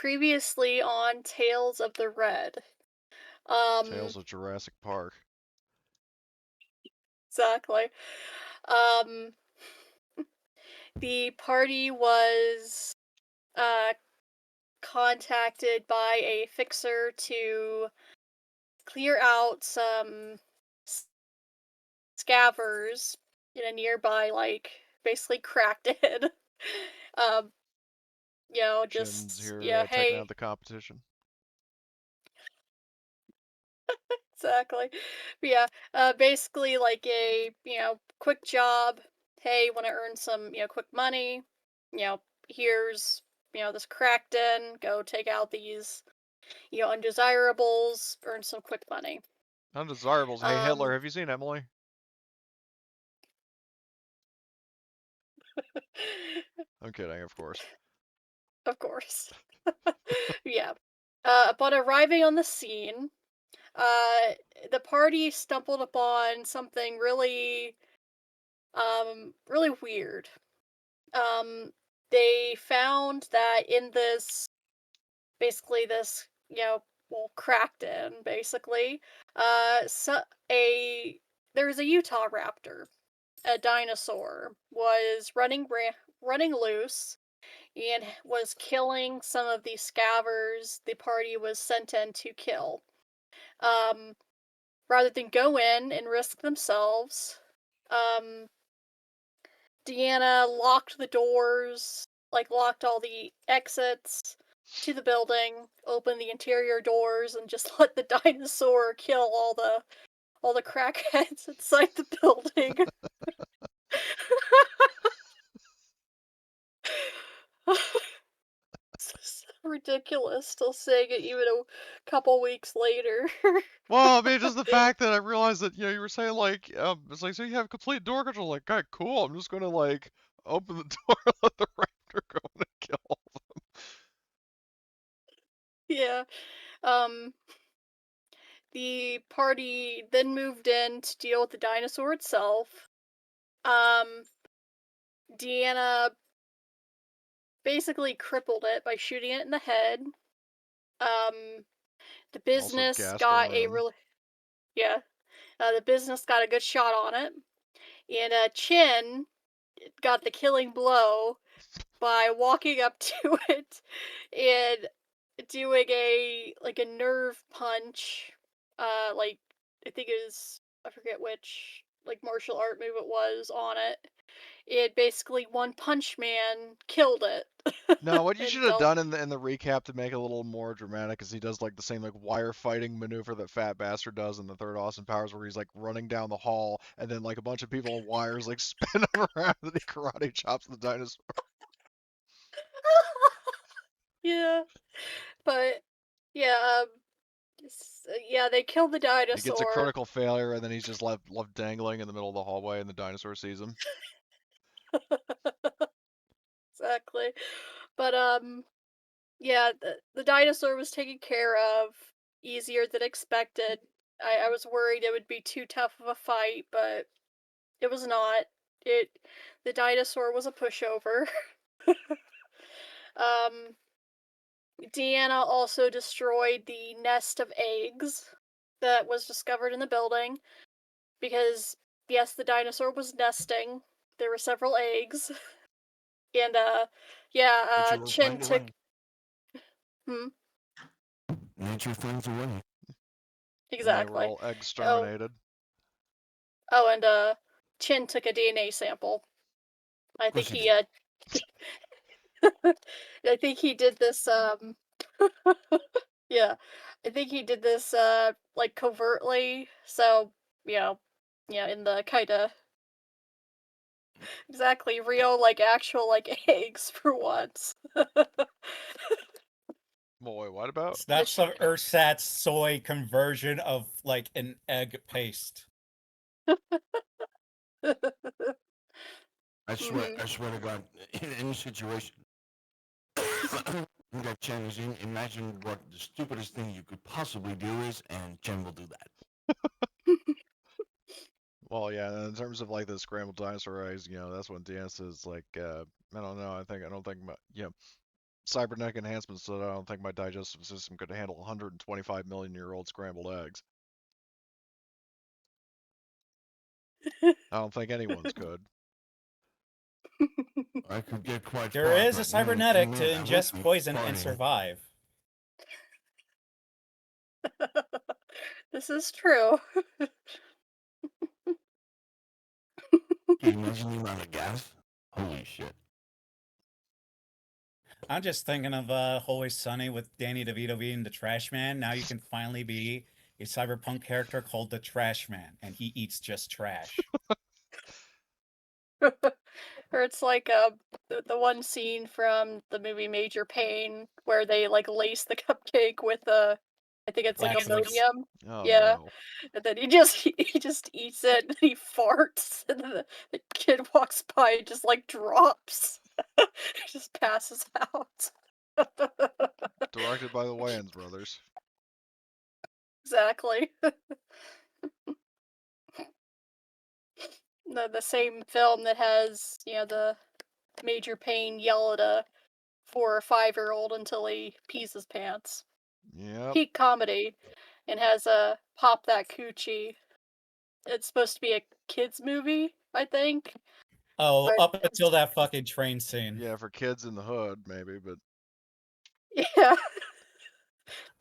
Previously on Tales of the Red. Tales Um, of Jurassic Park. exactly. Um, the party was uh contacted by a fixer to clear out some scavers in a nearby, basically cracked it. um, Chin's just here yeah, taking out hey, the competition. exactly. But yeah, basically like a, quick job. Hey, want to earn some, quick money? Here's, this cracked in. Go take out these, undesirables. Earn some quick money. Undesirables. Hey Hitler, Um, have you seen Emily? I'm kidding, of course. of course. Yeah. Upon arriving on the scene, uh, the party stumbled upon something really weird. Um, they found that in this, well, cracked in, basically, so a there was a Utah raptor, a dinosaur, was running loose and was killing some of the scavers the party was sent in to kill. Um, Rather than go in and risk themselves, um, Deanna locked the doors, locked all the exits to the building, opened the interior doors, and just let the dinosaur kill all the crackheads inside the building. So ridiculous. Still saying it even a couple weeks later. Well, I mean, just the fact that I realized that, you were saying, like, it's like, so you have complete door control. Like, God, cool. I'm just gonna, like, open the door and let the raptor go in and kill them. Yeah. Um, the party then moved in to deal with the dinosaur itself. Um, Deanna basically crippled it by shooting it in the head. Um, the Also business gassed her got a room. really yeah, the business got a good shot on it, and Chin got the killing blow by walking up to it and doing a nerve punch. Like I think it was, I forget which martial art move it was on it. It basically one punch man killed it. No, what you should And have done in the recap to make it a little more dramatic is he does like the same like wire fighting maneuver that Fat Bastard does in the third Austin Powers, where he's like running down the hall and then like a bunch of people on wires like spin him around and he karate chops the dinosaur. yeah, but yeah, yeah, they killed the He gets a dinosaur. critical failure and then he's just left dangling in the middle of the hallway and the dinosaur sees him. Exactly. But yeah, the dinosaur was taken care of easier than expected. I was worried it would be too tough of a fight, but it was not. It The dinosaur was a pushover. um Deanna also destroyed the nest of eggs that was discovered in the building because yes, the dinosaur was nesting. There were several eggs. And yeah, Nature will Chin find a took way. hmm, Nature finds a way. And they were exactly. all Oh, exterminated. and Chin took a DNA sample. I Of think course he he did. I think he did this yeah. I think he did this covertly. So, yeah. Yeah, in the kinda exactly real actual eggs for once. Well, wait, what about? It's not Which some ersatz soy conversion of like an egg paste. mhm. I swear to God, in any situation that Chen is in, imagine what the stupidest thing you could possibly do is, and Chen will do that. Well, yeah, in terms of like the scrambled dinosaur eggs, that's when Deanna says like, I don't know, I don't think, cybernetic enhancements so that I don't think my digestive system could handle 125 million-year-old scrambled eggs. I don't think anyone's could. I could get quite There far, is a but cybernetic to I would ingest be poison and farting. survive. This is true. Can you imagine the amount of gas? Holy shit. I'm just thinking of Always Sunny with Danny DeVito being the Trash Man. Now you can finally be a cyberpunk character called the Trash Man, and he eats just trash. Or it's like the one scene from the movie Major Pain where they like lace the cupcake with I think it's like Gases. ammonium. Oh Yeah. no. And then he just eats it and he farts and then the kid walks by and just like drops. He just passes out. Directed by the Wayans brothers. Exactly. The same film that has, the Major Pain yell at a 4 or 5-year-old until he pees his pants. Yep. Peak comedy, and has a Pop That Coochie. It's supposed to be a kids movie, I think. Oh, But up until that fucking train scene. Yeah, for kids in the hood, maybe, but yeah.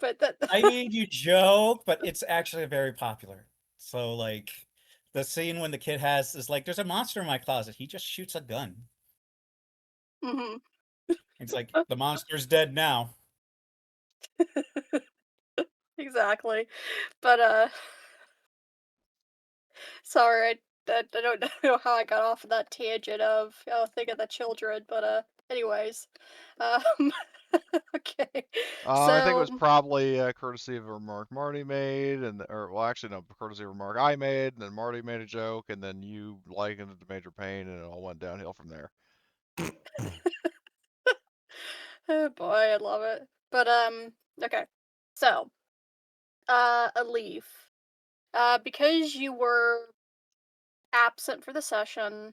But that I mean, you joke, but it's actually very popular. So, like, the scene when the kid is like, "There's a monster in my closet." He just shoots a gun. hmm It's like the monster's dead now. exactly. But sorry, I don't know how I got off of that tangent of think of the children, but anyways. Um okay. I think it So was probably courtesy of a remark Marty made, or well, actually no, courtesy of a remark I made, and then Marty made a joke, and then you likened it to Major Pain, and it all went downhill from there. oh boy, I love it. But okay. So, a leaf. Because you were absent for the session,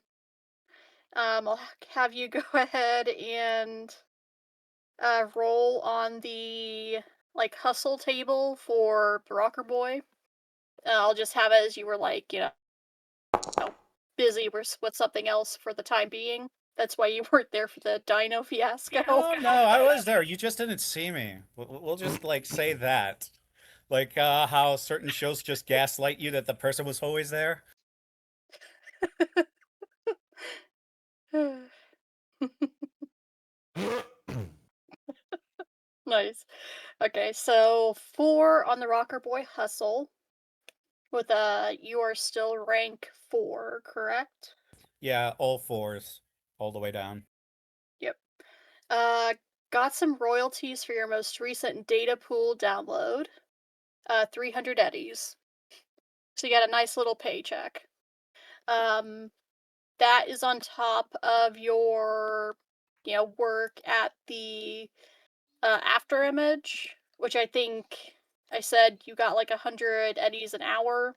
I'll have you go ahead and roll on the like hustle table for the rocker boy. I'll just have it as you were like, busy with something else for the time being. That's why you weren't there for the dino fiasco. Oh no, I was there. You just didn't see me. We'll just like say that, like how certain shows just gaslight you that the person was always there. Nice. Okay, so 4 on the rocker boy hustle with you are still rank 4, correct? Yeah, all fours, all the way down. Yep. Uh, got some royalties for your most recent data pool download. 300 eddies. So you got a nice little paycheck. Um, that is on top of your, work at the after image, which I think I said you got like 100 eddies an hour.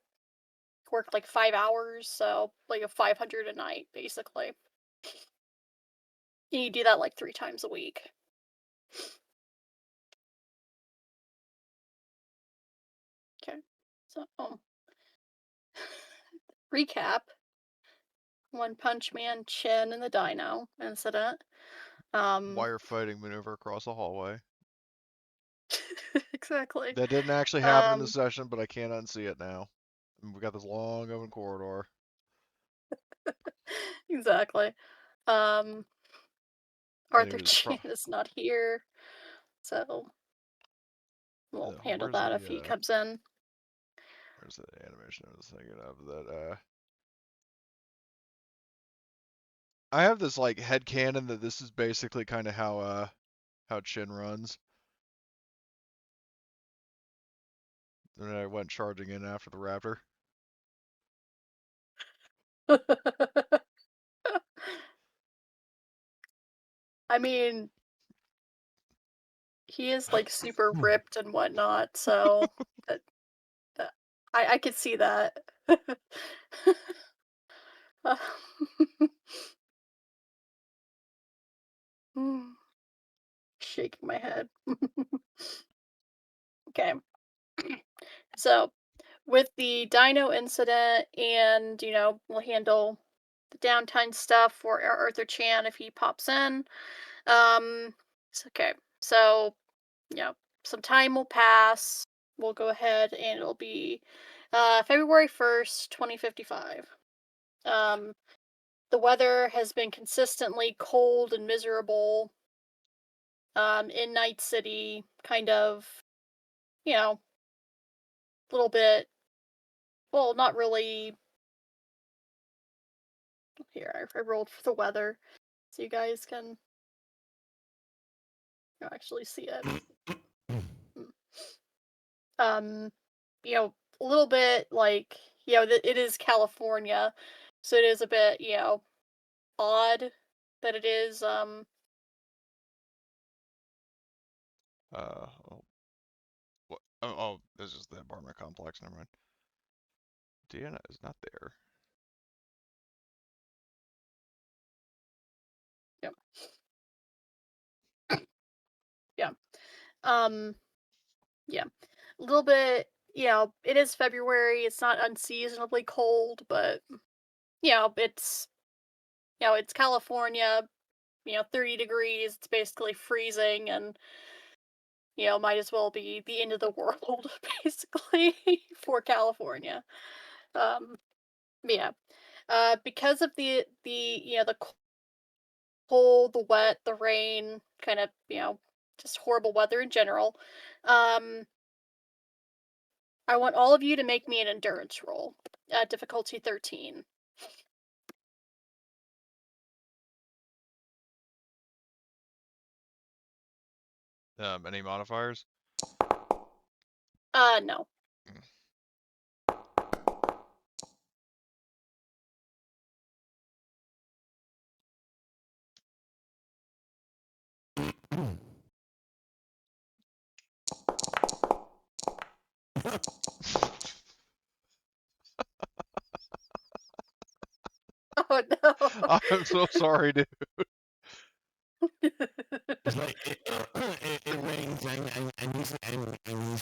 Worked like 5 hours, so like a 500 a night, basically. And you do that like 3 times a week. Okay. So, recap. One Punch Man Chin and the Dino incident. Wire fighting maneuver across the hallway. exactly. That didn't actually happen in the session, but I can't unsee it now. And we got this long open corridor. Exactly. And Arthur it was Chin is not here, so we'll handle where's that if he the comes in. where's the animation I was thinking of that I have this like headcanon that this is basically kind of how Chin runs. And I went charging in after the raptor. I mean, he is like super ripped and whatnot, so that, I could see that. Uh, mm. shaking my head. Okay. So, with the dino incident, and we'll handle the downtime stuff for Arthur Chan if he pops in. It's okay. So, you know, some time will pass. We'll go ahead and it'll be February 1st, 2055. Um, the weather has been consistently cold and miserable in Night City, kind of, a little bit, well, not really. Here, I rolled for the weather so you guys can actually see it. Um, a little bit like, it is California, so it is a bit, odd that it is, Oh, what? Oh, this is the apartment complex. Never mind. Deanna is not there. yeah. Yeah. Um, yeah. A little bit, it is February, it's not unseasonably cold, but, it's, it's California, 30 degrees, it's basically freezing, and, might as well be the end of the world, basically, for California. Um, yeah. Because of the cold, the wet, the rain, kind of, just horrible weather in general, um, I want all of you to make me an endurance roll. Difficulty 13. Any modifiers? No. Oh no. I'm so sorry, dude. It's like it rains and he's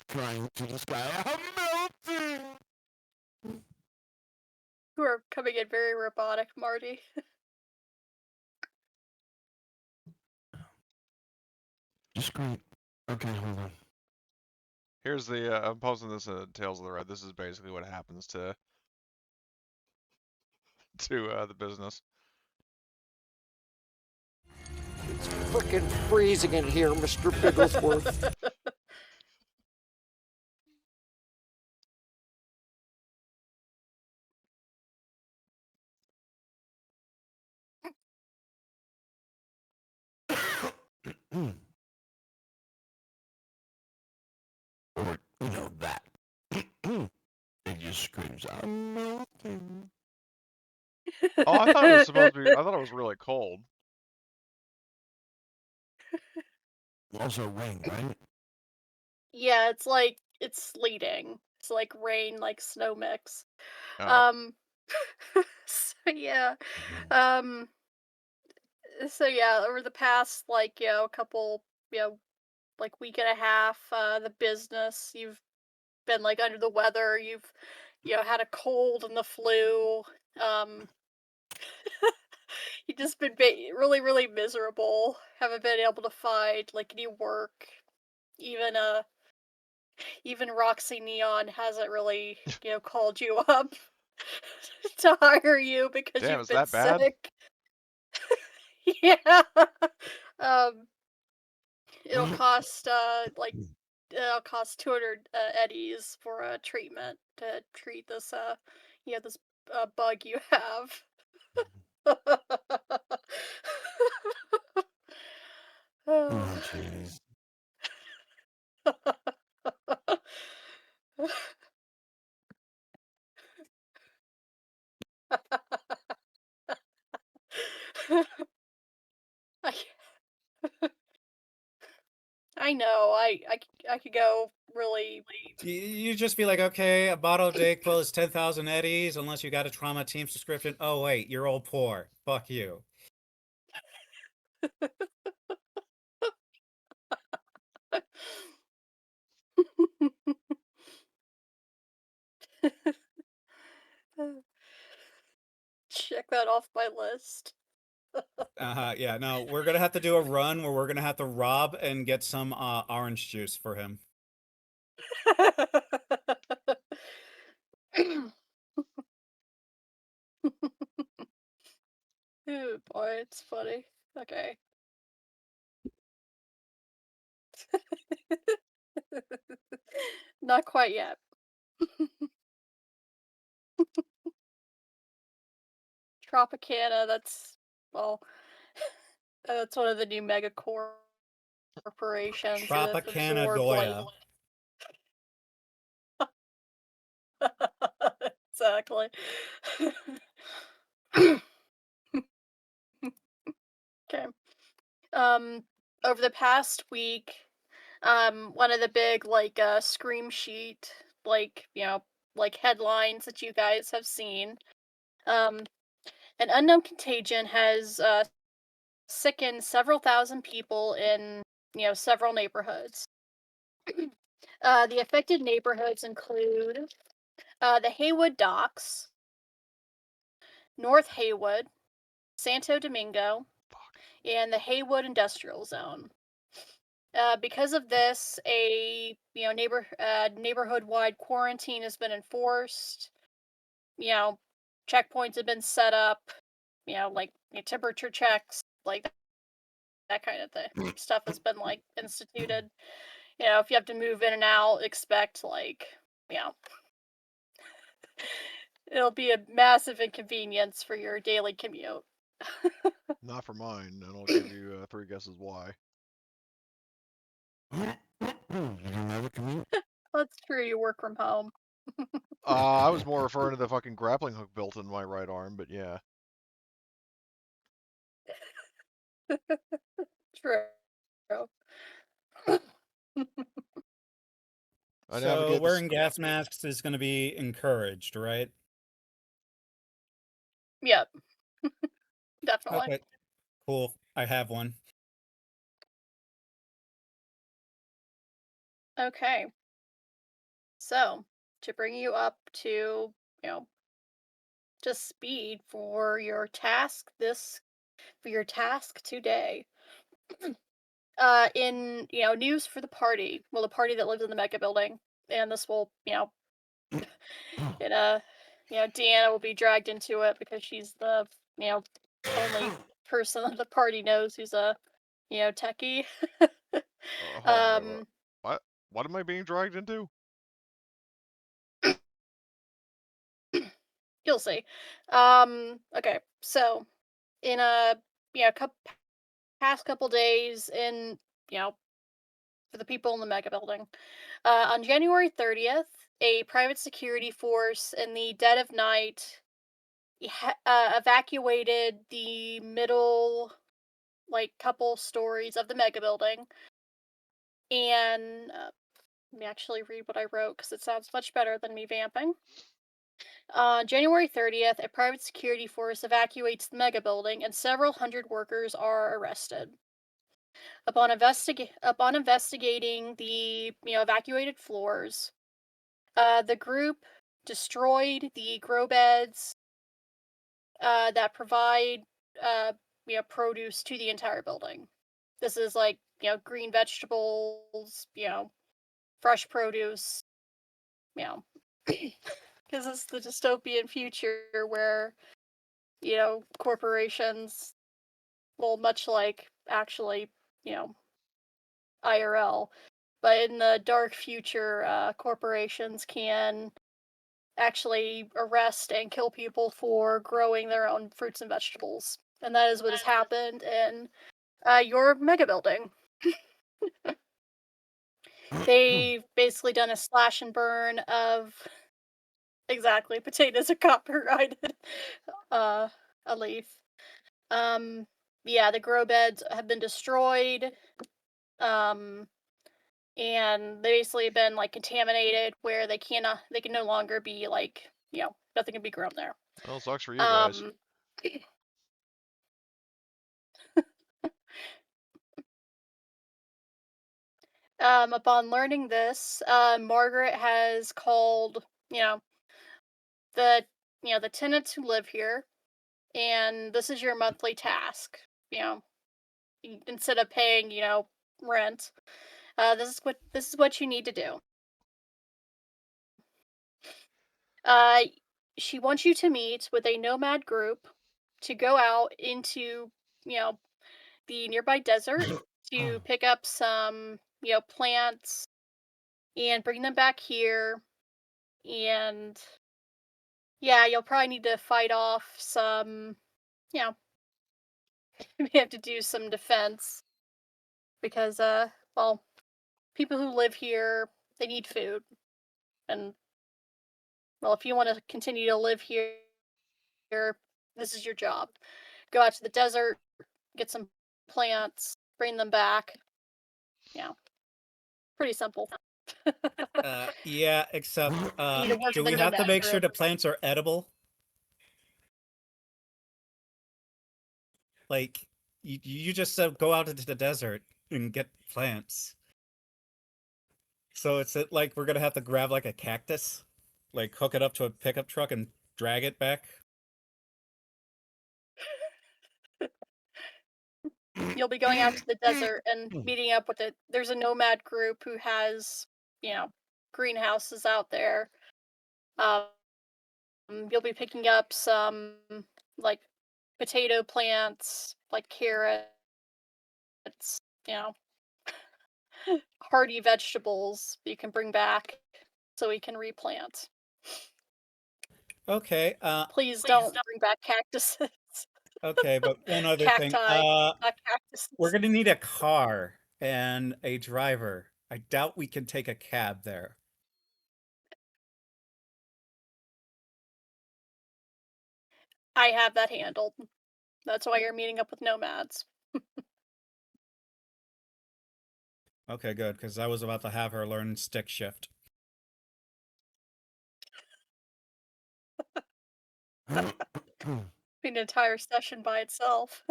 crying to the sky. I'm melting. You are coming in very robotic, Marty. Just great. Okay, hold on. Here's the, I'm posting this in Tales of the Red. This is basically what happens to the business. It's frickin' freezing in here, Mr. Bigglesworth. Or, that. It just screams, I'm melting. Oh, I thought it was supposed to be. I thought it was really cold. Also rain, right? Yeah, it's sleeting. It's like rain, like snow mix. Oh. So yeah. Um so yeah, over the past couple, like week and a half, the business, you've been like under the weather, you've had a cold and the flu. Um you've just been really, really miserable. Haven't been able to find like any work. Even even Roxy Neon hasn't really, called you up to hire you because Damn, you've is been that bad? sick. Yeah. Um, it'll cost 200 eddies for a treatment to treat this this bug you have. Oh, jeez. I, I know. I could go really. You just be like, okay, a bottle of Dayquil is 10,000 eddies unless you got a trauma team subscription. Oh, wait, you're all poor. Fuck you. Check that off my list. Yeah, no, we're gonna have to do a run where we're gonna have to rob and get some orange juice for him. Oh boy, it's funny. Okay. Not quite yet. Tropicana, well, that's one of the new mega corporations that have Tropicana absorbed, like, Goya. exactly. Okay. Over the past week, one of the big, like, scream sheet, like, like headlines that you guys have seen, um, an unknown contagion has, sickened several thousand people in, several neighborhoods. The affected neighborhoods include, the Haywood Docks, North Haywood, Santo Domingo, and the Haywood Industrial Zone. Because of this, a neighborhood-wide quarantine has been enforced. You know, checkpoints have been set up. Like temperature checks, like that kind of thing. Stuff has been like instituted. If you have to move in and out, expect like, you know, it'll be a massive inconvenience for your daily commute. Not for mine, and I'll give you 3 guesses why. You don't have a commute? That's true. You work from home. I was more referring to the fucking grappling hook built in my right arm, but yeah. True. I So navigate this. wearing gas masks is gonna be encouraged, right? Yep. Definitely. Okay, cool. I have one. Okay. So, to bring you up to, just speed for your task today. In, news for the party. Well, the party that lives in the mega building. And this will, Deanna will be dragged into it because she's the, only person that the party knows who's a, techie. Hold on, wait, um, what? What am I being dragged into? you'll see. Okay, so in a, past couple days in, for the people in the mega building, on January 30th, a private security force in the dead of night evacuated the middle, like, couple stories of the mega building. And let me actually read what I wrote because it sounds much better than me vamping. On January 30th, a private security force evacuates the mega building and several hundred workers are arrested. Upon investigating the, evacuated floors, the group destroyed the grow beds that provide, produce to the entire building. This is like, green vegetables, fresh produce, you know, because it's the dystopian future where, corporations, well, much like actually, IRL, but in the dark future, corporations can actually arrest and kill people for growing their own fruits and vegetables. And that is what has happened in your mega building. They've basically done a slash and burn of exactly potatoes are copyrighted a leaf. Yeah, the grow beds have been destroyed. Um, and they basically been like contaminated where they can no longer be like, nothing can be grown there. Well, sucks for you guys. Um, upon learning this, Margaret has called, the the tenants who live here, and this is your monthly task. You know, instead of paying rent, this is what you need to do. Uh, she wants you to meet with a nomad group to go out into the nearby desert to pick up some plants and bring them back here. And yeah, you'll probably need to fight off some, you know, you have to do some defense because, well, people who live here, they need food. And, well, if you want to continue to live here, this is your job. Go out to the desert, get some plants, bring them back. Yeah, pretty simple. Yeah, except You need to work do with we a have to nomad make sure group. the plants are edible? Like, you just said go out into the desert and get plants. So it's like we're gonna have to grab like a cactus, like hook it up to a pickup truck and drag it back. You'll be going out to the desert and meeting up with it. There's a nomad group who has, greenhouses out there. Um, you'll be picking up some like potato plants, like carrots, you know, hardy vegetables you can bring back so we can replant. Okay, Please don't bring back cactuses. okay, but one other thing. Cacti, not We're cactuses. gonna need a car and a driver. I doubt we can take a cab there. I have that handled. That's why you're meeting up with nomads. Okay, good, because I was about to have her learn stick shift. Be an entire session by itself.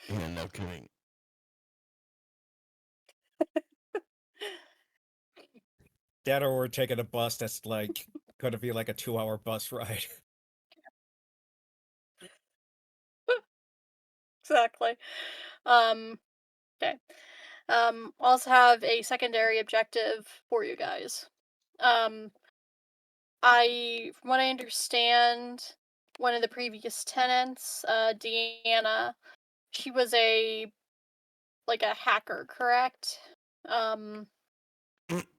Yeah, no kidding. That or we're taking a bus that's like gonna be like a 2-hour bus ride. Exactly. Okay. Also have a secondary objective for you guys. Um, from what I understand, one of the previous tenants, Deanna, she was like a hacker, correct? I mean,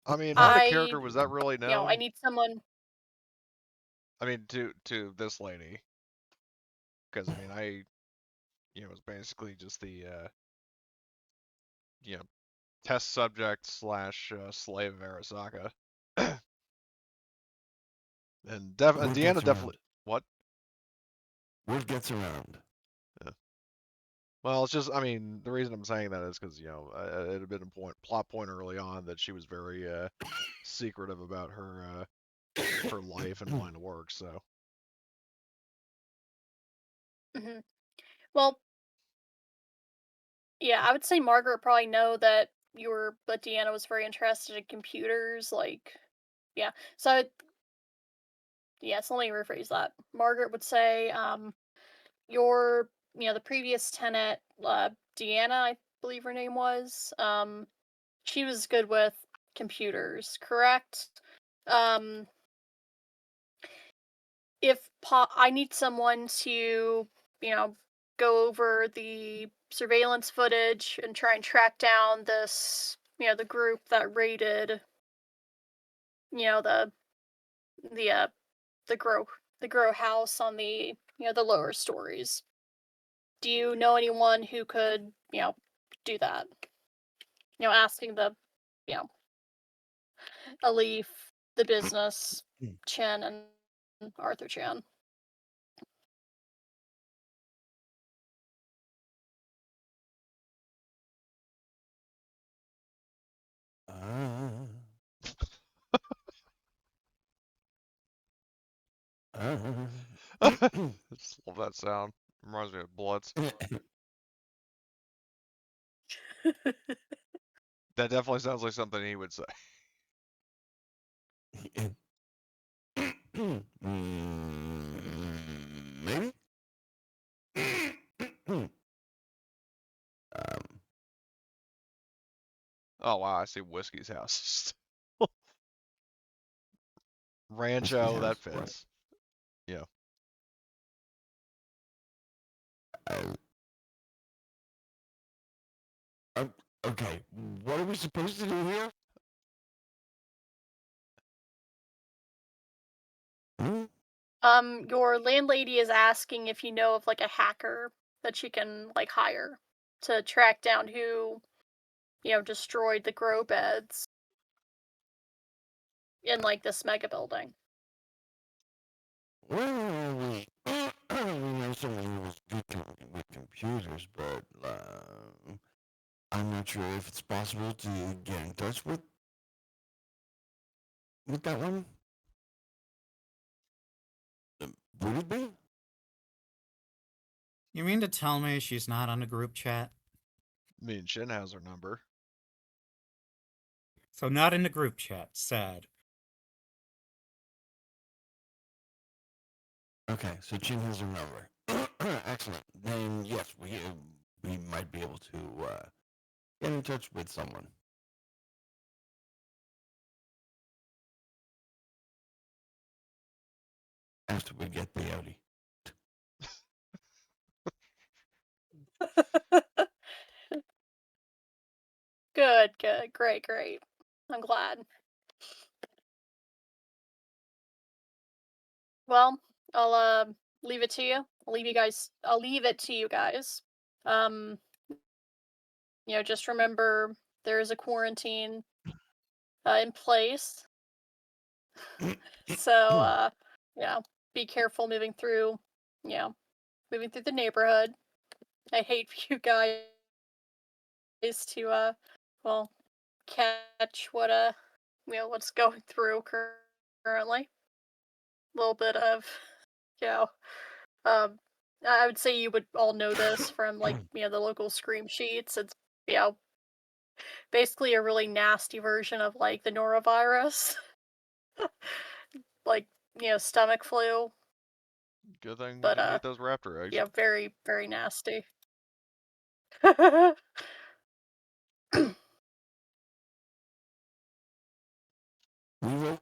how the I, character was that really I known? need someone. I mean, to this lady, because I mean, was basically just the you know, test subject slash slave of Arasaka, and Word Deanna gets definitely around. what? Word gets around. Yeah. Well, it's just, I mean, the reason I'm saying that is because it had been a plot point early on that she was very secretive about her life and line of work. So Mhm. Well, yeah, I would say Margaret probably know that but Deanna was very interested in computers. Like, yeah. So, yes, let me rephrase that. Margaret would say, your, the previous tenant, Deanna, I believe her name was, she was good with computers, correct? Um, I need someone to, you know, go over the surveillance footage and try and track down this, the group that raided, the the uh the grow house on the the lower stories. Do you know anyone who could, do that? Asking the, you know, Alif, the business, Chen, and Arthur Chan. Uh, uh, just love that sound. Reminds me of Bloods. That definitely sounds like something he would say. Maybe. Oh wow, I see Whiskey's house. Whiskey's Rancho, that house, right. fits. Yeah. Okay, what are we supposed to do here? Your landlady is asking if you know of like a hacker that she can like hire to track down who, destroyed the grow beds in like this mega building. Well, we know someone who was good with computers, but I'm not sure if it's possible to get in touch with that one. Would it be? You mean to tell me she's not on a group chat? Me and Shin has her number. So not in the group chat. Sad. Okay, so Chin has her number. Excellent. Then yes, we might be able to get in touch with someone. After we get the Audi. Good, great. I'm glad. Well, I'll leave it to you. I'll leave it to you guys. Just remember there is a quarantine in place. So, be careful moving through the neighborhood. I hate for you guys to catch what's going through currently. A little bit of, you know, um, I would say you would all know this from like, the local scream sheets. It's, basically a really nasty version of like the norovirus. Like, stomach flu, Good thing we but didn't eat those raptor eggs. very, very nasty. We will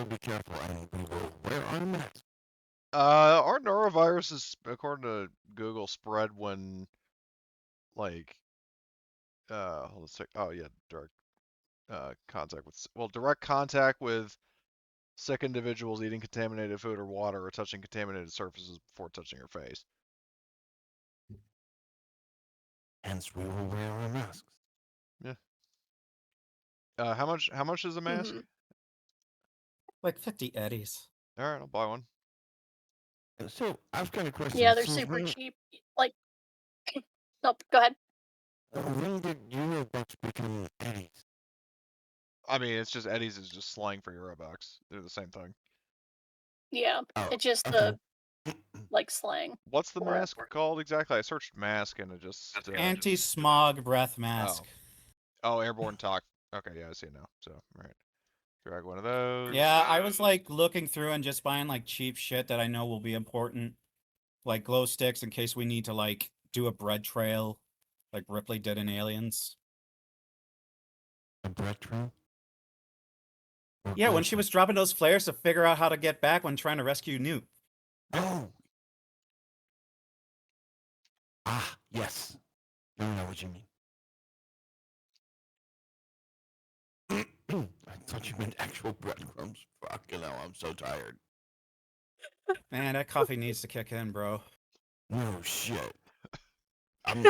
be careful and we will wear our masks. Our norovirus is, according to Google, spread when like hold on a sec. Oh yeah, direct direct contact with sick individuals eating contaminated food or water or touching contaminated surfaces before touching your face. Hence, we will wear our masks. Yeah. How much is a mask? Like 50 eddies. All right, I'll buy one. So I've got a question. Yeah, they're Since super when, cheap. Like, no, go ahead. when did Eurobucks become eddies? I mean, it's just Eddie's is just slang for Eurobucks. They're the same thing. Yeah, Oh, it's just okay. like slang. What's the for it. mask called exactly? I searched mask and it just Anti-smog breath mask. Oh, airborne talk. Okay, yeah, I see it now. So, all right. Drag one of those. Yeah, I was like looking through and just buying like cheap shit that I know will be important. Like glow sticks in case we need to like do a bread trail like Ripley did in Aliens. A bread trail? Yeah, when she was dropping those flares to figure out how to get back when trying to rescue Newt. Oh. Ah, yes. I know what you mean. I thought you meant actual breadcrumbs. Fucking hell, I'm so tired. Man, that coffee needs to kick in, bro. No shit. I'm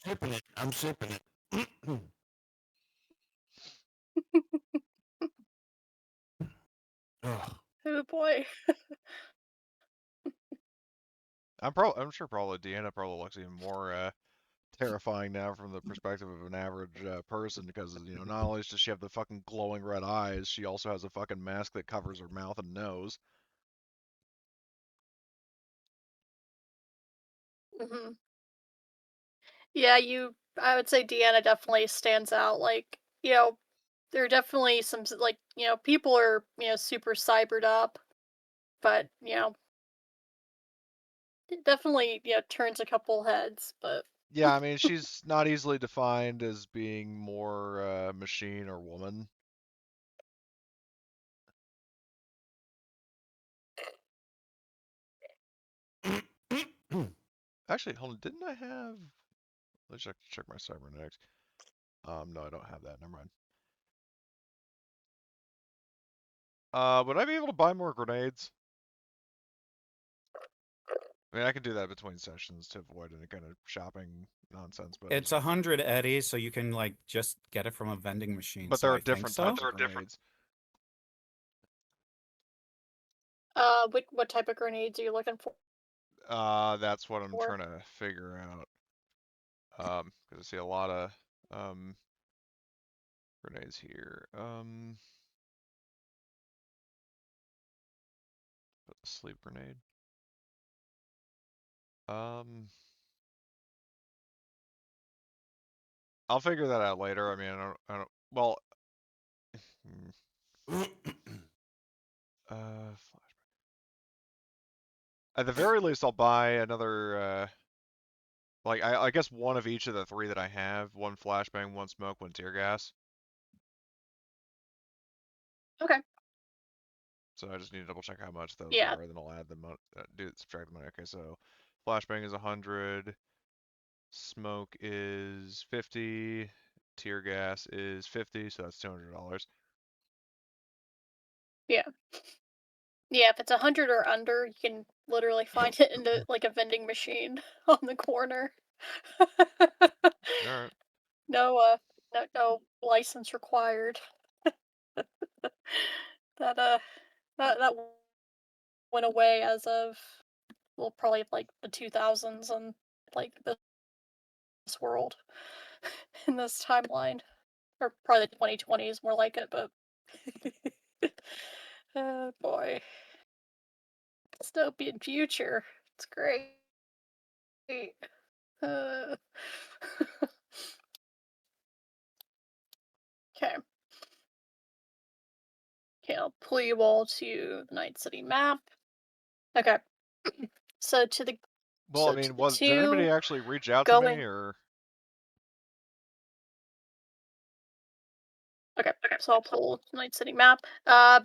sipping it. I'm sipping it. Ugh. Oh boy. I'm sure probably Deanna probably looks even more terrifying now from the perspective of an average person because not only does she have the fucking glowing red eyes, she also has a fucking mask that covers her mouth and nose. hmm Yeah, I would say Deanna definitely stands out. Like, there are definitely some like people are super cybered up, but it definitely turns a couple heads. But Yeah, I mean, she's not easily defined as being more machine or woman. Actually, hold on, didn't I have? Let's check my cybernetics. No, I don't have that. Never mind. Would I be able to buy more grenades? I mean, I can do that between sessions to avoid any kind of shopping nonsense, but It's 100 eddies, so you can like just get it from a vending machine. but so there I are think different so. types of grenades. what type of grenades are you looking for? That's what I'm trying to figure out. Because I see a lot of grenades here. Put the sleep grenade. I'll figure that out later. I mean, I don't. Well, at the very least, I'll buy another. Like I guess one of each of the three that I have: one flashbang, one smoke, one tear gas. Okay. So I just need to double check how much those Yeah. are, then I'll add them. Subtract the money. Okay, so flashbang is 100. Smoke is 50. Tear gas is 50. So that's $200. Yeah. Yeah, if it's 100 or under, you can literally find it in like a vending machine on the corner. All right. No license required. That went away as of probably like the 2000s and like this world in this timeline, or probably the 2020s more like it, but oh boy, dystopian future. It's great. Uh, okay. Okay, I'll pull you all to the Night City map. Okay. So to the Well, I to mean, the did anybody two actually reach out to going. me or? Okay, so I'll pull Night City map. Yeah,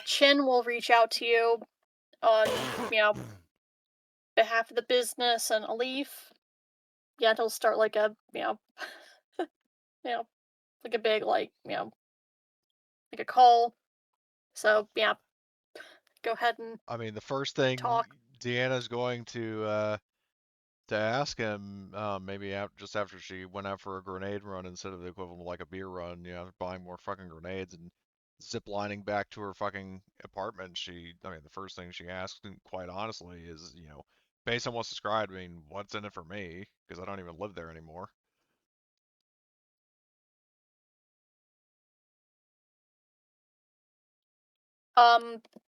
Chin will reach out to you on behalf of the business, and Alif. Yeah, he'll start like a like a big like like a call. So yeah, go ahead and I mean, the first thing talk. Deanna's going to ask him, maybe just after she went out for a grenade run instead of the equivalent of like a beer run, buying more fucking grenades and zip lining back to her fucking apartment. I mean, the first thing she asked, quite honestly, is, based on what's described, I mean, what's in it for me? Because I don't even live there anymore.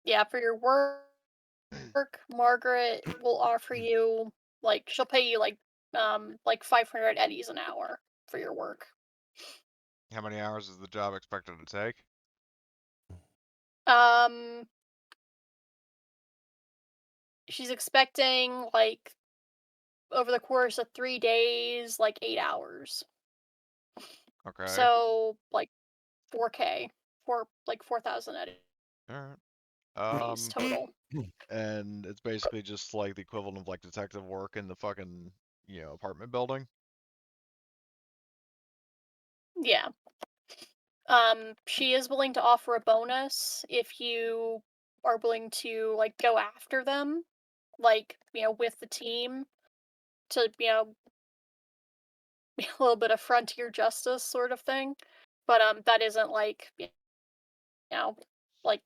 Yeah, for your work, Margaret will offer you she'll pay you like 500 eddies an hour for your work. How many hours is the job expected to take? She's expecting like over the course of 3 days, like 8 hours. Okay. So like 4K, 4,000 eddies All right. total. And it's basically just like the equivalent of like detective work in the fucking, apartment building. Yeah. She is willing to offer a bonus if you are willing to like go after them, with the team to, be a little bit of frontier justice sort of thing. But that isn't know, like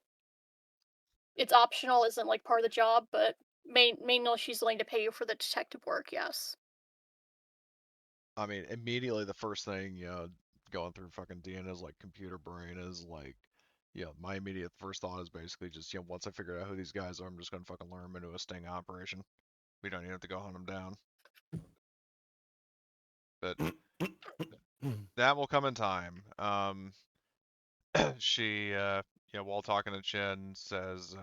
it's optional, isn't like part of the job, but mainly she's willing to pay you for the detective work, yes. I mean, immediately the first thing, going through fucking Deanna's like computer brain is like, my immediate first thought is basically just, once I figure out who these guys are, I'm just gonna fucking lure them into a sting operation. We don't even have to go hunt them down. But that will come in time. she, while talking to Chin, says,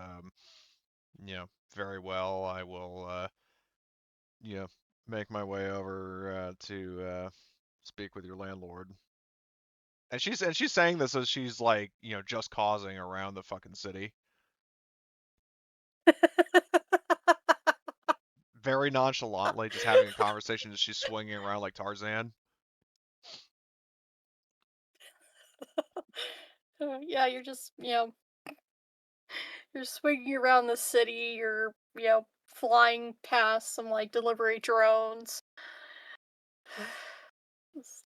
very well, I will, make my way over to speak with your landlord. And she's saying this as she's like, just causing around the fucking city. Very nonchalantly, just having a conversation as she's swinging around like Tarzan. Yeah, you're just, you're swinging around the city, you're, flying past some, like, delivery drones. It's-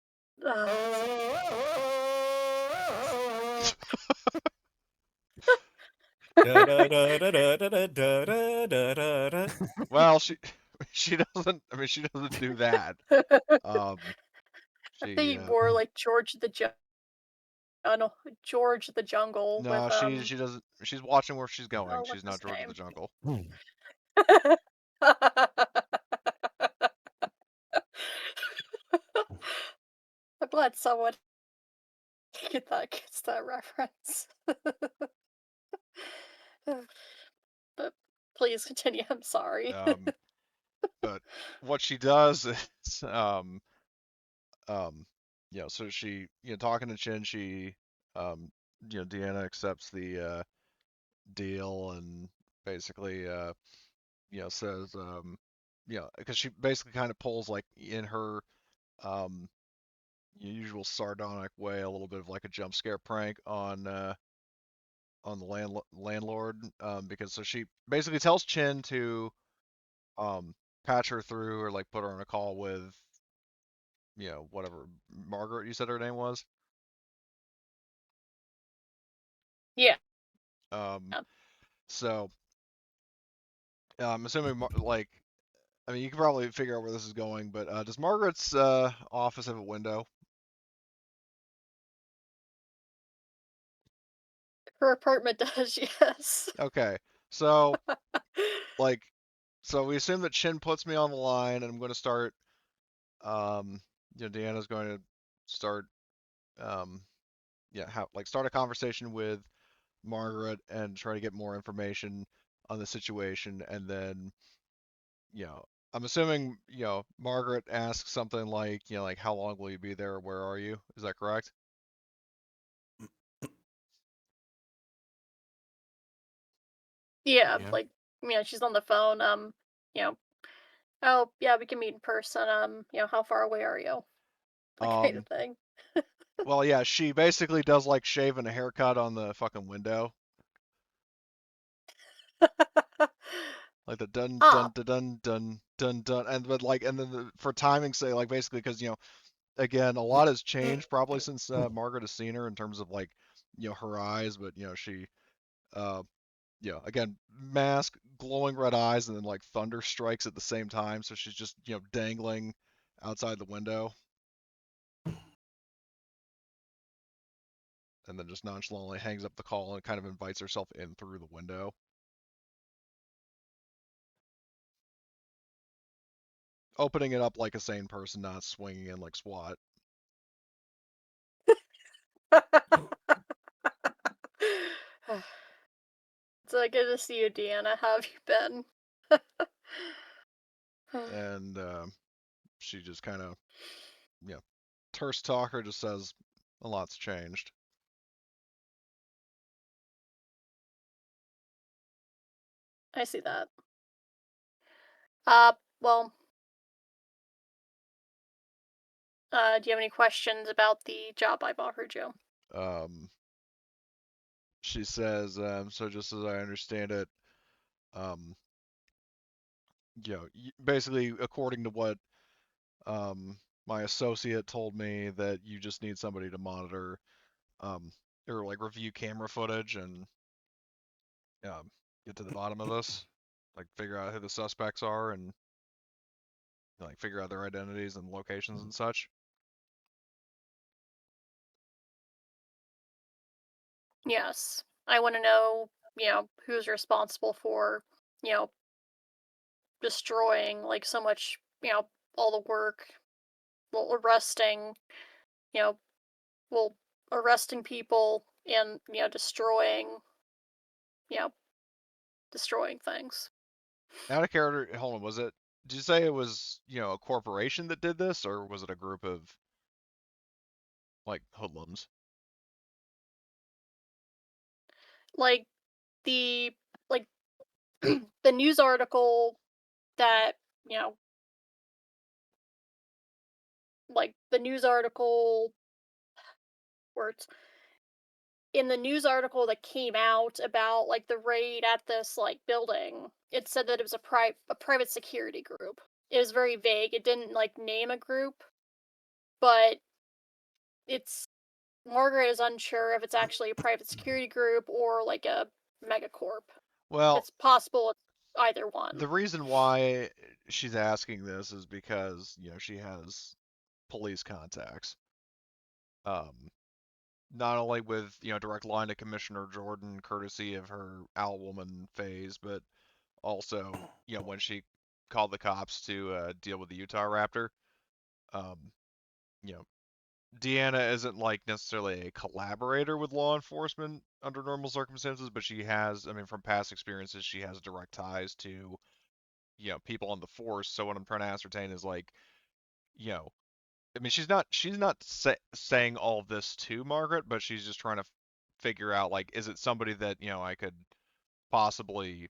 Well, she doesn't. I mean, she doesn't do that. Um, I'm she thinking more like George the Jungle no, with, she doesn't. She's watching where she's going. oh, She's what's not his George of the name? Jungle. I'm glad someone gets that reference. But please continue, I'm sorry. But what she does is, so she, talking to Chin, she, Deanna accepts the deal and basically, says, because she basically kind of pulls like in her um, usual sardonic way, a little bit of like a jump scare prank on the landlord, because so she basically tells Chin to patch her through or like put her on a call with, whatever Margaret you said her name was. Yeah. Um, so I'm assuming like, I mean, you can probably figure out where this is going, but does Margaret's office have a window? Her apartment does, yes. Okay, so like, so we assume that Chin puts me on the line, and I'm going to start. Deanna's going to start. Um, start a conversation with Margaret and try to get more information on the situation, and then, I'm assuming, Margaret asks something like, like how long will you be there? Or where are you? Is that correct? Yeah, Yeah. like, she's on the phone, you know, "Oh, yeah, we can meet in person, how far away are you?" That kind of Um, thing. well, yeah, she basically does like shaving a haircut on the fucking window. Like the dun Ah. dun dun dun dun dun dun, and but like, and then for timing's sake, like basically because again, a lot has changed probably since Margaret has seen her in terms of like, her eyes, but she, uh, again, mask, glowing red eyes, and then like thunder strikes at the same time, so she's just dangling outside the window, and then just nonchalantly hangs up the call and kind of invites herself in through the window. Opening it up like a sane person, not swinging in like SWAT. It's good to see you, Deanna. How have you been? And she just kind of, terse talker just says a lot's changed. I see that. Well, do you have any questions about the job I've offered you? Um, she says, so just as I understand it, um, basically according to what my associate told me, that you just need somebody to monitor um, or like review camera footage and um, get to the bottom of this, like figure out who the suspects are and like figure out their identities and locations and such. Yes. I want to know, who's responsible for, you know, destroying like so much, all the work, well, arresting, you know, well, arresting people and destroying things. Out of character, hold on, was it, did you say it was, a corporation that did this, or was it a group of, like, hoodlums? Like the like the news article that you know the news article words in the news article that came out about like the raid at this like building, it said that it was a private security group. It was very vague. It didn't like name a group, but it's Margaret is unsure if it's actually a private security group or like a megacorp. Well, It's possible it's either one. the reason why she's asking this is because, she has police contacts. Um, Not only with, direct line to Commissioner Jordan, courtesy of her Owlwoman phase, but also, when she called the cops to deal with the Utah Raptor. Um, you know, Deanna isn't like necessarily a collaborator with law enforcement under normal circumstances, but she has, I mean, from past experiences, she has direct ties to, people on the force. So what I'm trying to ascertain is like, you know, I mean, she's not saying all of this to Margaret, but she's just trying to figure out like, is it somebody that I could possibly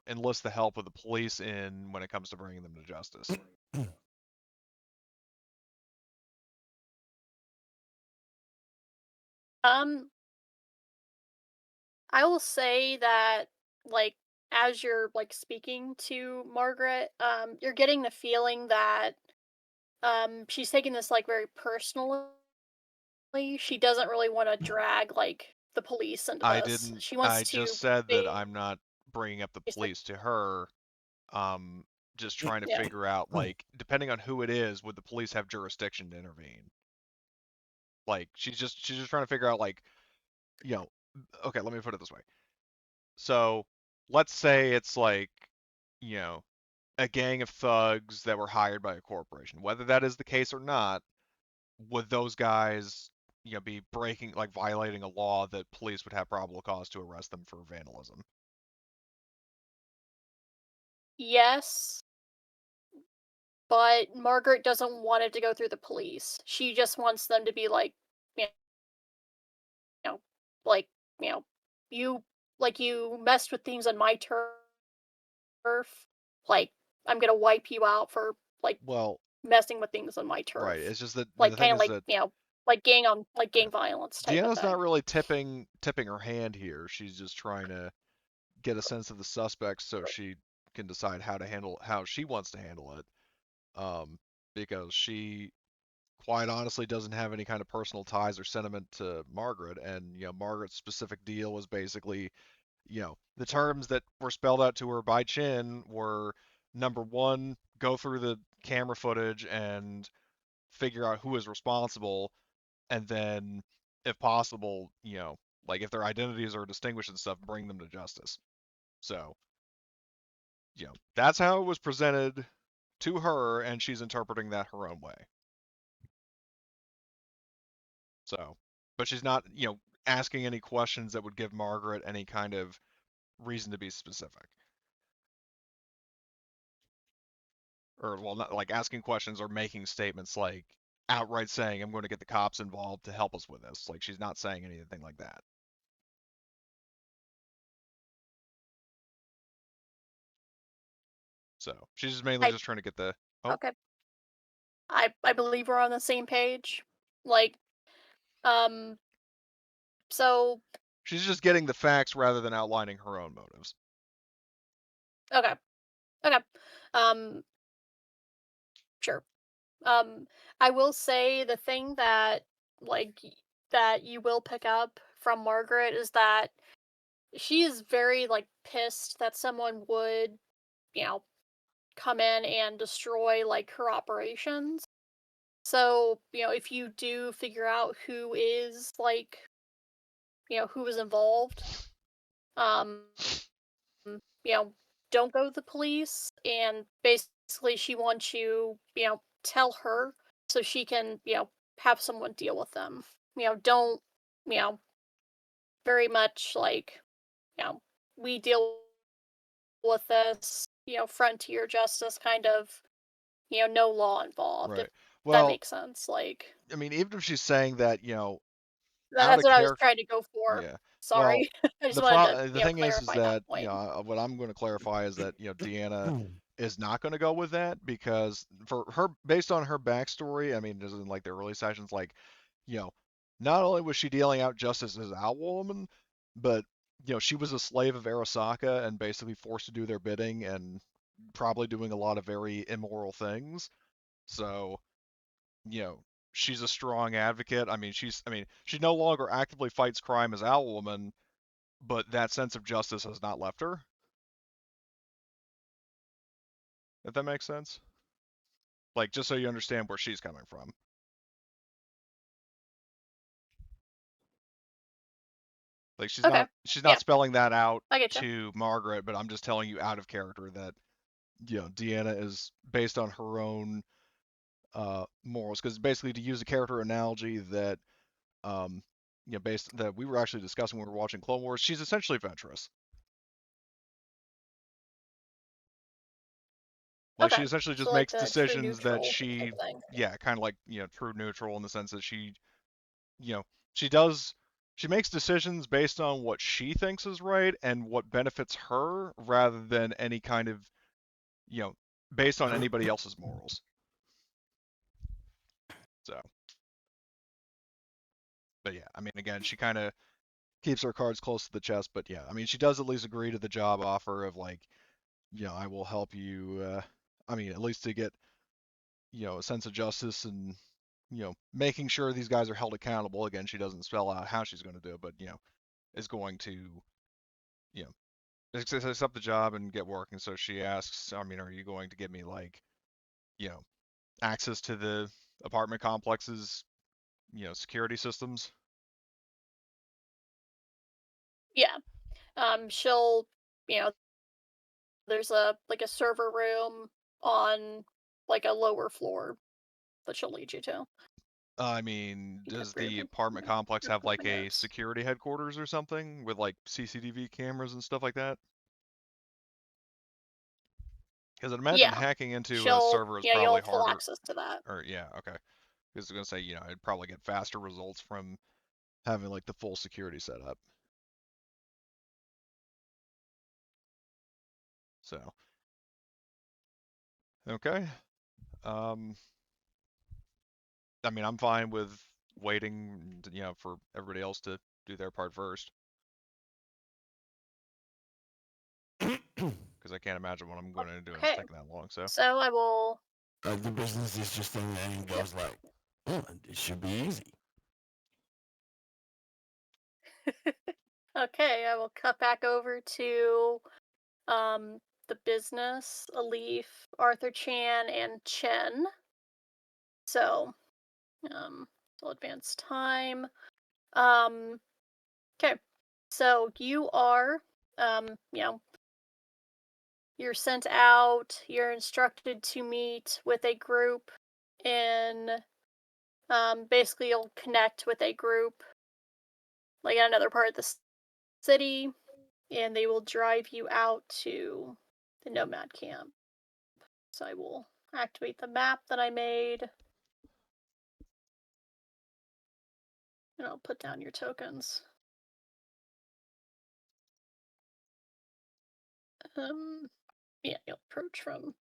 enlist the help of the police in when it comes to bringing them to justice. Um, I will say that like as you're like speaking to Margaret, you're getting the feeling that she's taking this like very personally. She doesn't really want to drag like the police into I this. didn't. She wants I just to said that I'm not bringing up the basically, police to her. Just trying to yeah. figure out like, depending on who it is, would the police have jurisdiction to intervene? Like, she's just trying to figure out like, you know, okay, let me put it this way. So, let's say it's like, you know, a gang of thugs that were hired by a corporation. Whether that is the case or not, would those guys, be breaking, like violating a law that police would have probable cause to arrest them for vandalism? Yes, but Margaret doesn't want it to go through the police. She just wants them to be you know, like, you know, you you messed with things on my turf. Like, I'm gonna wipe you out for like Well, messing with things on my right. turf. It's just that Like the thing kind of is that like yeah, gang violence type of Deanna's not thing. really tipping her hand here. She's just trying to get a sense of the suspects so she can decide how she wants to handle it. Because she quite honestly doesn't have any kind of personal ties or sentiment to Margaret, and Margaret's specific deal was basically, the terms that were spelled out to her by Chin were, number one, go through the camera footage and figure out who is responsible, and then, if possible, like if their identities are distinguished and stuff, bring them to justice. So, that's how it was presented to her, and she's interpreting that her own way. So, but she's not, asking any questions that would give Margaret any kind of reason to be specific. Or, well, not like asking questions or making statements like outright saying, I'm going to get the cops involved to help us with this. Like, she's not saying anything like that. So, she's just mainly I just trying to get the, oh, Okay. I believe we're on the same page. Like, um, so she's just getting the facts rather than outlining her own motives. okay, okay, um, sure. I will say the thing that that you will pick up from Margaret is that she is very pissed that someone would, you know, come in and destroy like her operations. So, if you do figure out who is who is involved, um, you know, don't go to the police. And basically, she wants you, tell her so she can, have someone deal with them. Don't, you know, very much like, we deal with this, frontier justice kind of, no law involved, if Right. that Well, makes sense. Like, I mean, even if she's saying that, out that's of what I was character. trying to go for. Yeah. Well, Sorry. I just wanted to, the thing is clarify that that point. what I'm going to clarify is that Deanna is not going to go with that because for her, based on her backstory, I mean, just in like the early sessions, like you know, not only was she dealing out justice as Owlwoman, but she was a slave of Arasaka and basically forced to do their bidding and probably doing a lot of very immoral things. So you know, she's a strong advocate. I mean, she no longer actively fights crime as Owlwoman, but that sense of justice has not left her. If that makes sense. Like, just so you understand where she's coming from. Like, Okay. she's Yeah, not spelling that out I get you. to Margaret, but I'm just telling you out of character that Deanna is based on her own morals. Because basically, to use a character analogy that based that we were actually discussing when we were watching Clone Wars, she's essentially Ventress. Like Okay. she essentially So just like makes the true decisions that neutral type she, thing. yeah, kind of like true neutral in the sense that you know, she does, she makes decisions based on what she thinks is right and what benefits her rather than any kind of, you know, based on anybody else's morals. So, but yeah, I mean, again, she kind of keeps her cards close to the chest, but yeah, I mean, she does at least agree to the job offer of like, I will help you, I mean, at least to get, a sense of justice and making sure these guys are held accountable. Again, she doesn't spell out how she's going to do it, but is going to you know accept the job and get working. So she asks, I mean, are you going to give me like you know access to the apartment complex's security systems? Yeah. She'll, you know, there's a server room on like a lower floor that she'll lead you to. I mean, You does for the your, apartment complex your have like appointment a notes. security headquarters or something with like CCTV cameras and stuff like that? Because I'd imagine Yeah. hacking into a She'll, server is you'll probably have full harder. access to that. Or yeah, okay. Because I was gonna say, I'd probably get faster results from having like the full security setup. So, okay. Um, I mean, I'm fine with waiting, for everybody else to do their part first, because I can't imagine what I'm going to do is Okay. taking that long. So, So I will. The business is just in there and Yep. goes like, oh, it should be easy. Okay, I will cut back over to the business, Alif, Arthur Chan, and Chen. So, still advance time. Okay. So you are, you know, you're sent out, you're instructed to meet with a group in, basically you'll connect with a group, like in another part of the city, and they will drive you out to the nomad camp. So I will activate the map that I made, and I'll put down your tokens. Yeah, you'll approach from.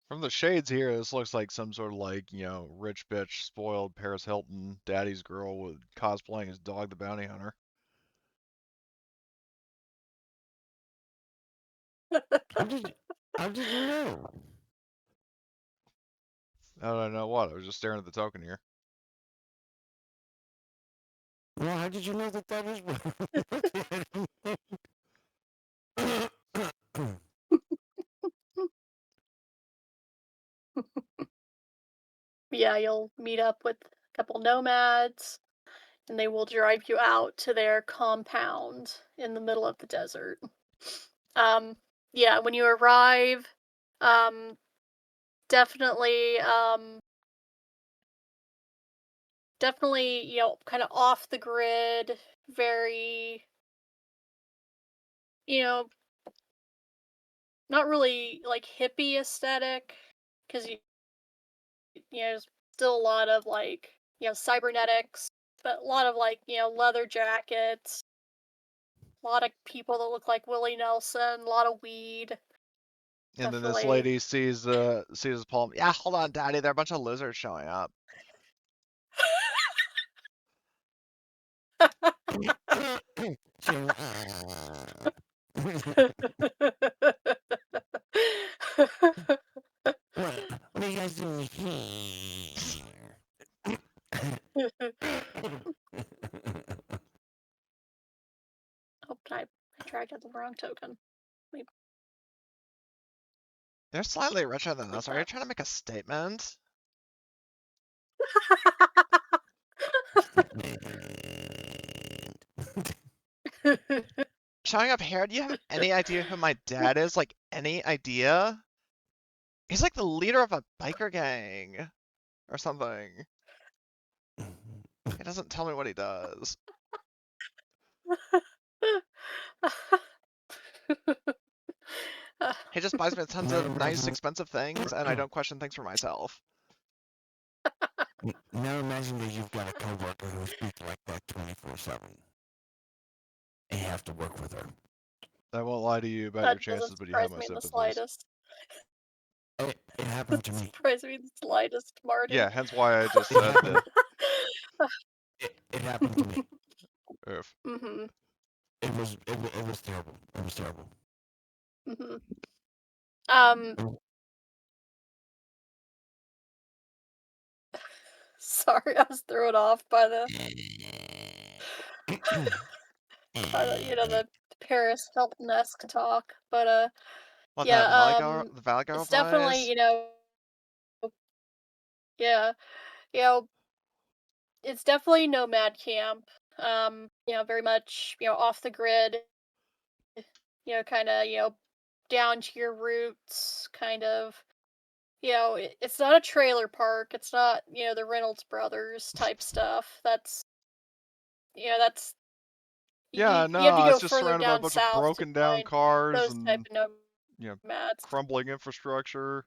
from the shades here, this looks like some sort of like, rich bitch, spoiled Paris Hilton, daddy's girl with cosplaying as Dog the Bounty Hunter. How did you know? I don't know what. I was just staring at the token here. Well, how did you know that that was? yeah, you'll meet up with a couple nomads, and they will drive you out to their compound in the middle of the desert. Um, yeah, when you arrive, um, definitely, definitely, kind of off the grid, very, you know, not really like hippie aesthetic, because there's still a lot of like, cybernetics, but a lot of like, leather jackets, a lot of people that look like Willie Nelson, a lot of weed. And then this Definitely. lady sees Paul. Yeah, hold on, Daddy. There are a bunch of lizards showing up. So, what are you guys doing here? Oh, I dragged out the wrong token. They're slightly richer than Like us. Are you that. trying to make a statement? Showing up here, do you have any idea who my dad is? Like, any idea? He's like the leader of a biker gang or something. He doesn't tell me what he does. He just buys me tons of nice, expensive things, and I don't question things for myself. Now imagine that you've got a coworker who speaks like that 24/7. And you have to work with her. I won't lie to you about your That chances, doesn't but you have surprise my me in the sympathies. slightest. It happened to Doesn't me. surprise me in the slightest, Marty. Yeah, hence why I just It said happened. that. It happened to me. Oof. Mhm. It was terrible. It was terrible. Mhm. Um. Sorry, I was thrown off by the the Paris Hilton-esque talk, but What, that Valley yeah, Girl, the Valley Girl it's definitely, voice? yeah, you know, it's definitely nomad camp. Very much, off the grid, kind of, down to your roots, kind of. It's not a trailer park. It's not, the Reynolds Brothers type stuff. That's Yeah, you have to no, it's go just further surrounded by a down bunch of south to broken down find cars those type and, of you know, nomads. crumbling infrastructure.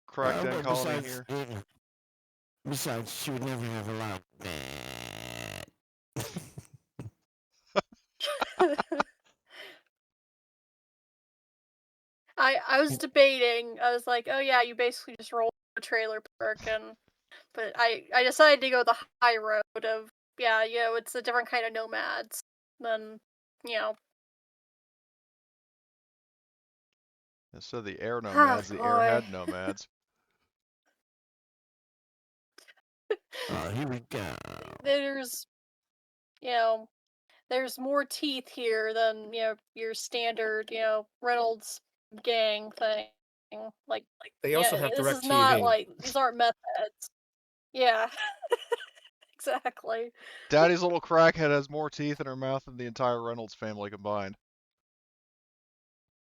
Crackdown But colony here. besides, she would never have allowed that. I was debating. I was like, oh yeah, you basically just roll a trailer park, but I decided to go the high road of it's a different kind of nomads than Instead of the air oh nomads, the boy. airhead nomads. Here we go. There's you know there's more teeth here than your standard Reynolds gang thing. Like They also have this is not DirecTV. like these aren't meth heads. Yeah, exactly. Daddy's little crackhead has more teeth in her mouth than the entire Reynolds family combined.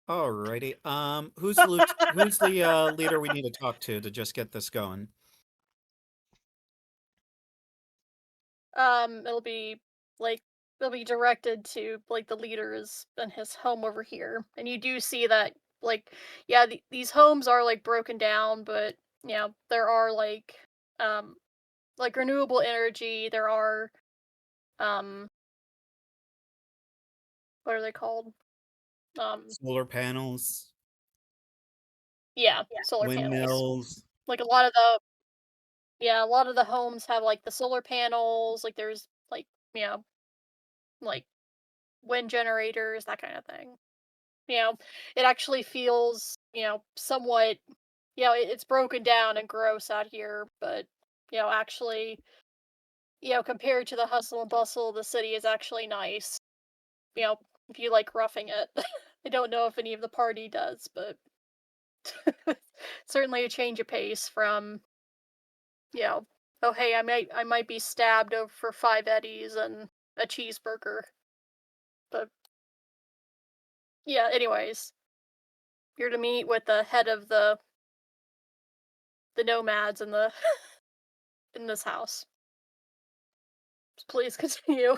Alrighty. Who's the leader we need to talk to just get this going? It'll be like it'll be directed to like the leaders in his home over here, and you do see that like these homes are like broken down, but there are like renewable energy. There are um what are they called? Solar panels, Yeah, solar panels. windmills. Like a lot of the homes have like the solar panels. Like there's like like wind generators, that kind of thing. It actually feels, somewhat, it's broken down and gross out here, but, actually, compared to the hustle and bustle of the city is actually nice. If you like roughing it. I don't know if any of the party does, but certainly a change of pace from, oh hey, I might be stabbed over for 5 eddies and a cheeseburger. But yeah, anyways, you're to meet with the head of the nomads in the in this house. Please continue.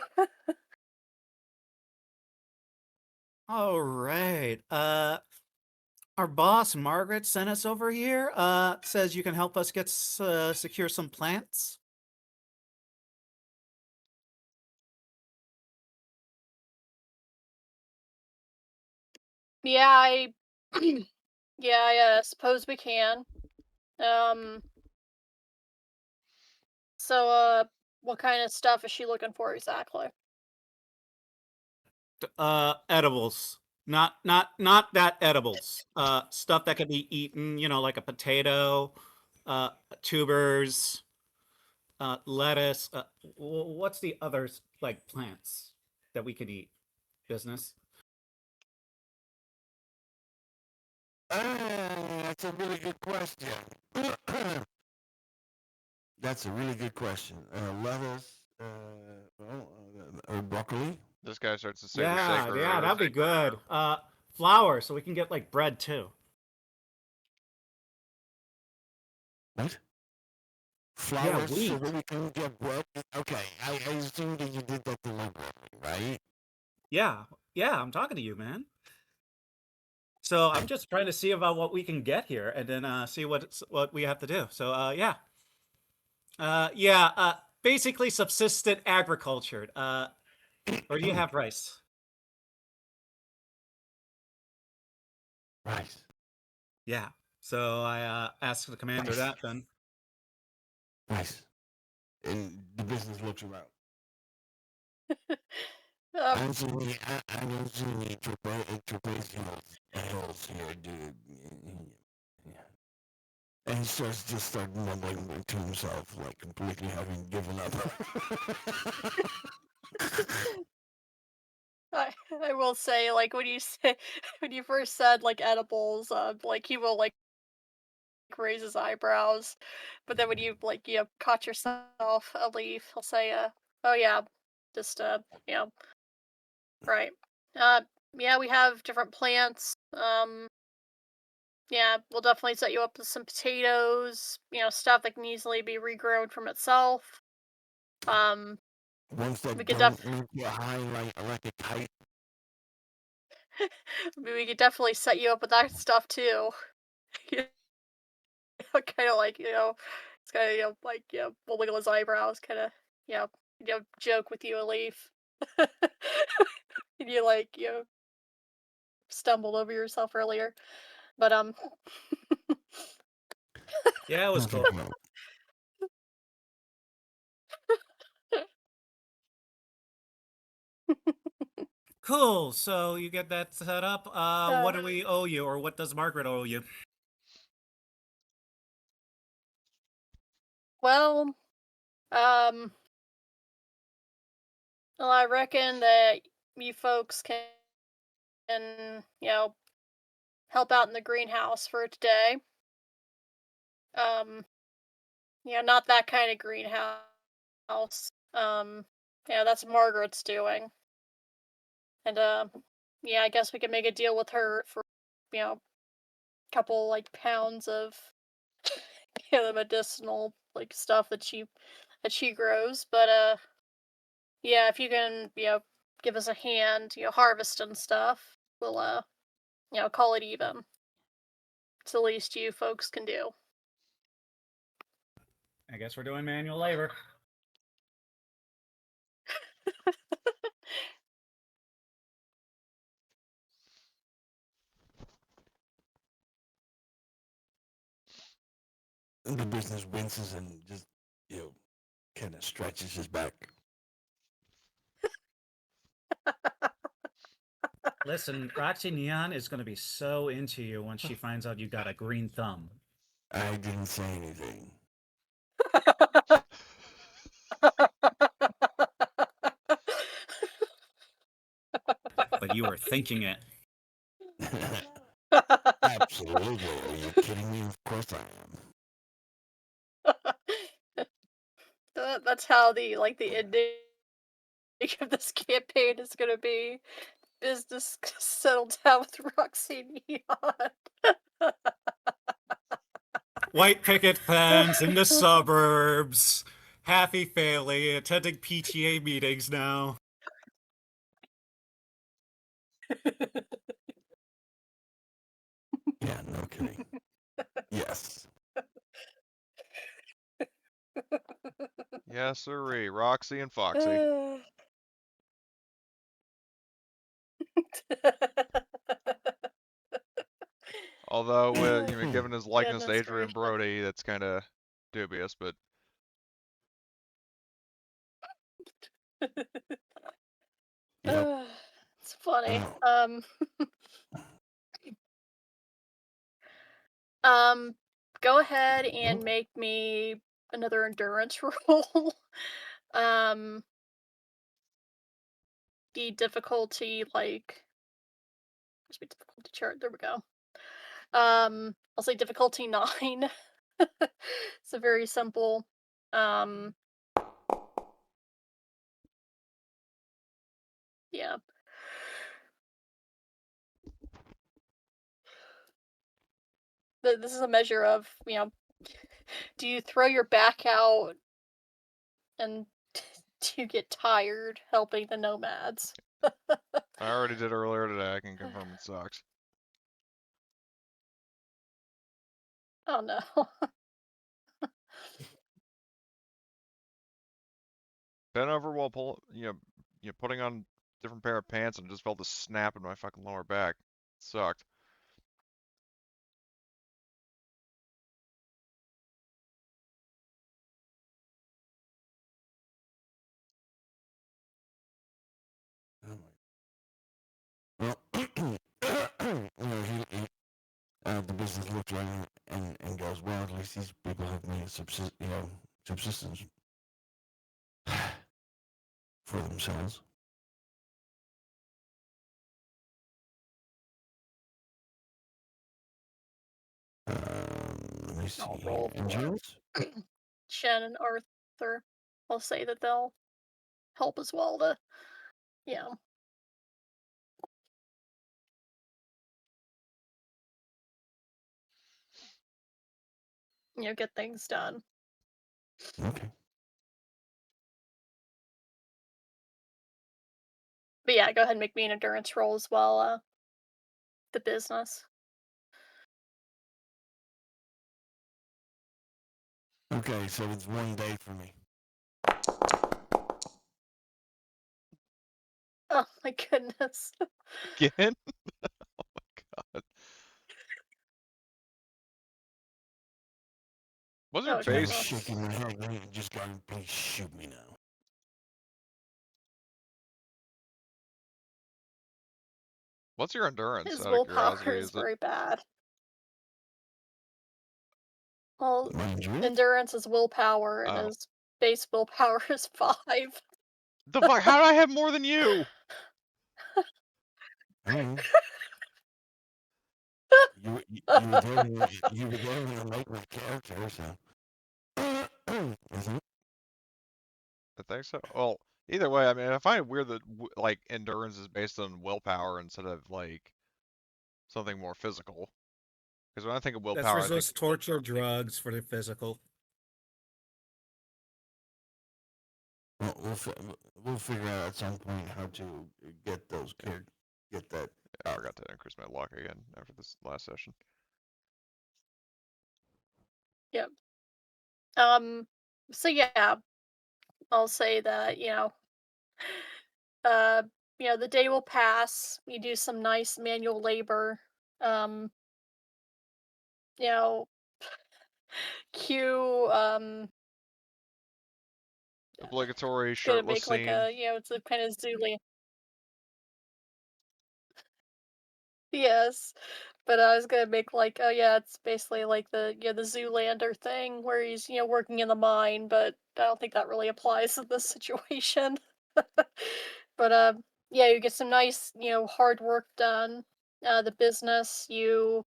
All right. Our boss Margaret sent us over here. Says you can help us get secure some plants. Yeah, I I suppose we can. So what kind of stuff is she looking for exactly? Edibles. Not that edibles. Stuff that can be eaten, like a potato, tubers, lettuce. What's the other like plants that we could eat? Business. That's a really good question. That's a really good question. Lettuce, broccoli. This guy starts to say the Yeah, sacred yeah, herb. that'd be good. Flour, so we can get like bread too. What? Yeah, Flowers so wheat. that we can get bread? Okay, I assume that you did that deliberately, right? Yeah, I'm talking to you, man. So I'm just trying to see about what we can get here, and then see what we have to do. So basically subsistent agriculture. Or do you have rice? Rice. Yeah. So I asked the commander Rice. that then. Rice. And the business looks around. Um, I don't see any hills here, dude. Yeah. And he starts just start mumbling to himself, like completely having given up. I will say, like, when you first said like edibles, like he will like raise his eyebrows, but then when you like caught yourself a leaf, he'll say, oh yeah, just right. Uh, yeah, we have different plants. Yeah, we'll definitely set you up with some potatoes, stuff that can easily be regrown from itself. Um, Ones that we could don't get high like a kite. we could definitely set you up with that stuff too. Kind of like it's kind of like wiggle his eyebrows, kind of joke with you a leaf, and you like stumbled over yourself earlier, but Yeah, it was cool. Cool. So you get that set up. What do we owe you, or what does Margaret owe you? well, um, well, I reckon that you folks can help out in the greenhouse for today. Um, not that kind of greenhouse. That's Margaret's doing. And yeah, I guess we could make a deal with her for a couple like pounds of the medicinal like stuff that she grows. But yeah, if you can give us a hand, harvesting stuff, we'll call it even. It's the least you folks can do. I guess we're doing manual labor. The business winces and just kind of stretches his back. Listen, Roxy Neon is going to be so into you once she finds out you got a green thumb. I didn't say anything. But you were thinking it. Absolutely. Are you kidding me? Of course I am. That's how the ending of this campaign is gonna be. Business settled down with Roxy Neon. White picket fence in the suburbs. Happy family attending PTA meetings now. Yeah, no kidding. Yes. Yes, sirree. Roxy and Foxy. Although, given his likeness to Goodness Adrian gracious. Brody, that's kind of dubious, but Yep. It's funny. Oh. Go ahead and make me another endurance roll. um, the difficulty, like, where's my difficulty chart? There we go. I'll say difficulty 9. It's a very simple. Yeah. This is a measure of, do you throw your back out and do you get tired helping the nomads? I already did earlier today. I can confirm it sucks. Oh no. Bent over while putting on different pair of pants and just felt a snap in my fucking lower back. It sucked. Well, the business looks at him and goes, well, at least these people have made a subsistence for themselves. Let me see. I'll roll for Endurance? Shen and Arthur. I'll say that they'll help as well to, get things done. Okay. But yeah, go ahead and make me an endurance roll as well. The business. Okay, so it's 1 day for me. Oh my goodness. Again? Oh my god. What's your Oh, I'm base? goodness. shaking my head. You just gotta please shoot me now. What's your endurance? His Out of willpower curiosity, is is it? very bad. Well, My endurance? endurance is willpower, and Oh. his base willpower is 5. The fuck? How do I have more than you? You were there when I made my character, so. I think so. Well, either way, I mean, I find it weird that like endurance is based on willpower instead of like something more physical. Because when I think of That's willpower, I think resist torture drugs for the physical. Well, we'll figure out at some point how to get those get that. I forgot to increase my luck again after this last session. Yep. So yeah, I'll say that, the day will pass, you do some nice manual labor. Um, you know, cue, Obligatory gonna shirtless make like scene. it's a kind of Zooly. Yes. But I was gonna make like, oh yeah, it's basically like the Zoolander thing where he's, working in the mine, but I don't think that really applies to this situation. But yeah, you get some nice, hard work done. The business, you're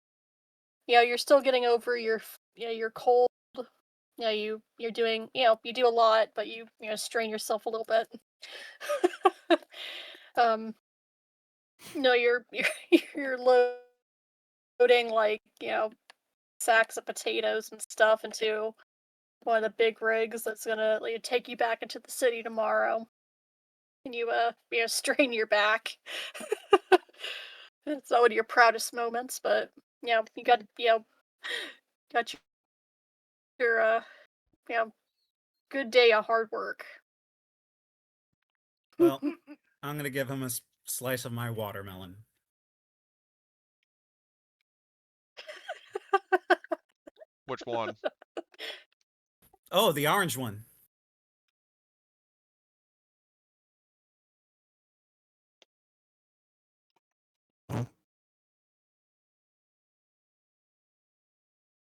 still getting over your cold, you're doing, you do a lot, but you strain yourself a little bit. um, no, you're loading like sacks of potatoes and stuff into one of the big rigs that's gonna take you back into the city tomorrow, and you strain your back. It's not one of your proudest moments, but you got your good day of hard work. Well, I'm gonna give him a slice of my watermelon. Which one? Oh, the orange one.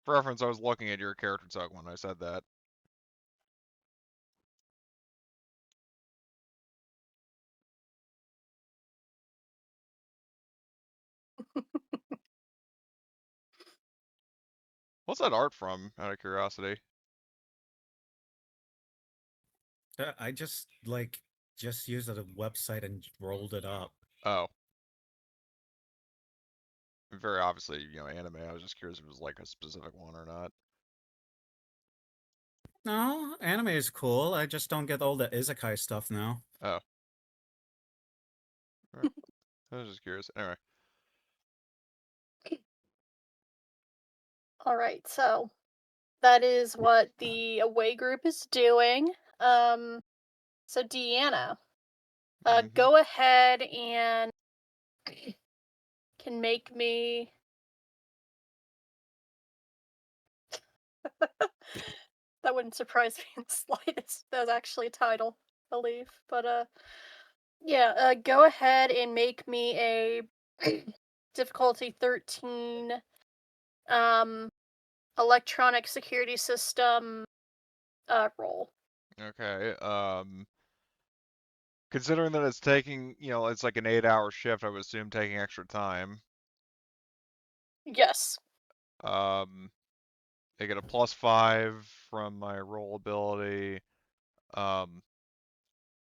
For reference, I was looking at your character tug when I said that. What's that art from, out of curiosity? I just used a website and rolled it up. Oh. Very obviously, anime. I was just curious if it was like a specific one or not. No, anime is cool. I just don't get all the isekai stuff now. Oh. Right. I was just curious. Anyway. All right, so that is what the away group is doing. So Deanna, go ahead and can make me. That wouldn't surprise me in the slightest. That's actually a title, I believe. But yeah, go ahead and make me a difficulty 13 electronic security system roll. Okay. Considering that it's taking, it's like an 8-hour shift, I would assume taking extra time. Yes. I get a +5 from my roll ability.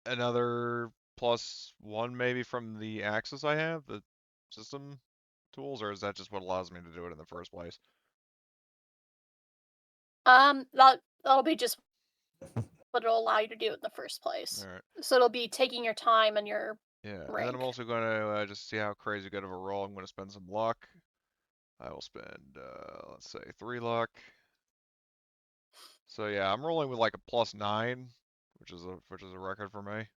Another +1 maybe from the access I have, the system tools, or is that just what allows me to do it in the first place? That'll be just what it'll allow you to do it in the first place. All right. So it'll be taking your time and your Yeah, rank. and then I'm also going to just see how crazy good of a roll. I'm going to spend some luck. I will spend, let's say, 3 luck. So yeah, I'm rolling with like a +9, which is a record for me.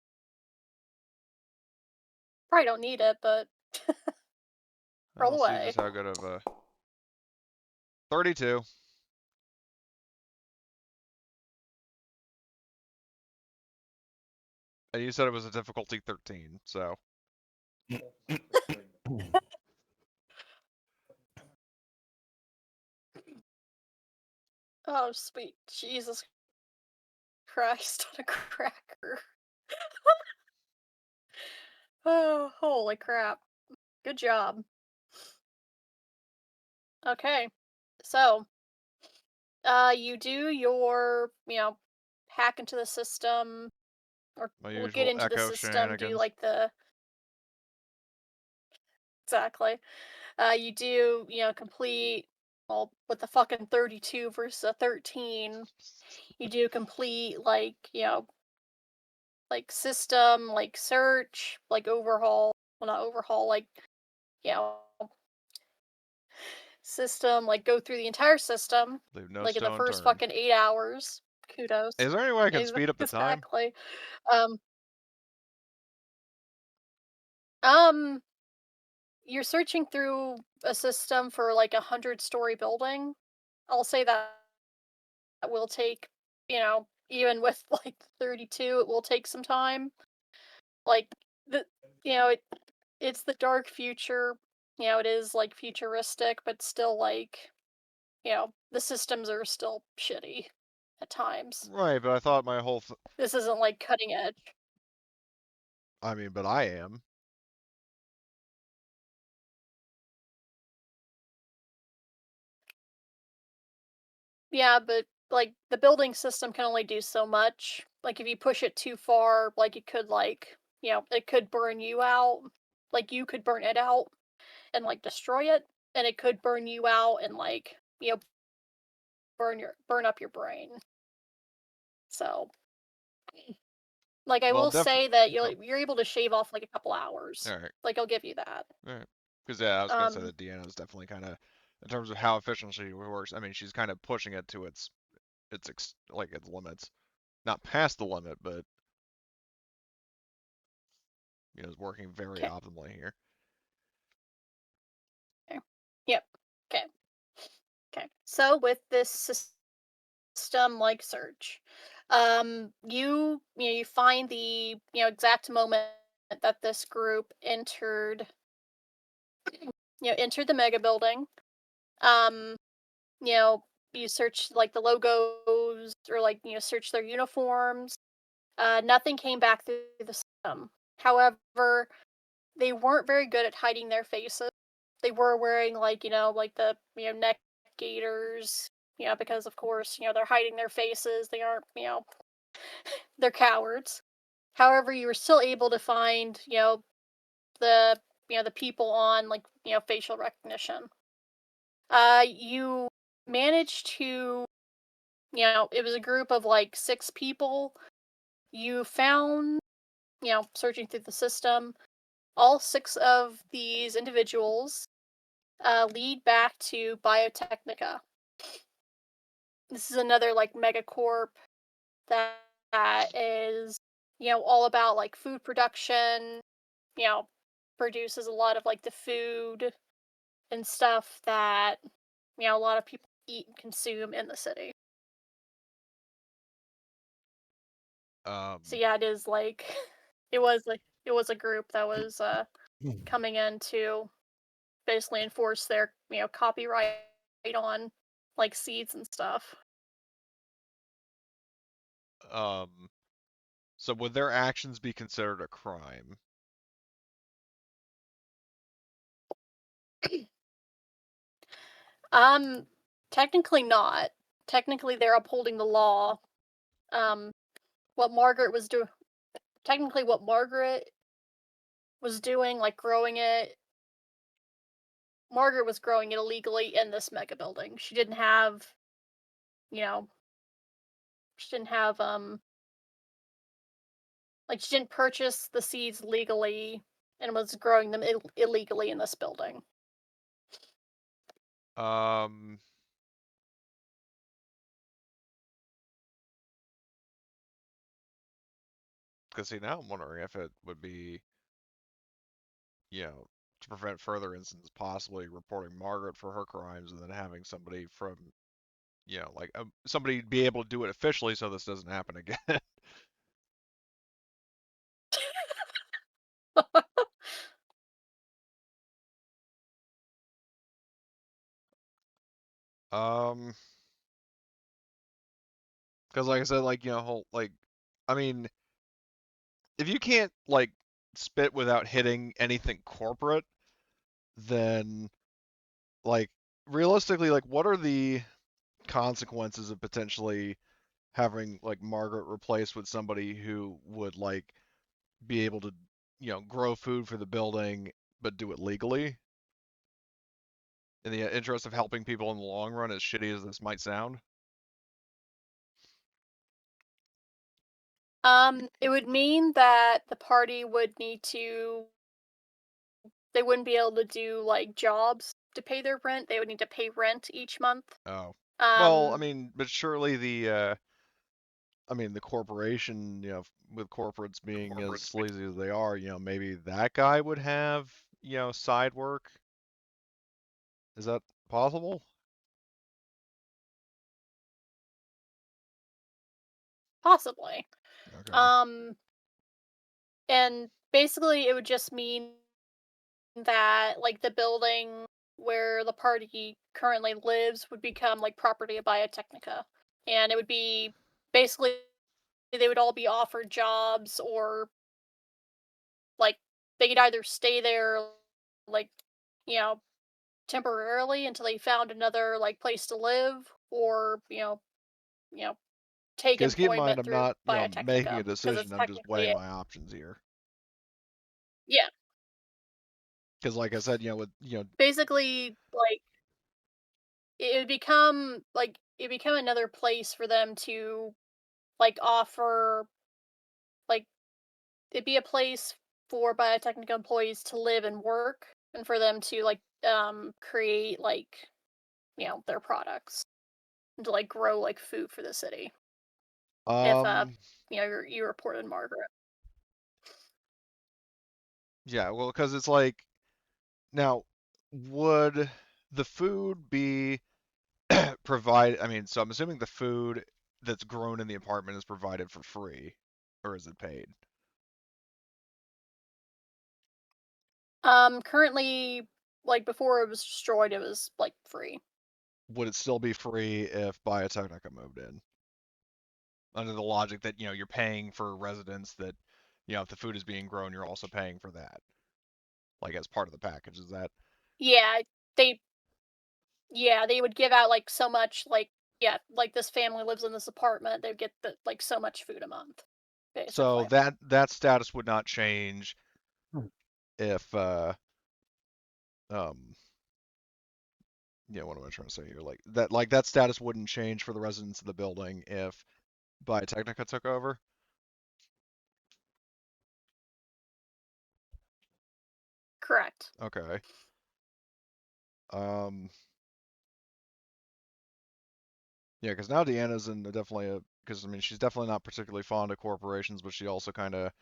Probably don't need it, but roll Let's see away. just how good of a 32. And you said it was a difficulty 13, so. Oh, sweet Jesus Christ on a cracker. Oh, holy crap. Good job. Okay. So, you do your, hack into the system, or My we'll get usual into the echo system, do shenanigans. like the. Exactly. You do, complete, well, with the fucking 32 versus a 13, you do complete, like, like system, like search, like overhaul, well, not overhaul, like, you know, system, like go through the entire system, Leave no like in the stone first turned. fucking 8 hours. Kudos. Is there any way I can speed up the time? Exactly. Um, um, you're searching through a system for like 100-story building. I'll say that will take, even with like 32, it will take some time. Like the, it's the dark future. It is like futuristic, but still like, the systems are still shitty at times. Right, but I thought my whole. This isn't like cutting edge. I mean, but I am. Yeah, but like the building system can only do so much. Like if you push it too far, like it could it could burn you out. Like you could burn it out and like destroy it, and it could burn you out and burn up your brain. So like I Well, will say that you're able to shave off like a couple hours. all right, Like I'll give you that. all right. Because yeah, I was gonna say Um that Deanna is definitely kind of, in terms of how efficient she works. I mean, she's kind of pushing it to its limits, not past the limit, but is working very okay. optimally here. Okay. Yep. Okay. Okay. So with this system like search, you find the exact moment that this group entered the mega building. Um, you know, you search like the logos or search their uniforms. Nothing came back through the system. However, they weren't very good at hiding their faces. They were wearing like the neck gaiters, because of course, they're hiding their faces. They aren't, they're cowards. However, you were still able to find, the the people on facial recognition. You managed to, it was a group of like 6 people. You found, searching through the system, all 6 of these individuals lead back to Biotechnica. This is another like megacorp that is, all about like food production, you know, produces a lot of like the food and stuff that, a lot of people eat and consume in the city. So Um, yeah, it is like it was a group that was coming in to basically enforce their, copyright on like seeds and stuff. um, so would their actions be considered a crime? Um, Technically not. Technically, they're upholding the law. Um, what Margaret was doing, technically, what Margaret was doing, like growing it, Margaret was growing it illegally in this mega building. She didn't have, you know, she didn't have, like, she didn't purchase the seeds legally and was growing them illegally in this building. Um, because see, now I'm wondering if it would be, to prevent further incidents, possibly reporting Margaret for her crimes and then having somebody from, somebody be able to do it officially so this doesn't happen again. Um, because like I said, like, I mean, if you can't like spit without hitting anything corporate, then like realistically, like what are the consequences of potentially having like Margaret replaced with somebody who would like be able to, grow food for the building but do it legally in the interest of helping people in the long run, as shitty as this might sound? It would mean that the party would need to, they wouldn't be able to do like jobs to pay their rent. They would need to pay rent each month. Oh. Well, I Um, mean, but surely the corporation, with corporates being as sleazy as they are, maybe that guy would have, side work. Is that possible? Possibly. Okay. Um, and basically it would just mean that like the building where the party currently lives would become like property of Biotechnica. And it would be basically they would all be offered jobs, or like they could either stay there like, you know, temporarily until they found another like place to live, or, take Because keep in mind, employment I'm through not, making a Biotechnica, because decision. it's I'm just technically weighing my options here. yeah. Because, like I said, with Basically, like it would become another place for them to offer it'd be a place for Biotechnica employees to live and work, and for them to create their products, and to grow food for the city. If you reported Margaret. yeah, well, because it's like, now, would the food be provided? I mean, so I'm assuming the food that's grown in the apartment is provided for free, or is it paid? Currently, before it was destroyed, it was free. Would it still be free if Biotechnica moved in? Under the logic that, you're paying for residents that, if the food is being grown, you're also paying for that. Like as part of the package, is that? Yeah, they would give out so much this family lives in this apartment, they'd get so much food a month, So basically. that status would not change Hmm. if what am I trying to say here? That status wouldn't change for the residents of the building if Biotechnica took over. Correct. Okay. Yeah, because now Deanna's in definitely because I mean she's definitely not particularly fond of corporations, but she also kind of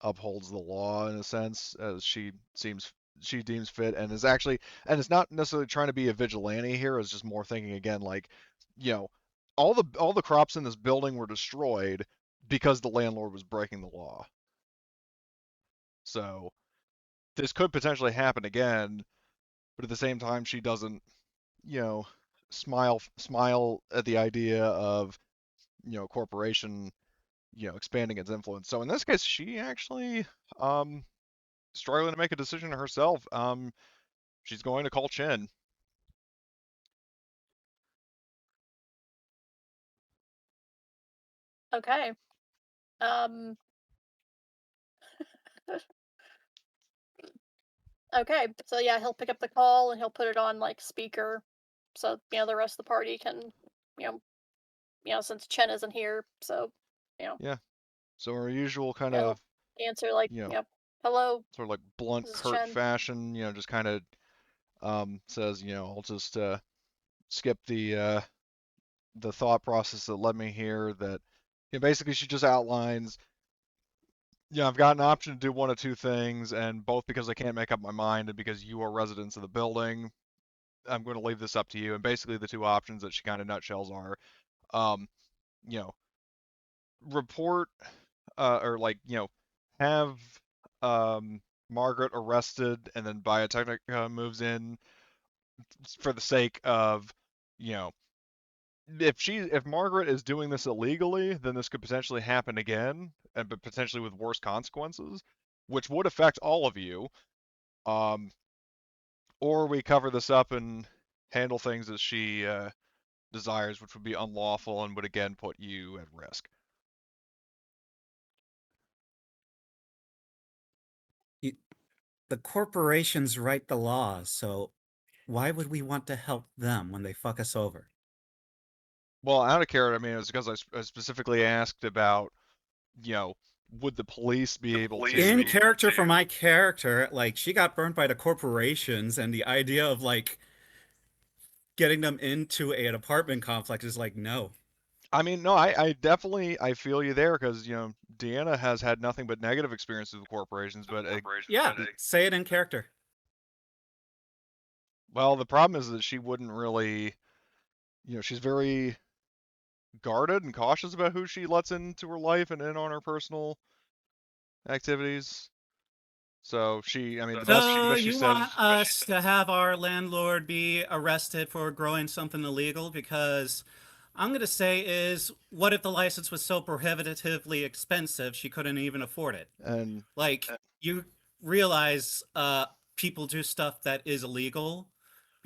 upholds the law in a sense as she deems fit, and is not necessarily trying to be a vigilante here. It's just more thinking again like, all the crops in this building were destroyed because the landlord was breaking the law. So this could potentially happen again, but at the same time she doesn't, smile at the idea of, corporation, expanding its influence. So in this case, she actually struggling to make a decision herself. She's going to call Chin. Okay. Okay, so yeah, he'll pick up the call and he'll put it on speaker, so the rest of the party can, since Chen isn't here, so Yeah. So her usual kind he'll of, answer you know, hello, sort of like blunt, this is curt Chen. fashion, just kind of says, I'll just skip the thought process that led me here. That, basically she just outlines, I've got an option to do one of two things, and both because I can't make up my mind and because you are residents of the building, I'm going to leave this up to you. And basically the two options that she kind of nutshells are, um, you know, report or have Margaret arrested, and then Biotechnica moves in for the sake of, you know, if Margaret is doing this illegally, then this could potentially happen again, and but potentially with worse consequences, which would affect all of you. Um, or we cover this up and handle things as she desires, which would be unlawful and would again put you at risk. The corporations write the laws, so why would we want to help them when they fuck us over? Well, out of character, I mean, it's because I specifically asked about, would the police be able In to? character for my character, she got burned by the corporations, and the idea of getting them into an apartment complex is no. I mean, no, I definitely I feel you there because Deanna has had nothing but negative experiences with corporations, but Yeah, say it in character. well, the problem is that she wouldn't really, she's very guarded and cautious about who she lets into her life and in on her personal activities. So I mean, the best she You said want is, us to have our landlord be arrested for growing something illegal? Because I'm going to say is, what if the license was so prohibitively expensive she couldn't even afford it? and You realize people do stuff that is illegal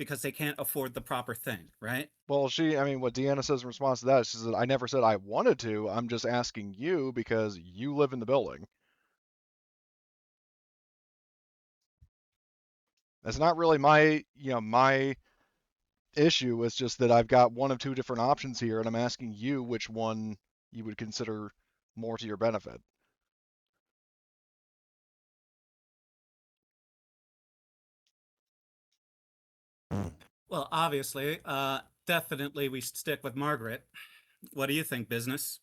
because they can't afford the proper thing, right? Well, I mean, what Deanna says in response to that, she said, I never said I wanted to. I'm just asking you because you live in the building. That's not really my issue. It's just that I've got one of two different options here, and I'm asking you which one you would consider more to your benefit. Well, obviously, definitely we stick with Margaret. What do you think, business?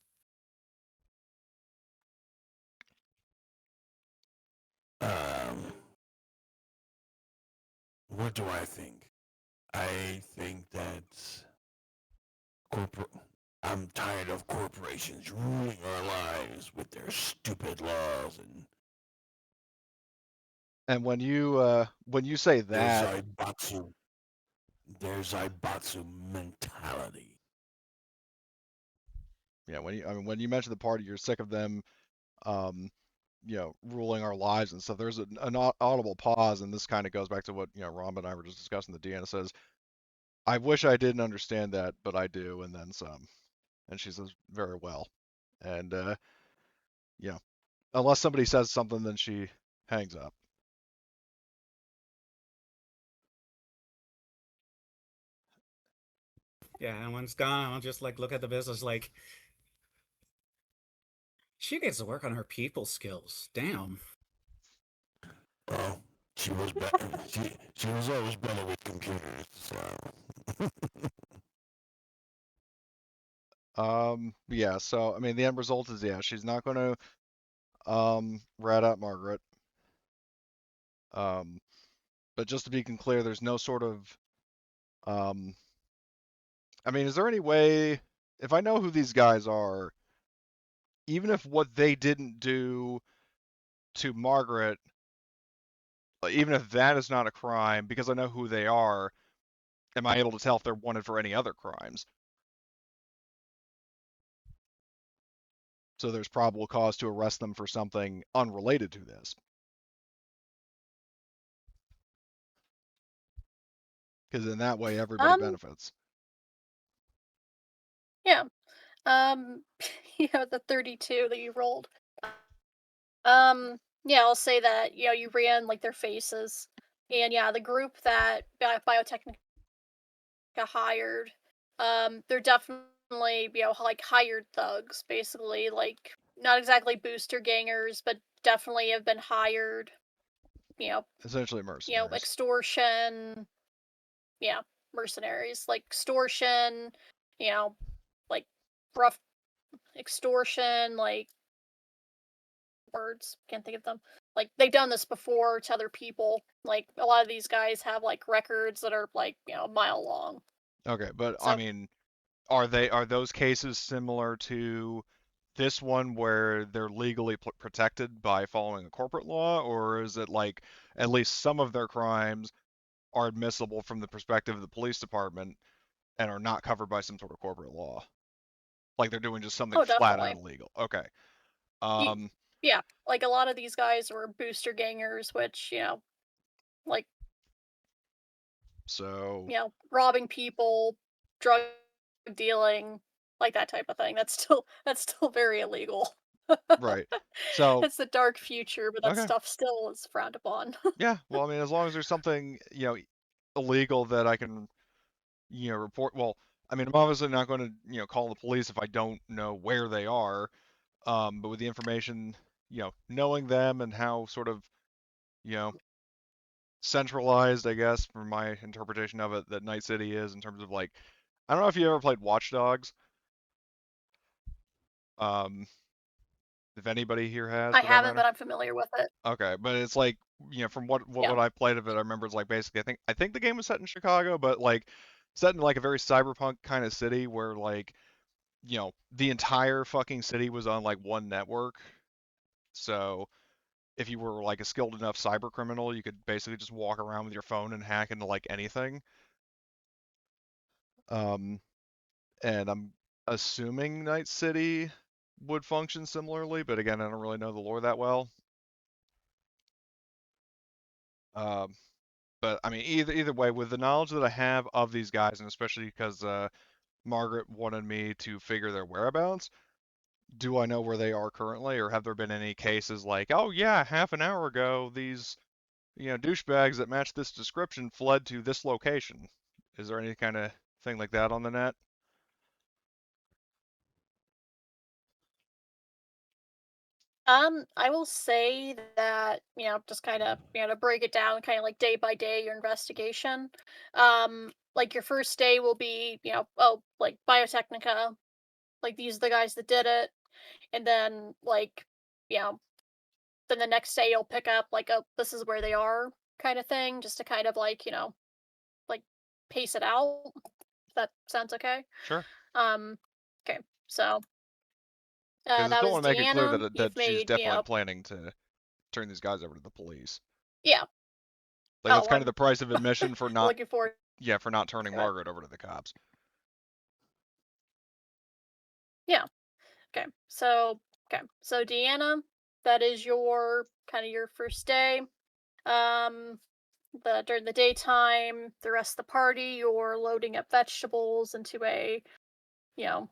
Um, what do I think? I think that I'm tired of corporations ruling our lives with their stupid laws, and And when you say there's that, Ibatsu mentality. yeah, when you mention the party, you're sick of them, um, ruling our lives and stuff. There's an audible pause, and this kind of goes back to what Ron and I were just discussing. That Deanna says, "I wish I didn't understand that, but I do, and then some." And she says, "Very well." And unless somebody says something, then she hangs up. Yeah, and when it's gone, I'll just like look at the business like she gets to work on her people skills. Damn. Well, she was better. She was always better with computers. So. Yeah. So I mean, the end result is she's not going to rat out Margaret. Um, but just to be clear, there's no sort of um. I mean, is there any way, if I know who these guys are, even if what they didn't do to Margaret, even if that is not a crime, because I know who they are, am I able to tell if they're wanted for any other crimes? So there's probable cause to arrest them for something unrelated to this. Because in that way, everybody benefits. Yeah. The 32 that you rolled. Yeah, I'll say that, you ran like their faces. And yeah, the group that Biotechnica hired, they're definitely, like hired thugs, basically, like not exactly booster gangers, but definitely have been hired, you know, Essentially mercenaries. extortion, yeah, mercenaries, like extortion, like rough extortion, like words, can't think of them. Like they've done this before to other people. Like a lot of these guys have like records that are like, a mile long. Okay, but I So, mean, are those cases similar to this one where they're legally protected by following a corporate law, or is it like at least some of their crimes are admissible from the perspective of the police department and are not covered by some sort of corporate law? Like they're doing just something oh, flat out definitely. illegal. Okay. Yeah, like a lot of these guys were booster gangers, which, like, So robbing people, drug dealing, like that type of thing. That's still very illegal. right. So It's the dark future, but that okay. stuff still is frowned upon. Yeah. Well, I mean, as long as there's something illegal that I can report. Well, I mean, I'm obviously not going to call the police if I don't know where they are. But with the information, knowing them and how sort of you know centralized, I guess, from my interpretation of it, that Night City is in terms of like, I don't know if you ever played Watch Dogs. Um, if anybody here has, I for that haven't, matter. but I'm familiar with it. Okay, but it's like, from Yeah. what I played of it, I remember it's like basically I think the game was set in Chicago, but like set in like a very cyberpunk kind of city where like, the entire fucking city was on like one network. So if you were like a skilled enough cyber criminal, you could basically just walk around with your phone and hack into like anything. Um, and I'm assuming Night City would function similarly, but again, I don't really know the lore that well. Um, But I mean, either way, with the knowledge that I have of these guys, and especially because Margaret wanted me to figure their whereabouts, do I know where they are currently, or have there been any cases like, oh yeah, half an hour ago, these douchebags that match this description fled to this location? Is there any kind of thing like that on the net? I will say that, just kind of, to break it down kind of like day by day, your investigation. Like your first day will be, oh, like Biotechnica, like these are the guys that did it. And then like, you know, then the next day you'll pick up like, oh, this is where they are kind of thing, just to kind of like, like pace it out. If that sounds okay. Sure. Okay. So Because I that still was want to make it clear Deanna. that You've she's made, definitely planning to turn these guys over to the police. yeah. Like that's Oh, kind of I'm the price of admission for not, looking forward for not turning to it. Margaret over to the cops. Yeah. So Deanna, that is your kind of your first day. During the daytime, the rest of the party, you're loading up vegetables into a, you know,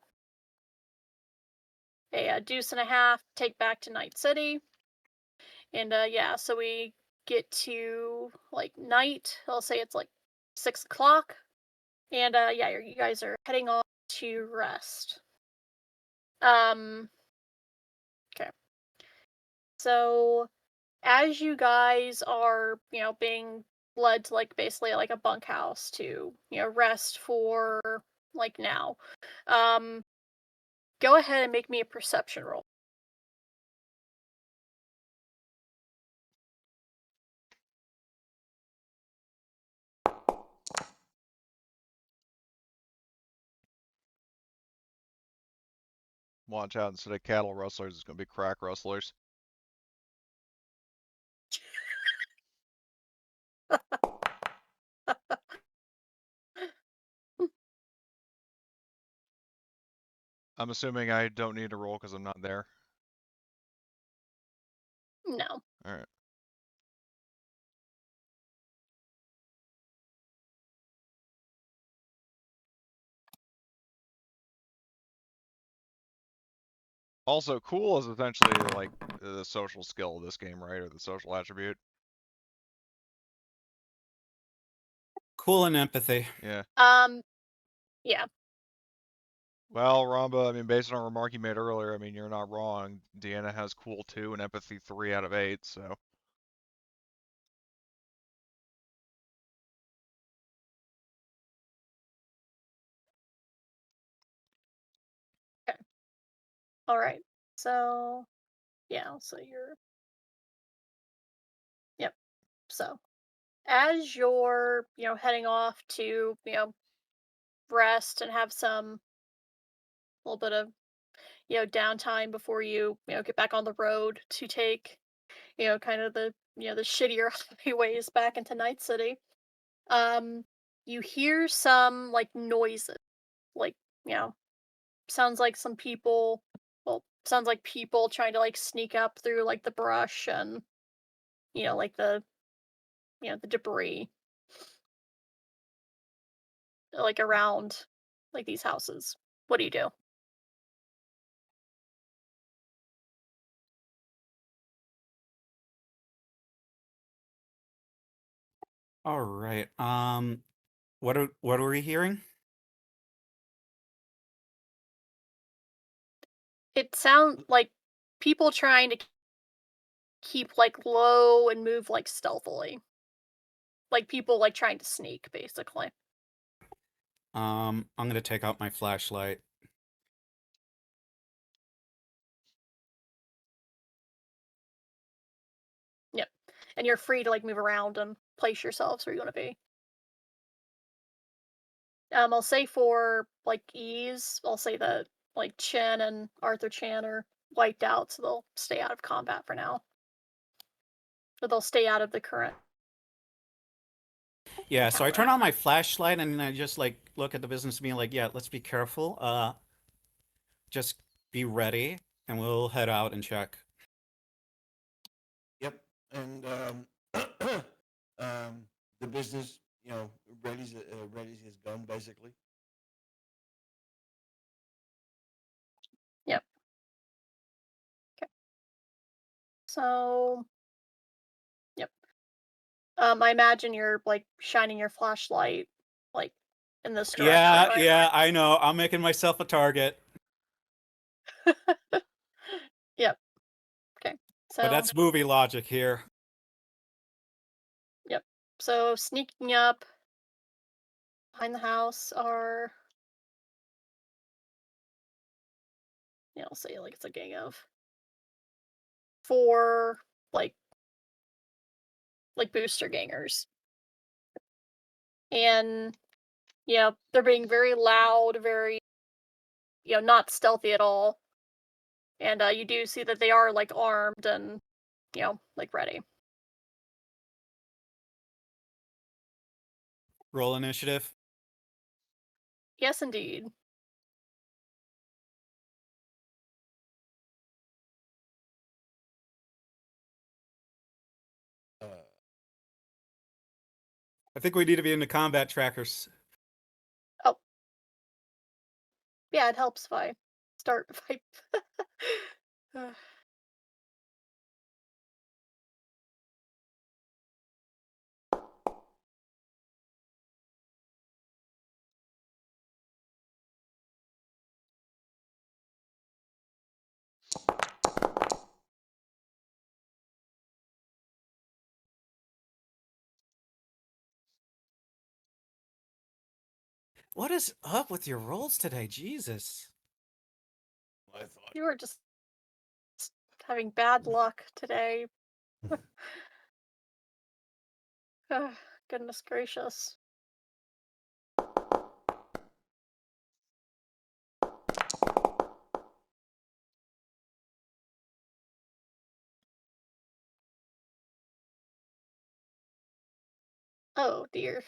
a deuce and a half, take back to Night City. And yeah, so we get to like night. I'll say it's like 6 o'clock. And yeah, you guys are heading off to rest. Okay. So as you guys are, being led to like basically like a bunkhouse to, rest for like now. Um Go ahead and make me a perception roll. Watch out, instead of cattle rustlers, it's going to be crack rustlers. I'm assuming I don't need to roll because I'm not there. No. All right. Also, cool is essentially like the social skill of this game, right? Or the social attribute. Cool and empathy. Yeah. Yeah. Well, Ramba, I mean, based on a remark you made earlier, I mean, you're not wrong. Deanna has cool 2 and empathy 3 out of 8, so. Okay. All right. So, yeah, so yep. So, as you're, heading off to, rest and have some little bit of, downtime before you, get back on the road to take, kind of the, the shittier highways back into Night City. Um, you hear some like noises, like, you know, sounds like some people, well, sounds like people trying to like sneak up through like the brush and, like the debris like around like these houses. What do you do? All right. What are we hearing? It sounds like people trying to keep like low and move like stealthily. Like people like trying to sneak basically. I'm gonna take out my flashlight. Yep. And you're free to like move around and place yourselves where you want to be. I'll say for like ease, I'll say that like Chen and Arthur Chan are wiped out, so they'll stay out of combat for now. Or they'll stay out of the current. Yeah, so I turn encounter. on my flashlight and I just like look at the business being like, yeah, let's be careful. Just be ready and we'll head out and check. Yep. And the the business, readies his gun basically. Yep. Okay. So, yep. I imagine you're like shining your flashlight, like in this direction. Yeah, right? yeah, I know. I'm making myself a target. Yep. Okay. So But that's movie logic here. Yep. So sneaking up behind the house are, I'll say like it's a gang of 4 like booster gangers. And they're being very loud, very not stealthy at all. And you do see that they are like armed and like ready. Roll initiative. Yes, indeed. I think we need to be in the combat trackers. Oh. Yeah, it helps if I start if I What is up with your rolls today? Jesus. I thought. You are just having bad luck today. Goodness gracious. Oh dear.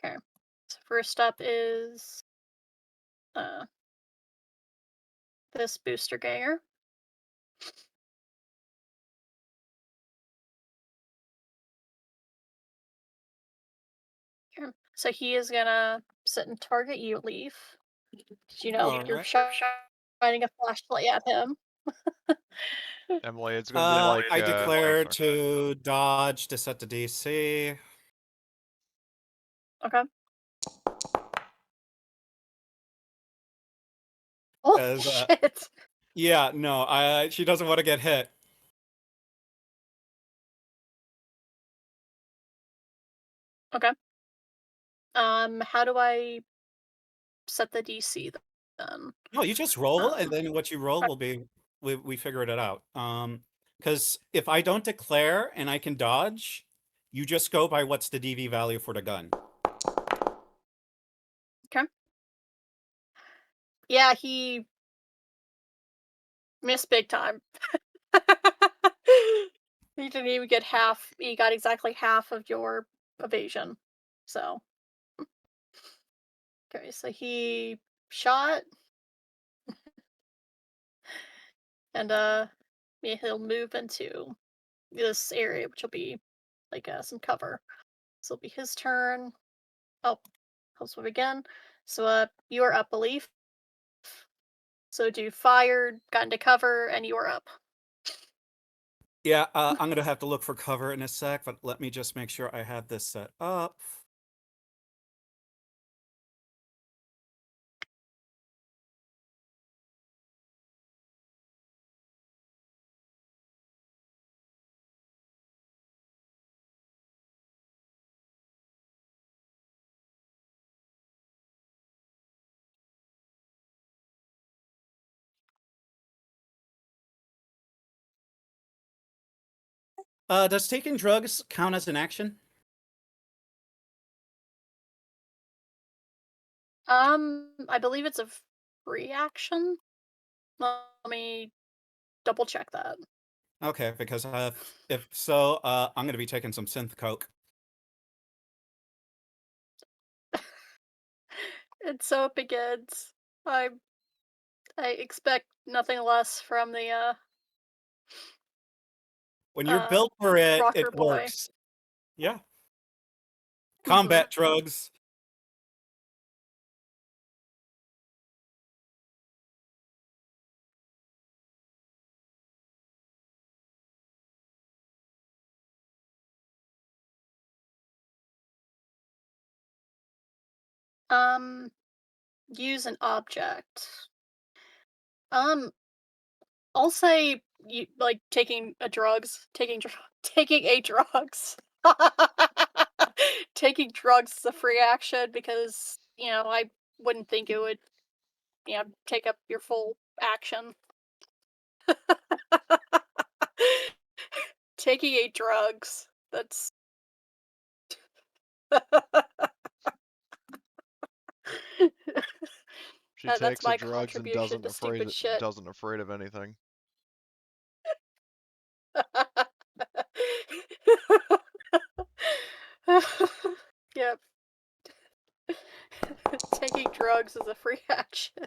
Okay. So first up is this booster ganger. Okay. So he is gonna sit and target you, Leaf. You're Alright. shining a flashlight at him. Emily, it's gonna be like I oh, declare sorry. to dodge to set the DC. Okay. Oh As, shit. Yeah, no, she doesn't want to get hit. Okay. How do I set the DC then? No, you just roll, and then what you roll will be we figured it out. Because if I don't declare and I can dodge, you just go by what's the DV value for the gun. Okay. Yeah, he missed big time. He didn't even get half. He got exactly half of your evasion. So, okay, so he shot, and yeah, he'll move into this area, which will be like some cover. So it'll be his turn. Oh, he'll swim again. So you are up, Belief. So do fired, got into cover, and you are up. Yeah, I'm gonna have to look for cover in a sec, but let me just make sure I have this set up. Does taking drugs count as an action? I believe it's a free action. Let me double check that. Okay, because if so, I'm gonna be taking some synth coke. And so it begins. I'm I expect nothing less from the When you're built for it, rocker it boy. works. Yeah. Mhm. Combat drugs. Use an object. I'll say you like taking a drugs, taking a drugs. Taking drugs is a free action because, I wouldn't think it would, take up your full action. Taking a drugs. That's She that's takes the my drugs and contribution to stupid shit. doesn't afraid of anything. Yep. Taking drugs is a free action.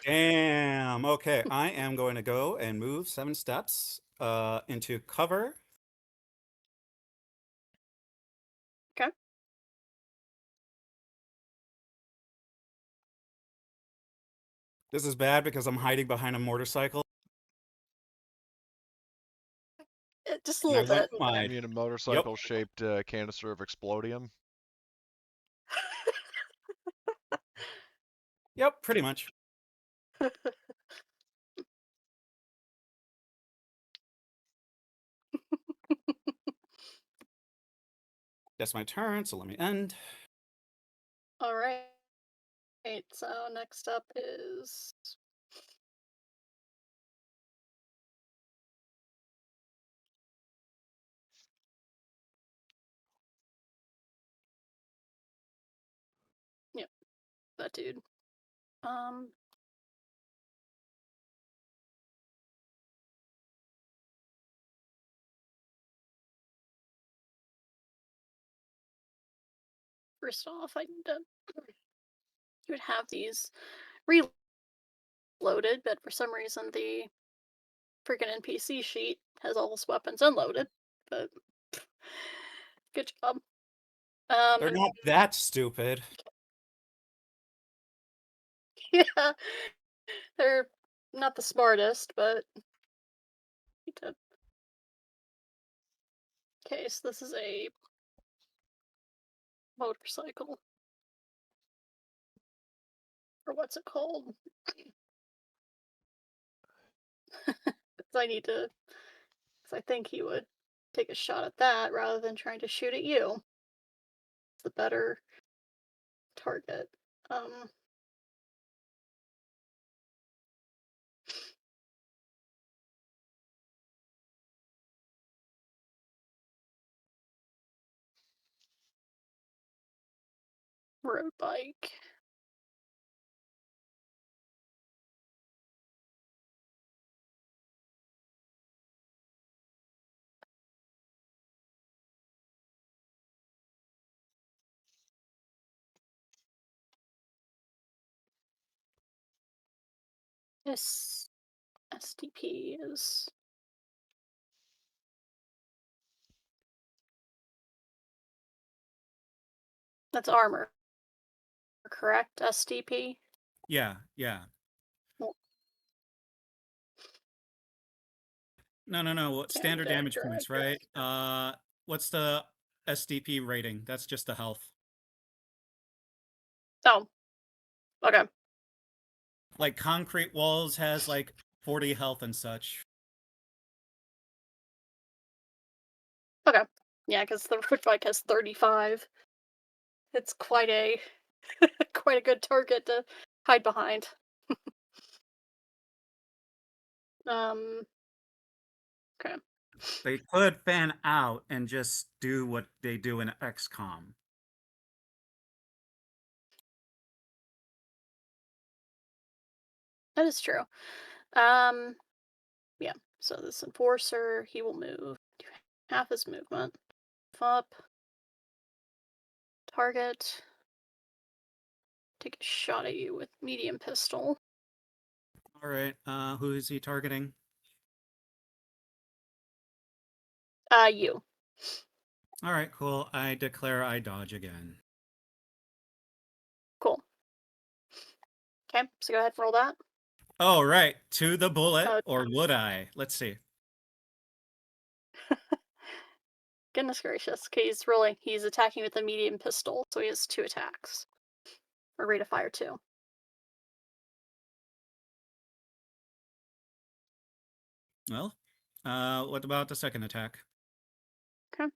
Damn. Okay, I am going to go and move 7 steps into cover. Okay. This is bad because I'm hiding behind a motorcycle. Just a And I little went bit. You wide. mean a motorcycle-shaped canister of explodium? Yep, pretty much. That's my turn, so let me end. All right. So next up is that dude. First off, you would have these reloaded, but for some reason the freaking NPC sheet has all those weapons unloaded. But good job. They're not that stupid. Yeah, they're not the smartest, but okay, so this is a motorcycle. Or what's it called? I need to, because I think he would take a shot at that rather than trying to shoot at you. It's the better target. Road bike. This SDP is that's armor, correct? SDP. Yeah. Well, No. What standard damage correct. points, right? What's the SDP rating? That's just the health. Oh, okay. Like concrete walls has like 40 health and such. Okay. Yeah, because the road bike has 35. It's quite a quite a good target to hide behind. Okay. They could fan out and just do what they do in XCOM. That is true. Yeah. So this enforcer, he will move half his movement. Up. Target. take a shot at you with medium pistol. All right. Who is he targeting? You. All right, cool. I declare I dodge again. Cool. Okay, so go ahead and roll that. Oh, right. To the bullet, Oh, or would I? Let's see. Goodness gracious. Okay, he's attacking with a medium pistol, so he has 2 attacks. Or rate of fire 2. Well, what about the second attack? Okay.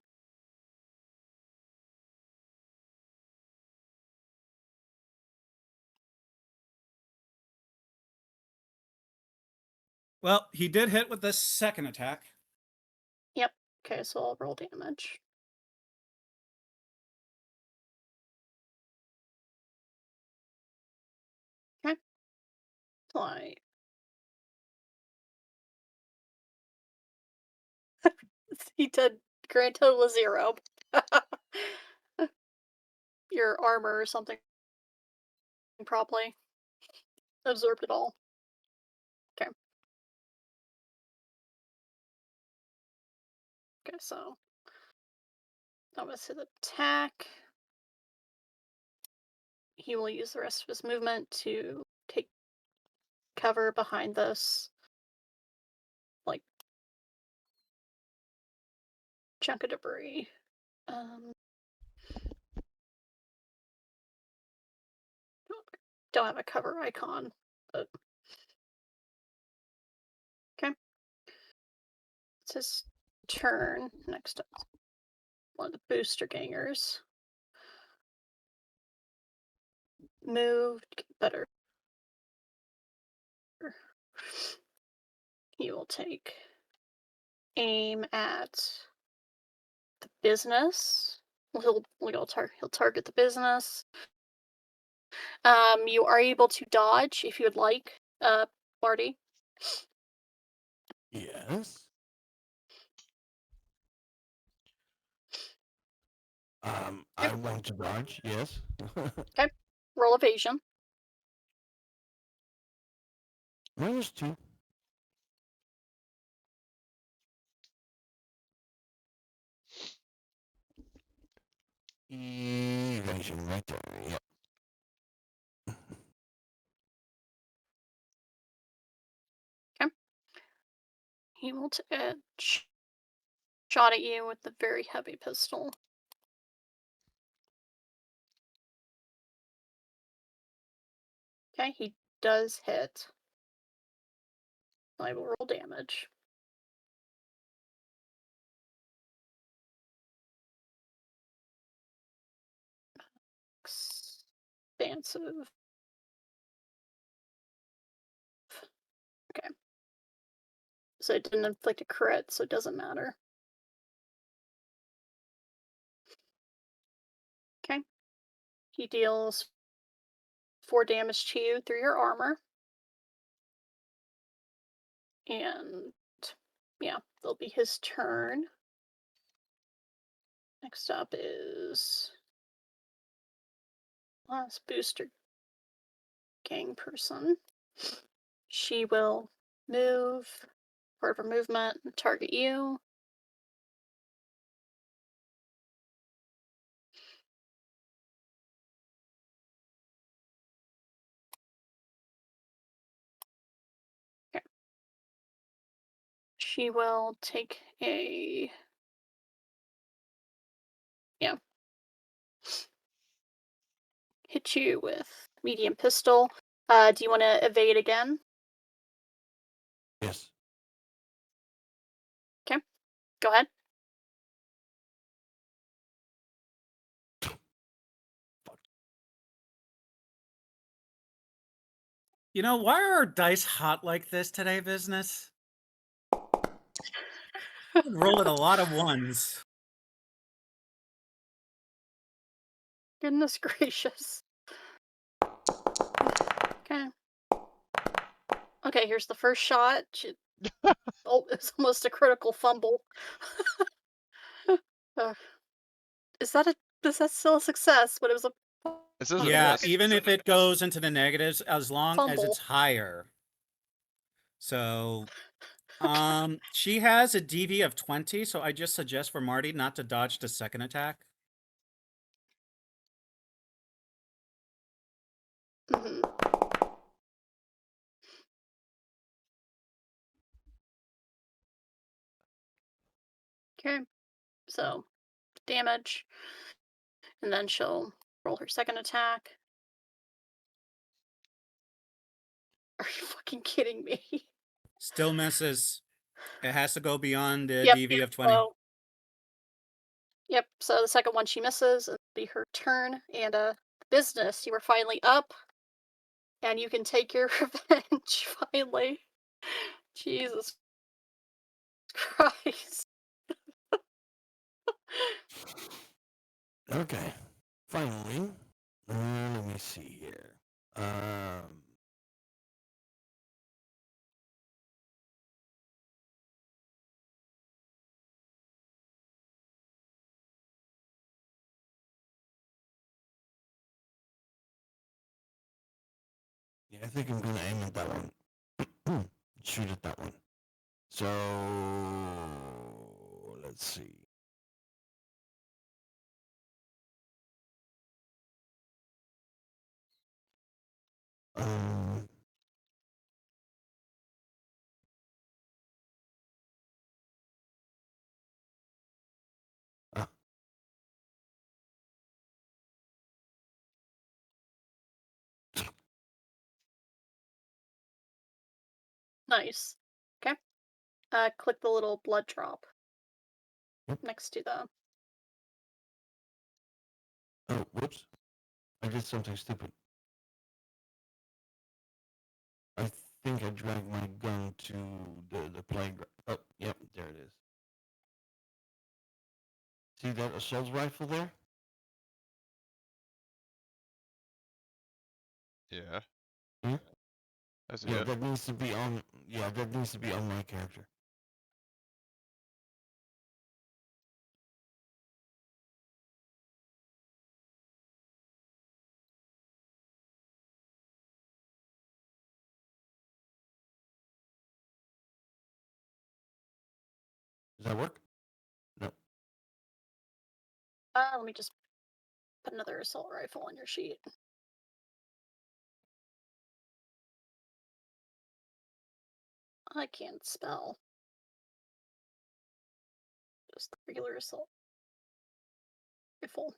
Well, he did hit with the second attack. Yep. Okay, so I'll roll damage. Okay. Like he did grand total of 0. Your armor or something probably absorbed it all. Okay. Okay, so that was his attack. He will use the rest of his movement to take cover behind this like chunk of debris. Don't have a cover icon, but okay. It's his turn. Next up, one of the booster gangers. Moved, get better. He will take aim at the business. He'll target the business. You are able to dodge if you would like, Marty. Yes. I'm going to dodge, yes. Okay. Roll evasion. -2. Evasion right there, yep. He will shot at you with the very heavy pistol. Okay, he does hit. I will roll damage. Expansive. Okay. So it didn't inflict a crit, so it doesn't matter. Okay. He deals 4 damage to you through your armor. And yeah, that'll be his turn. Next up is last booster gang person. She will move, part of her movement, and target you. Okay. She will take a hit you with medium pistol. Do you want to evade again? Yes. Okay, go ahead. You know, why are our dice hot like this today, business? Rolling a lot of 1s. Goodness gracious. Okay. Okay, here's the first shot. Oh, it's almost a critical fumble. Is that still a success? But it was a It says it Yeah, missed. even if it goes into the negatives, as long as Fumble. it's higher. So, she has a DV of 20, so I just suggest for Marty not to dodge the second attack. Mhm. Okay, so damage, and then she'll roll her second attack. Are you fucking kidding me? Still misses. It has to go beyond the Yep, DV yep, of 20. so yep, so the second one she misses, it'll be her turn, and business, you were finally up, and you can take your revenge, finally. Jesus Christ. Okay. Finally, let me see here. Yeah, I think I'm gonna aim at that one. Shoot at that one. So let's see. Um, ah, Nice. Okay. Click the little blood drop Yep. next to the. oh, whoops! I did something stupid. I think I dragged my gun to the playground. Oh, yep, there it is. See that assault rifle there? Yeah. Hmm? I see Yeah, it. that needs to be on. Yeah, that needs to be on my character. Does that work? No. Let me just put another assault rifle on your sheet. I can't spell. Just the regular assault rifle.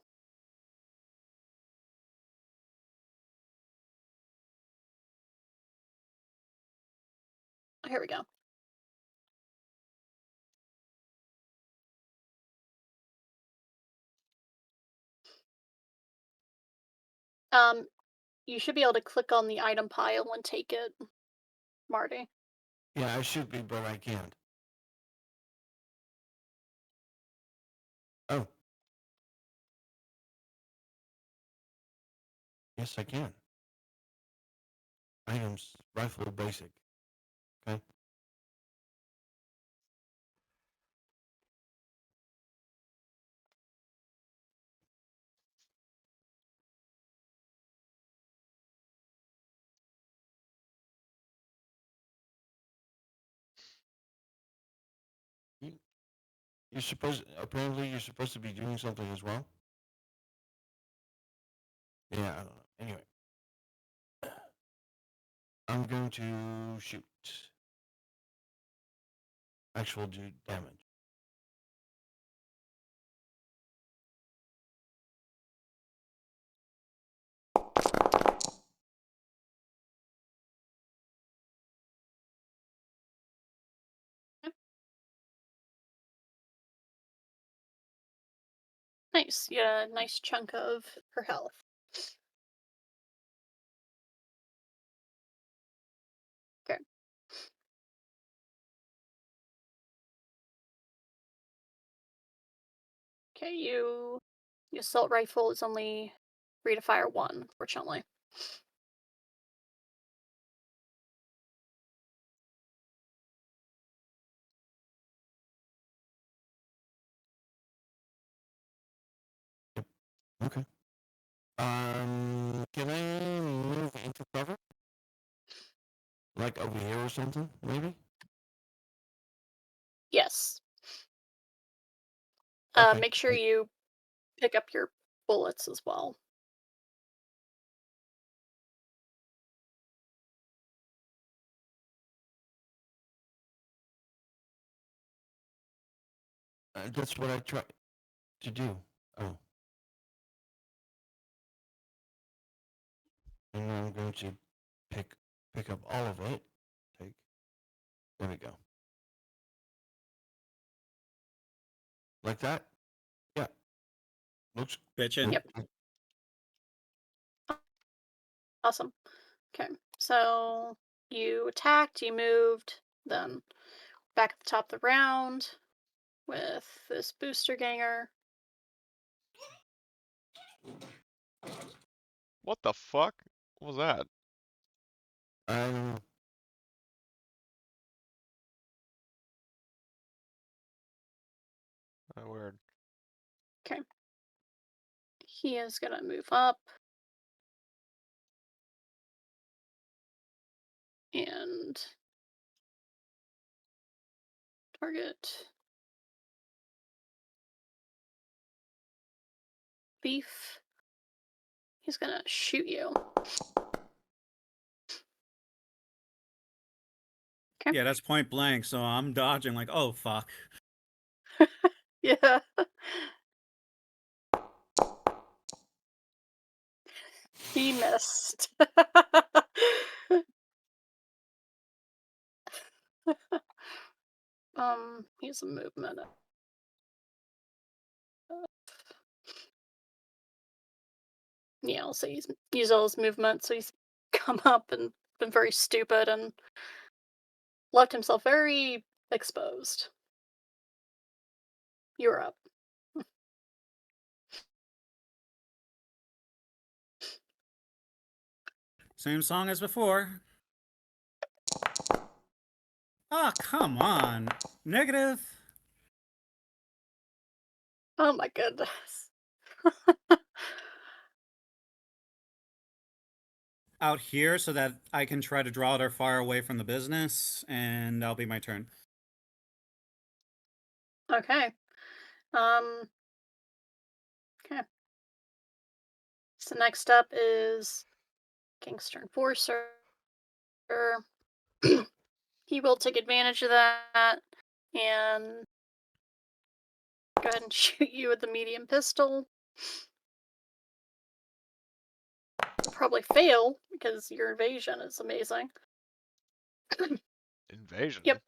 Here we go. You should be able to click on the item pile and take it, Marty. Yeah, I should be, but I can't. Oh. Yes, I can. Items, rifle, basic. Okay. You're supposed. Apparently, you're supposed to be doing something as well. Yeah, I don't know. Anyway, I'm going to shoot. Actual do damage. Nice. Yeah, nice chunk of her health. Okay. Okay, the assault rifle is only free to fire one, unfortunately. Okay. Can I move into cover? Like over here or something, maybe? Yes. Okay. Make sure you pick up your bullets as well. That's what I try to do. Oh. And I'm going to pick up all of it. Take. There we go. Like that? Yeah. Looks Bitchin'. Yep. Awesome. Okay, so you attacked, you moved, then back at the top of the round with this booster ganger. What the fuck? What was that? Um. Weird. Okay. He is gonna move up. And target beef. He's gonna shoot you. Okay. Yeah, that's point blank, so I'm dodging like, oh fuck. Yeah. He missed. He's a movement. Yeah, I'll say he's used all his movement, so he's come up and been very stupid and left himself very exposed. You're up. Same song as before. Oh, come on. Negative. Oh my goodness. Out here so that I can try to draw their fire away from the business, and that'll be my turn. Okay. Okay. So next up is Gangster Enforcer. He will take advantage of that and go ahead and shoot you with the medium pistol. You'll probably fail because your evasion is amazing. Invasion? Yep.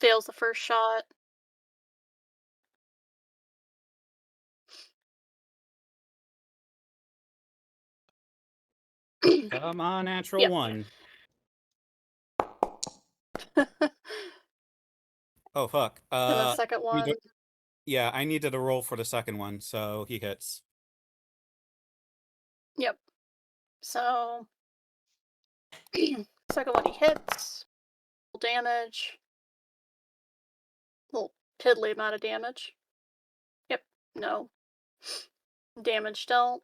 Fails the first shot. Come on, natural Yep. one. Oh fuck. And the second one. Yeah, I needed a roll for the second one, so he hits. Yep. So second one he hits. Damage. Little piddly amount of damage. Yep. No. Damage dealt.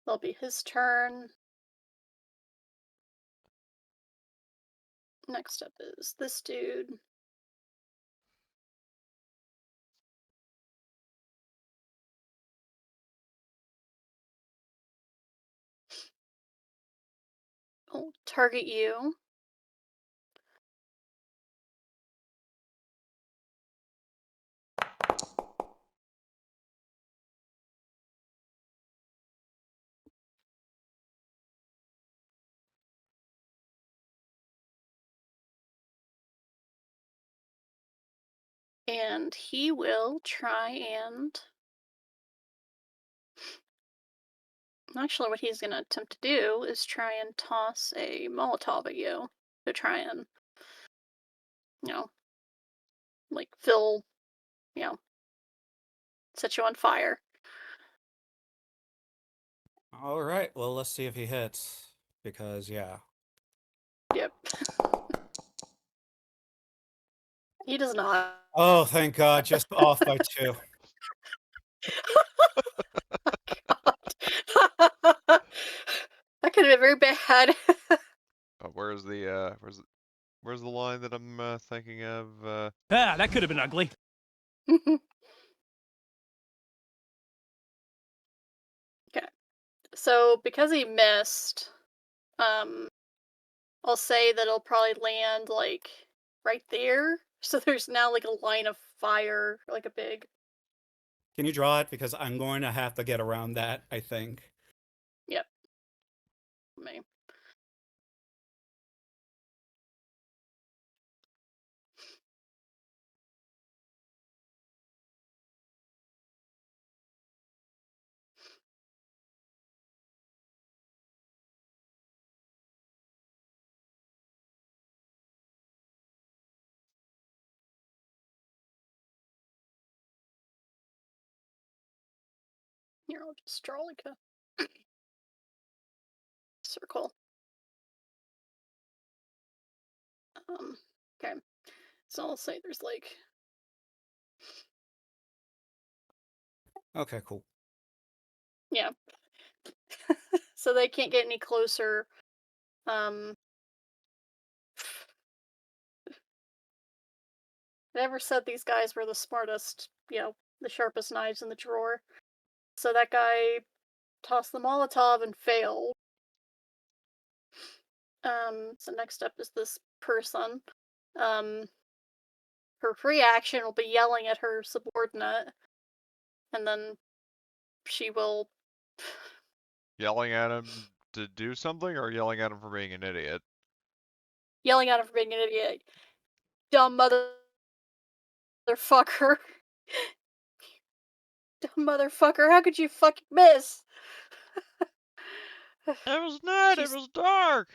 That'll be his turn. Next up is this dude. He'll target you. And he will try and... Actually, what he's going to attempt to do is try and toss a Molotov at you to try and, like fill, set you on fire. All right, well, let's see if he hits. Because, yeah. Yep. He does not. Oh, thank God, just off by 2. God. very bad. Where's the line that I'm thinking of? Ah, that could have been ugly. Okay. So because he missed, I'll say that it'll probably land like right there. So there's now like a line of fire, like a big. Can you draw it? Because I'm going to have to get around that, I think. Yep. Me. Here, I'll just draw like a circle. Okay. So I'll say there's like. Okay, cool. Yeah. So they can't get any closer. I never said these guys were the smartest, the sharpest knives in the drawer. So that guy tossed the Molotov and failed. So next up is this person. Her free action will be yelling at her subordinate, and then she will Yelling at him to do something, or yelling at him for being an idiot? yelling at him for being an idiot. Dumb motherfucker. Dumb motherfucker, how could you fucking miss? It was night, it was dark!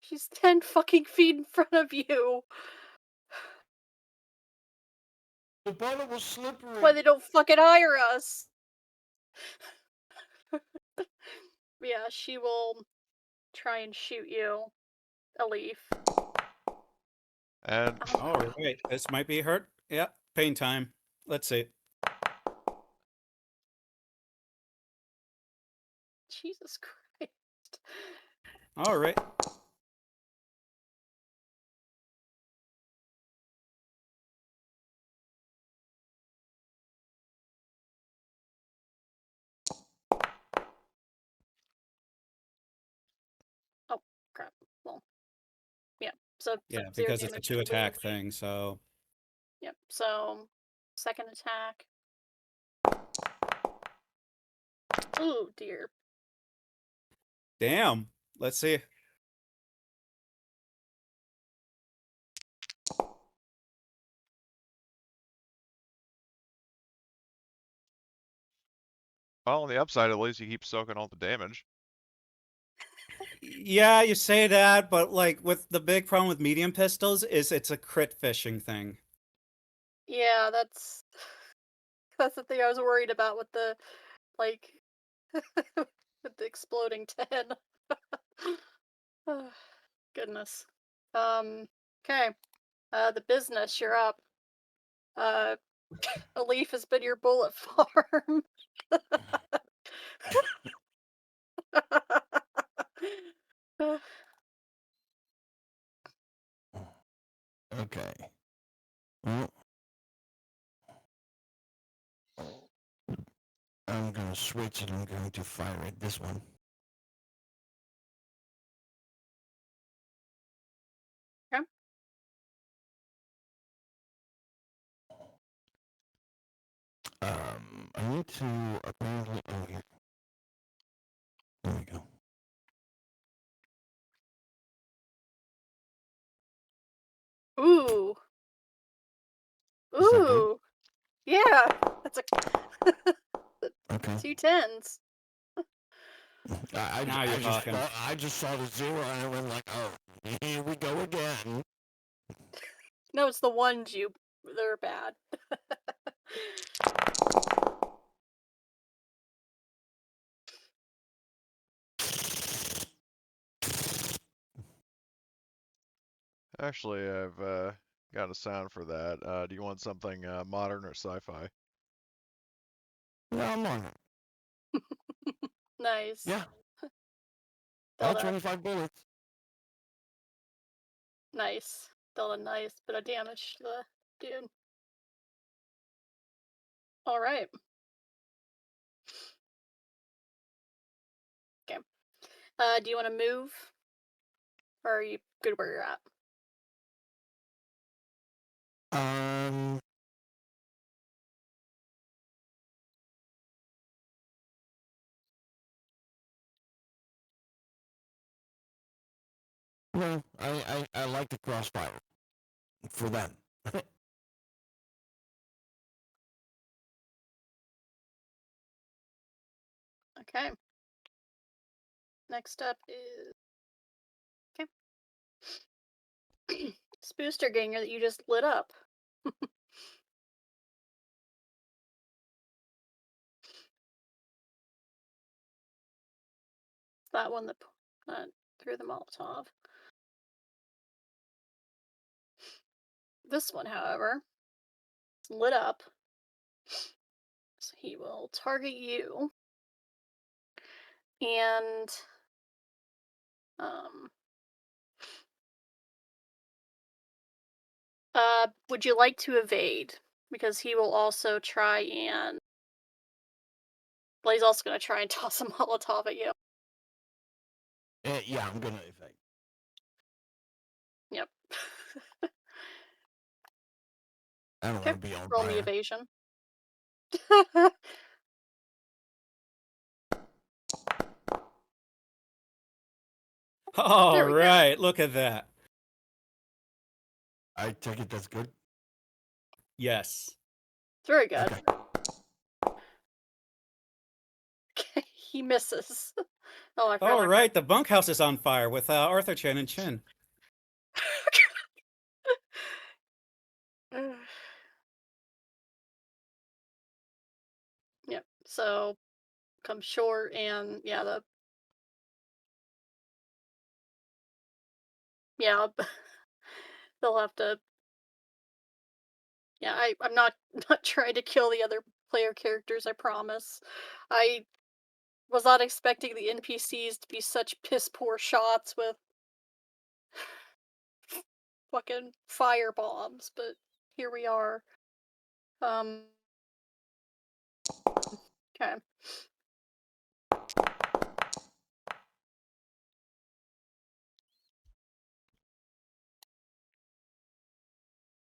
She's 10 fucking feet in front of you. The bottle was slippery. Why they don't fucking hire us? Yeah, she will try and shoot you, a leaf. And All right, this might be hurt. Yep, pain time. Let's see. Jesus Christ. All right. Oh, crap. Well, yeah. So Yeah, zero because it's a damage 2-attack completely. thing, so... Yep. So second attack. Ooh, dear. Damn. Let's see. well, on the upside, at least you keep soaking all the damage. Yeah, you say that, but like with the big problem with medium pistols is it's a crit fishing thing. Yeah, that's the thing I was worried about with the like with the exploding 10. Oh, goodness. Okay. The business, you're up. A leaf has been your bullet farm. Okay. Well, I'm gonna switch and I'm going to fire at this one. Okay. I need to apparently. Oh, here. There we go. Ooh. Is that good? Ooh. Yeah. That's a Okay. 2 10s. Now you're talking. I just saw the 0 and I went like, oh, here we go again. No, it's the ones they're bad. Actually, I've got a sound for that. Do you want something modern or sci-fi? Yeah, I'm on it. Nice. Yeah. Got Dealt a 25 bullets. nice. Dealt a nice bit of damage to the dude. Alright. Okay. Do you want to move? Or are you good where you're at? No, I like the crossfire. For them. Okay. Next up is... Okay. Spooster Ganger that you just lit up. That one that threw the Molotov. This one, however, is lit up. So he will target you. And would you like to evade? Because he will also try and... Well, he's also going to try and toss a Molotov at you. Yeah, I'm gonna evade. Yep. I don't Okay, want to be on roll me fire. evasion. All There we go. right, look at that. I take it that's good. Yes. It's very good. Okay. He misses. Oh, I forgot All my right, the bunkhouse is on fire with Arthur Chin and Chin. Yep. So come short, and yeah, they'll have to. Yeah, I'm not not trying to kill the other player characters. I promise. I was not expecting the NPCs to be such piss poor shots with fucking fire bombs, but here we are. Okay.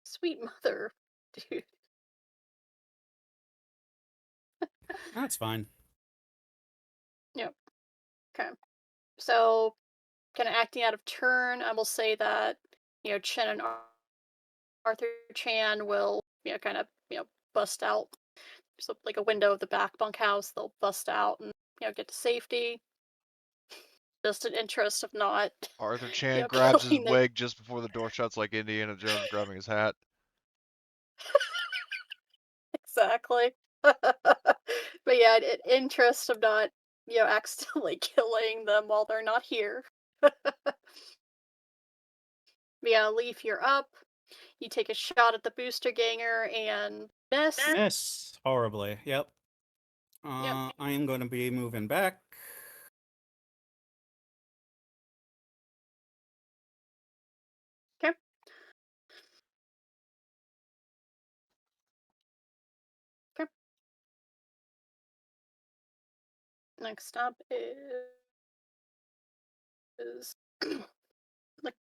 Sweet mother, dude. That's fine. Yep. Okay. So, kind of acting out of turn, I will say that, Chen and Arthur Chan will, kind of, bust out. So, like a window of the back bunkhouse, they'll bust out and, get to safety. Just in interest of not, Arthur Chan grabs his killing the... wig just before the door shuts, like Indiana Jones grabbing his hat. Exactly. But yeah, in interest of not, accidentally killing them while they're not here. Yeah, Leaf, you're up. You take a shot at the booster ganger and miss. Miss horribly. Yep. Yep. I am going to be moving back. Okay. Okay. Next up is the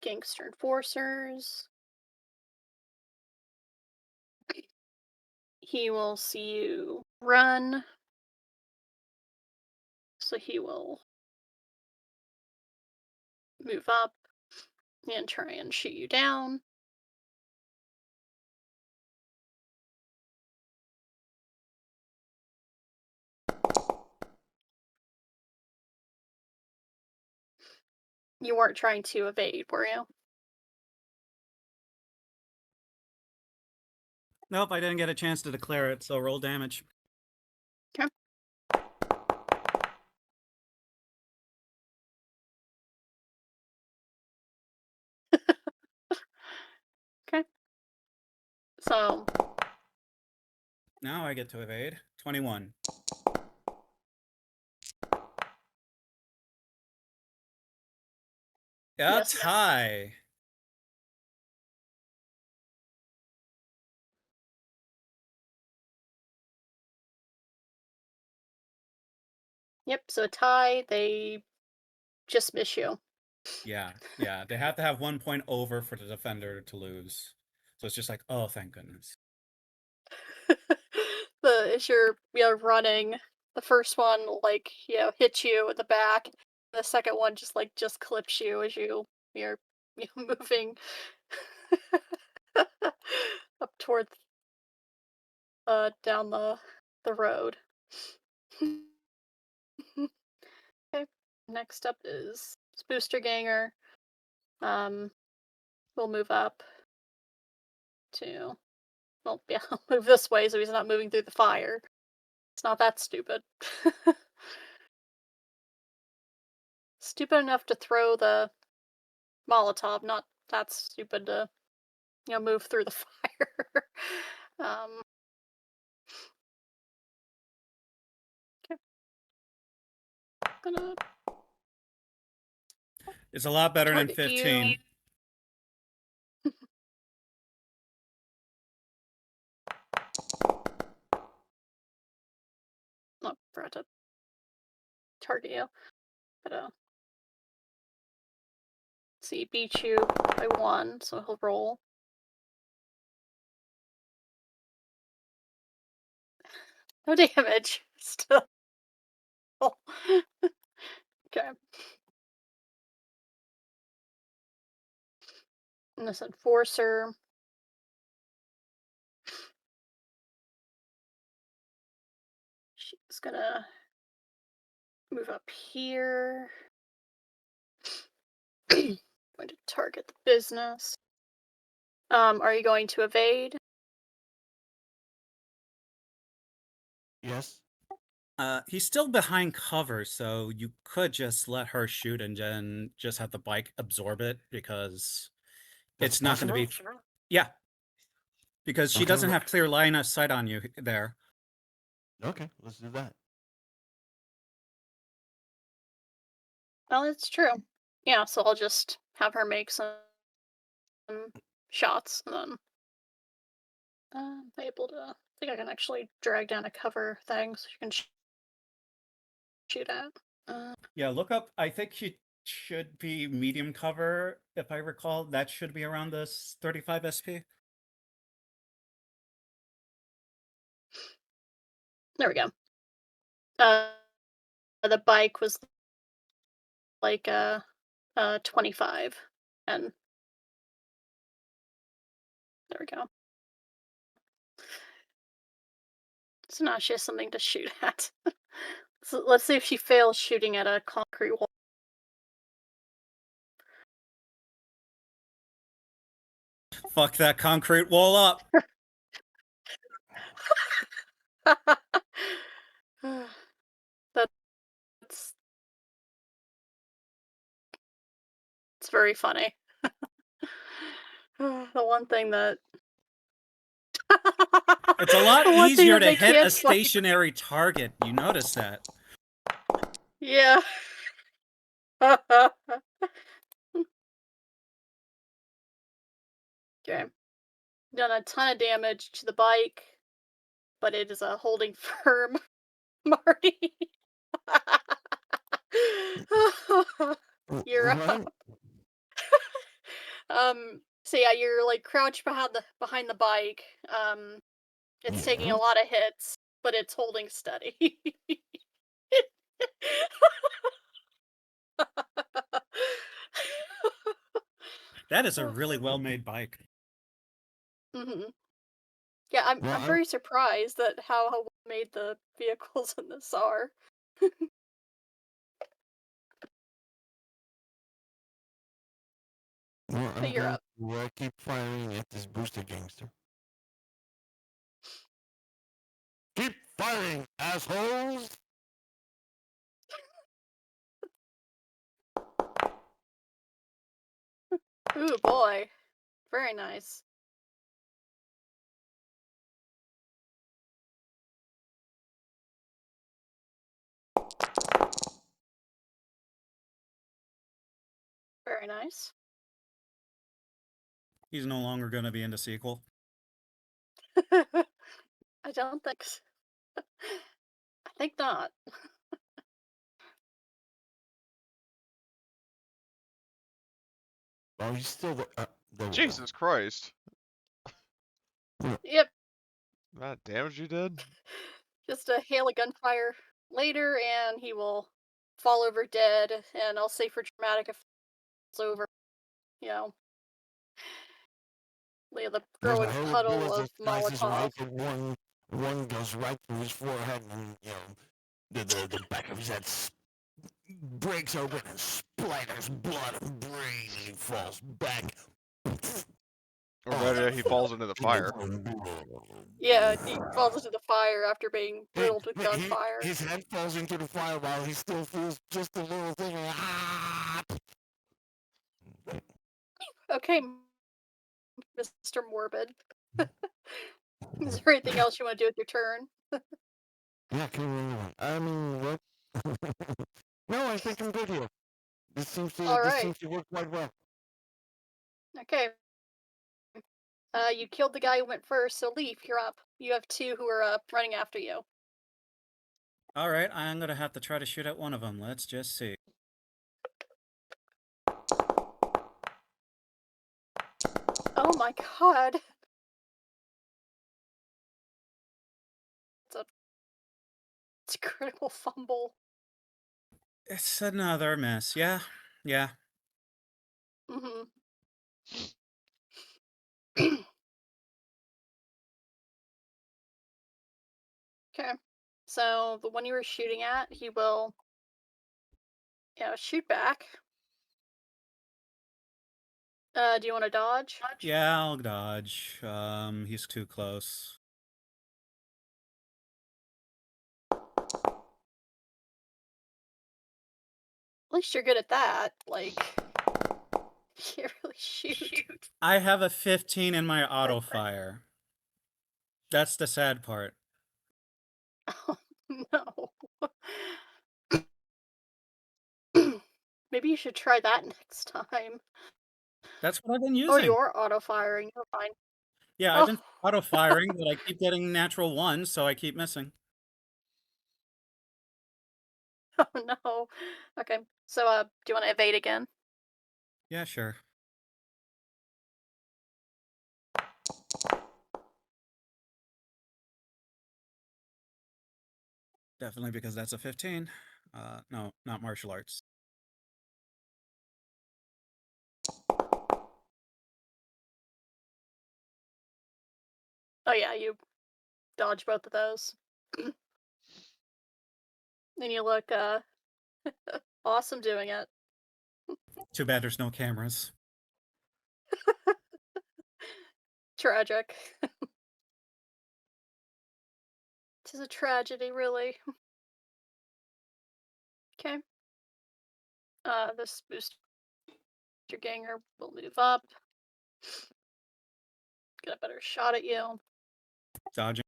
gangster enforcers. He will see you run. So he will move up and try and shoot you down. You weren't trying to evade, were you? Nope, I didn't get a chance to declare it, so roll damage. Okay. Okay. So, Now I get to evade. 21. Yeah, Yes. tie. Yep, so a tie, they just miss you. Yeah, yeah. They have to have 1 point over for the defender to lose. So it's just like, oh, thank goodness. As you're running, the first one hits you at the back. The second one just clips you as you're moving up towards down the road. Okay. Next up is Booster Ganger. We'll move up to I'll move this way so he's not moving through the fire. It's not that stupid. Stupid enough to throw the Molotov, not that stupid to move through the fire. um, okay. Gonna It's a lot better than target 15. you. Not forgot to target you. But see, beat you by 1, so he'll roll. No damage. Still. Okay. And this enforcer. She's gonna move up here. Going to target the business. Are you going to evade? Yes. He's still behind cover, so you could just let her shoot and then just have the bike absorb it because That's it's not going to be. possible? Yeah. Because she Okay, doesn't well- have clear line of sight on you there. Okay, let's do that. Well, it's true. Yeah, so I'll just have her make some shots, and then I'm able to. I think I can actually drag down a cover thing so you can shoot at. Yeah, look up. I think she should be medium cover, if I recall. That should be around this 35 SP. There we go. The bike was like 25, and there we go. So now she has something to shoot at. So let's see if she fails shooting at a concrete wall. Fuck that concrete wall up. That's it's very funny. The one thing that It's a lot the one thing easier that to they hit can't a stationary target. You notice that. Yeah. Okay. Done a ton of damage to the bike, but it is a holding firm, Marty. You're What? So yeah, you're like crouched behind the bike. It's taking a lot of hits, but it's holding steady. That is a really well-made bike. hmm Yeah, I'm Well, very surprised at how well made the vehicles in this are. Well, I'm You're going up. to keep firing at this booster gangster. Keep firing, assholes! Ooh boy, very nice. Very Very nice. He's no longer going to be in the sequel. I don't think so. I think not. Oh, he's still there. There we Jesus Christ. Yep, That damage you did? just a hail of gunfire later, and he will fall over dead, and I'll say for dramatic if it's over, you know, the There's a growing hail of puddle bullets of that slices Molotov. right to one goes right through his forehead, and the back of his head breaks open and splatters blood and brain, and he falls back. Or better yet, he falls into the fire. Yeah, he falls into the fire after being riddled with He- gunfire. His head falls into the fire while he still feels just a little thing. Okay, Mr. Morbid. Is there anything else you want to do with your turn? Yeah, I mean, what? No, I think I'm good here. This seems to work quite well. Okay. You killed the guy who went first, so Leaf, you're up. You have two who are running after you. All right, I'm going to have to try to shoot at one of them. Let's just see. Oh my god. It's a critical fumble. It's another miss. Yeah. Yeah. Mm-hmm. Okay. So the one you were shooting at, he will, shoot back. Do you want to dodge? Yeah, I'll dodge. He's too close. At least you're good at that. Like, you can't really shoot. I have a 15 in my auto fire. That's the sad part. Oh, no. Maybe you should try that next time. That's what I've been Or using. you're auto-firing, you're fine. Yeah, I've been auto firing, but I keep getting natural ones, so I keep missing. Oh no. Okay. So do you want to evade again? Yeah, sure. Definitely because that's a 15. No, not martial arts. Oh yeah, you dodge both of those. And you look awesome doing it. Too bad there's no cameras. Tragic. Tis a tragedy, really. Okay. This booster ganger will move up. Get a better shot at you. Dodging.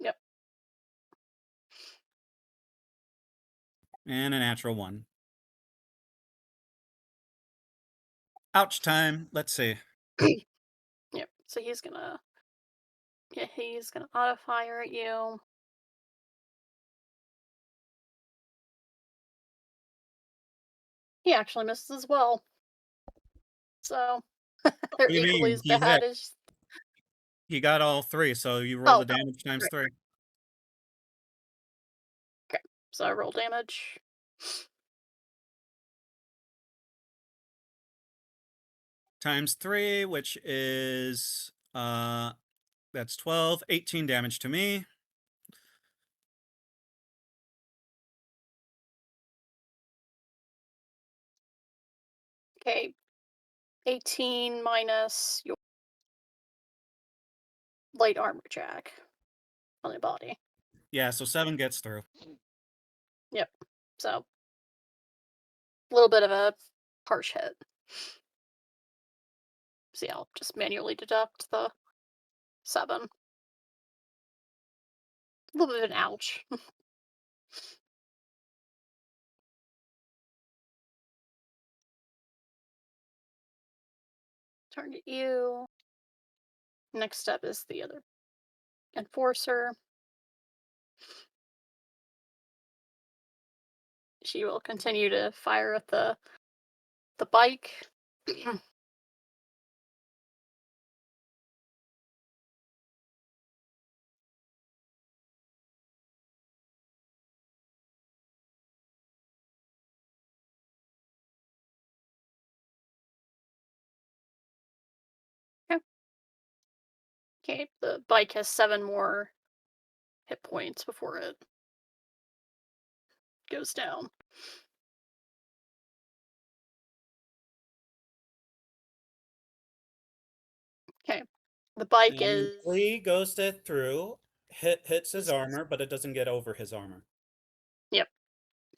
Yep. And a natural one. Ouch time. Let's see. Yep. So he's gonna auto fire at you. He actually misses as well. So they're What do you equally mean? as He bad hit. as. He got all three, so you roll the Oh, damage times right. 3. Okay. So I roll damage. Times 3, which is that's 12, 18 damage to me. Okay. 18 minus your light armor check on the body. Yeah, so 7 gets through. Yep. So a little bit of a harsh hit. See, I'll just manually deduct the 7. A little bit of an ouch. Target you. Next up is the other enforcer. She will continue to fire at the bike. Okay, the bike has 7 more hit points before it goes down. Okay, the bike is. Lee goes through, hits his armor, but it doesn't get over his armor. Yep.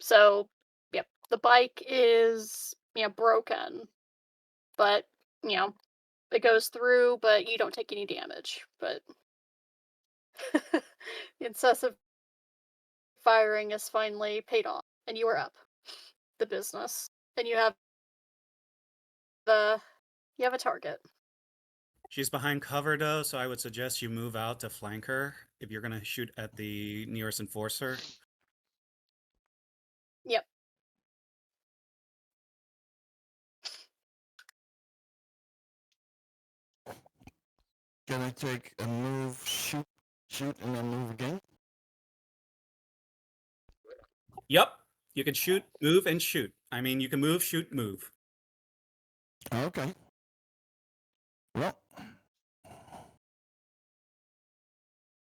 So, yep, the bike is broken, but it goes through, but you don't take any damage. But incessant firing is finally paid off, and you are up the business, and you have a target. She's behind cover though, so I would suggest you move out to flank her if you're gonna shoot at the nearest enforcer. Yep. Can I take a move, shoot, and then move again? Yep. You can shoot, move, and shoot. I mean, you can move, shoot, move. Okay. Well.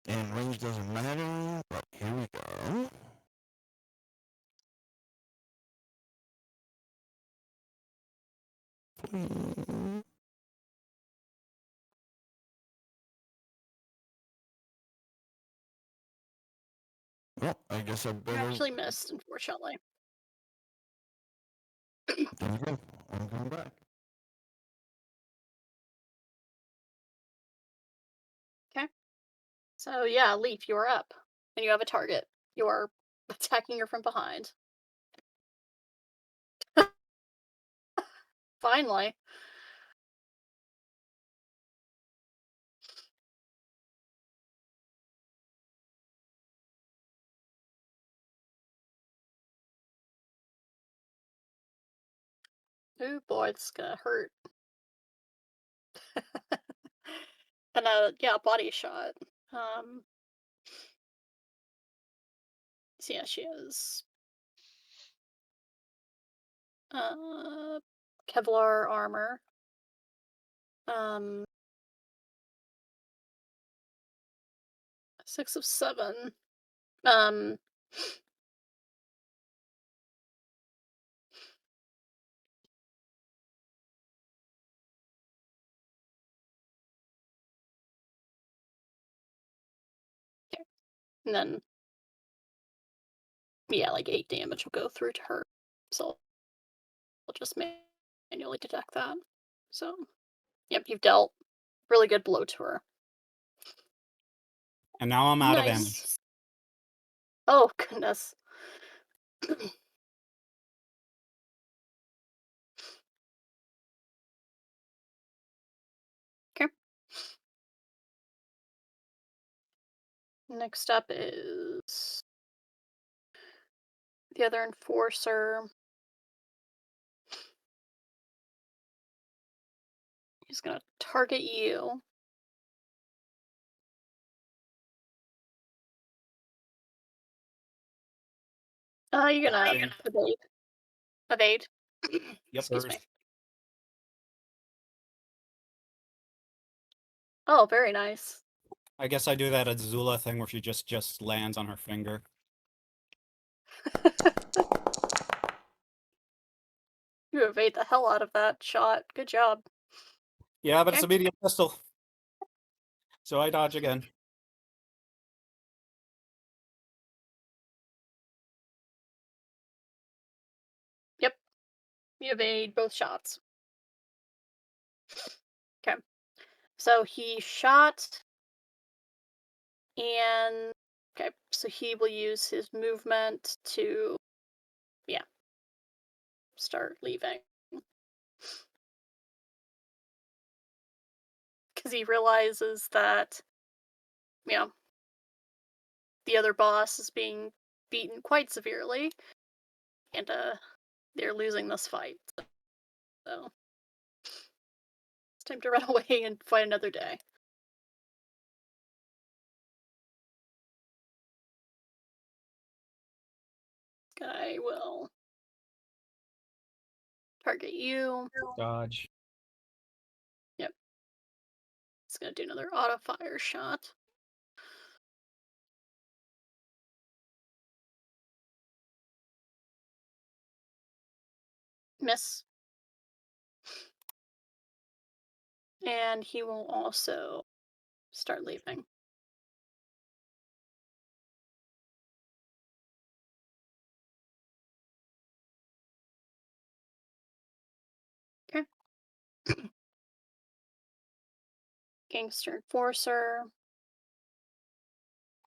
And range doesn't matter, but here we go. Well, I guess I You better. actually missed, unfortunately. Okay, I'm going back. Okay. So yeah, Leaf, you are up, and you have a target. You are attacking her from behind. Finally. Ooh boy, this is gonna hurt. And yeah, body shot. So yeah, she is Kevlar armor. 6 of 7. Okay. And then yeah, like 8 damage will go through to her. So I'll just manually detect that. So yep, you've dealt really good blow to her. And now I'm out of ammo. Nice. Oh goodness. Okay. Next up is the other enforcer. He's gonna target you. You're gonna evade. Evade. Yep. Excuse me. Oh, very nice. I guess I do that Azula thing where she just lands on her finger. You evade the hell out of that shot. Good job. Yeah, but it's Okay. a medium pistol. So I dodge again. Yep. You evade both shots. Okay. So he shot, and okay, so he will use his movement to, yeah, start leaving. because he realizes that, you know, the other boss is being beaten quite severely, and they're losing this fight. So it's time to run away and fight another day. I will target you. Dodge. Yep. It's gonna do another auto fire shot. Miss. And he will also start leaving. Okay. Gangster enforcer.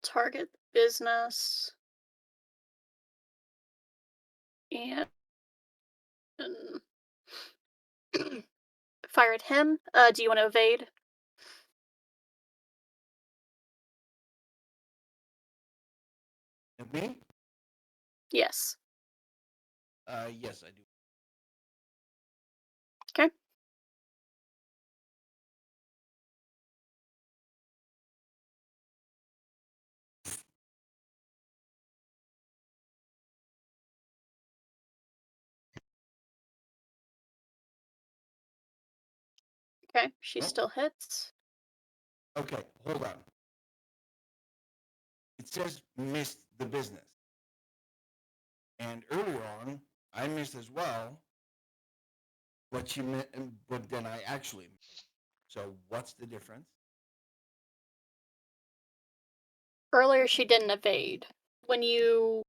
Target business. And fire at him. Do you want to evade? At me? Yes. Yes, I do. Okay. Okay, she Oh. still hits. Okay, hold on. It says missed the business. And earlier on, I missed as well, but but then I actually missed. So what's the difference? Earlier, she didn't evade. When you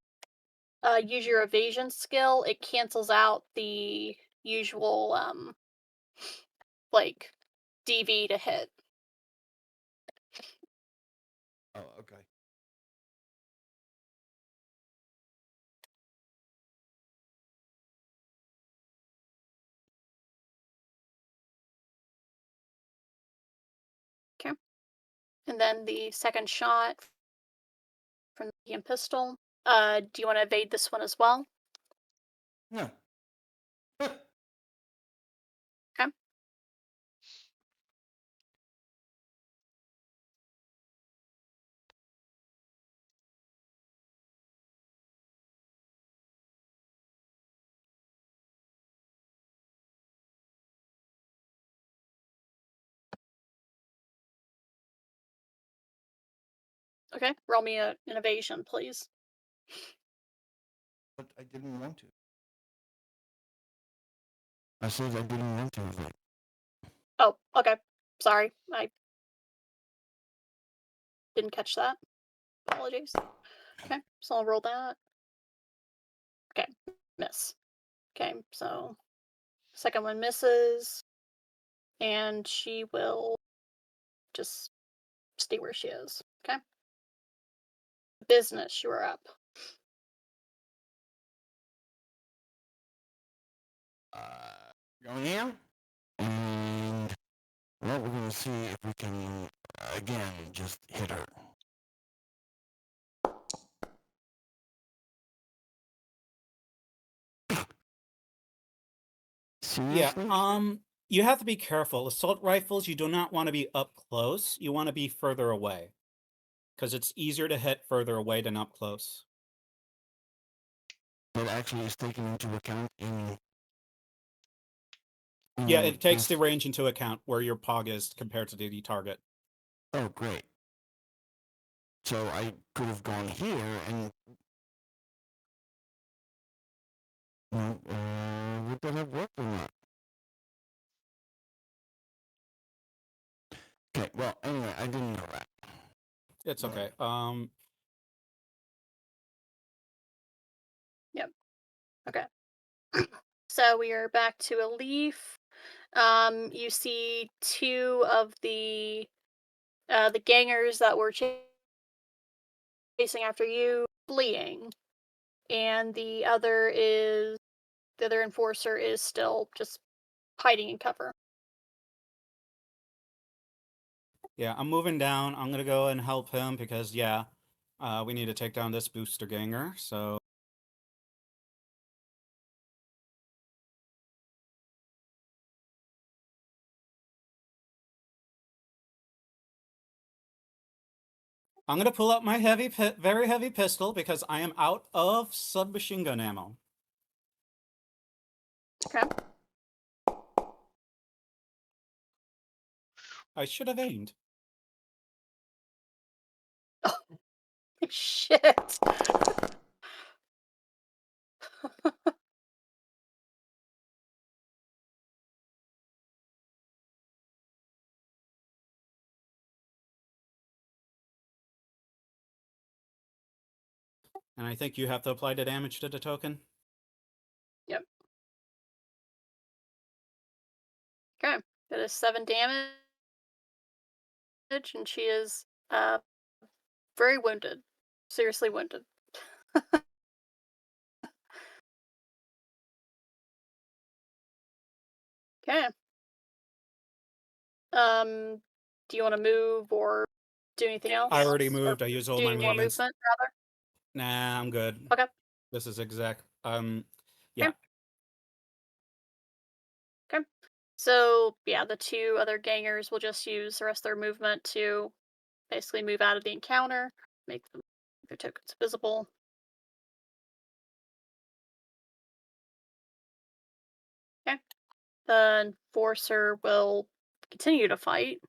use your evasion skill, it cancels out the usual like DV to hit. Oh, okay. Okay. And then the second shot from the EM pistol. Do you want to evade this one as well? No. Okay. Okay. Roll me an evasion, please. But I didn't want to. I said I didn't want to. Oh, okay. Sorry, I didn't catch that. Apologies. Okay, so I'll roll that. Okay, miss. Okay, so second one misses, and she will just stay where she is. Okay. Business, you are up. Going here? And well, we're gonna see if we can again just hit her. Yeah. Seriously? You have to be careful. Assault rifles, you do not want to be up close. You want to be further away, because it's easier to hit further away than up close. That actually is taken into account in. Yeah, it takes the range into account where your pog is compared to the target. Oh, great. So I could have gone here and. Well, would that have worked or not? Okay, well, anyway, I didn't know that. It's But- okay. Yep. Okay. So we are back to a leaf. You see two of the gangers that were chasing after you fleeing, and the other enforcer is still just hiding in cover. Yeah, I'm moving down. I'm gonna go and help him because yeah, we need to take down this booster ganger. So I'm gonna pull out my very heavy pistol because I am out of submachine gun ammo. Okay. I should have aimed. Shit. And I think you have to apply the damage to the token. Yep. Okay. That is 7 damage, and she is very wounded. Seriously wounded. Okay. Do you want to move or do anything else? I already Or moved. I used all do my any more movements. movement, rather? Nah, I'm good. Okay. This is exact. Yeah. Okay. So, yeah, the 2 other gangers will just use the rest of their movement to basically move out of the encounter, make their tokens visible. Okay. The enforcer will continue to fight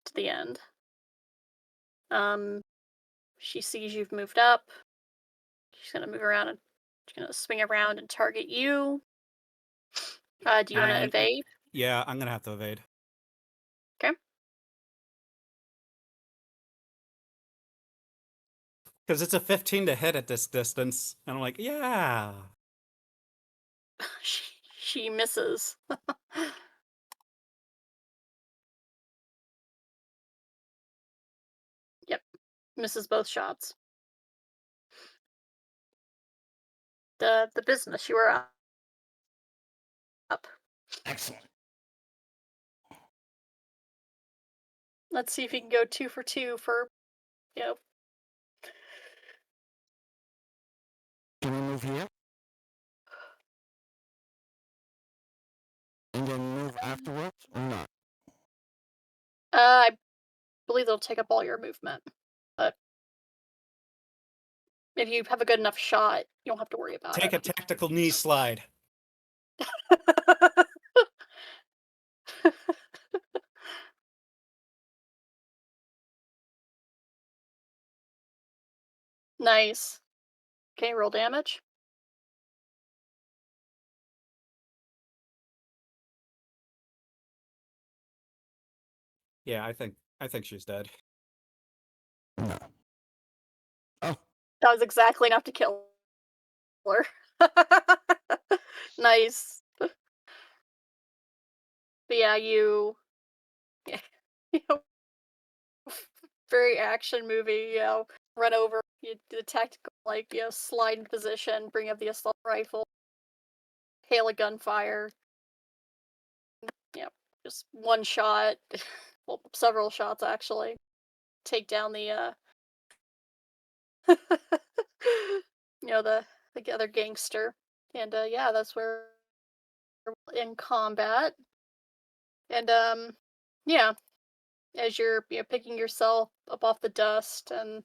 to the end. She sees you've moved up. She's gonna move around and she's gonna swing around and target you. Do you want to And evade? yeah, I'm gonna have to evade. Okay. Because it's a 15 to hit at this distance. And I'm like, yeah. She misses. Yep, misses both shots. The business, you were up. Excellent. Let's see if you can go 2 for 2 for, you know. Can we move here? And then move afterwards or not? I believe they'll take up all your movement, but if you have a good enough shot, you don't have to worry about Take a it. tactical knee slide. Nice. Okay, roll damage. Yeah, I think she's dead. No. Oh, That was exactly enough to kill her. Nice. But yeah, you know, very action movie, run over, you do the tactical, like, slide in position, bring up the assault rifle, hail a gunfire. Just one shot, well, several shots actually. Take down the the other gangster. And yeah, that's where we're in combat. And yeah, as you're picking yourself up off the dust and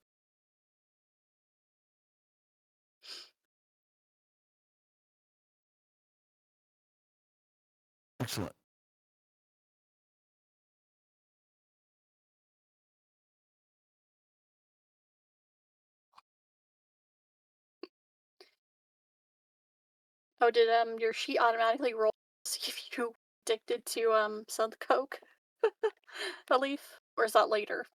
excellent. oh, did your sheet automatically roll to see if you addicted to some coke? A leaf? Or is that later?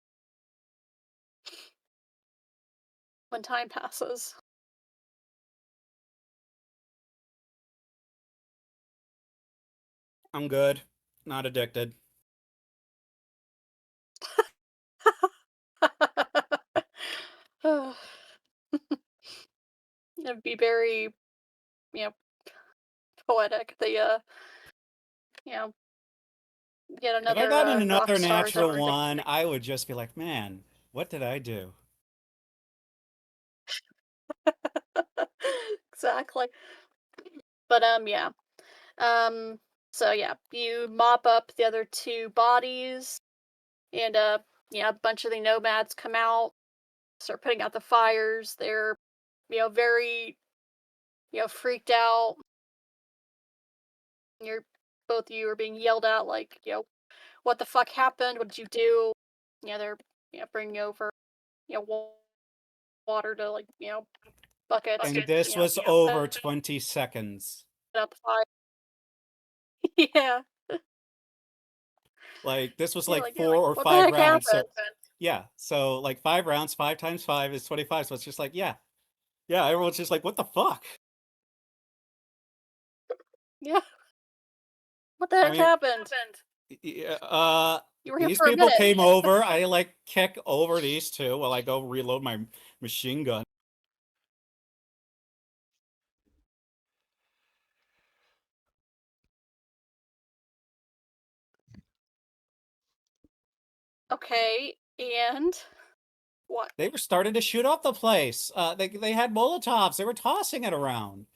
When time passes. I'm good. Not addicted. It'd be very, you know, poetic. The you know, get If I another got in rock another stars natural everything. one, I would just be like, man, what did I do? Exactly. But yeah. So yeah, you mop up the other two bodies, and yeah, a bunch of the nomads come out, start putting out the fires. They're, very, freaked out. You're both of you are being yelled at, like, what the fuck happened? What did you do? Yeah, they're, bringing over, water to, like, buckets And to, this was put over 20 seconds. out the fire. Yeah. Like, this was Yeah, like like, 4 or what the 5 heck rounds. So, happened? yeah. So, like, 5 rounds, 5 times 5 is 25. So it's just like, yeah. Yeah, everyone's just like, what the fuck? Yeah. What the I heck mean, happened? You were here these for a people minute. came over. I, like, kick over these two while I go reload my machine gun. Okay, and what? They were starting to shoot up the place. They had Molotovs. They were tossing it around.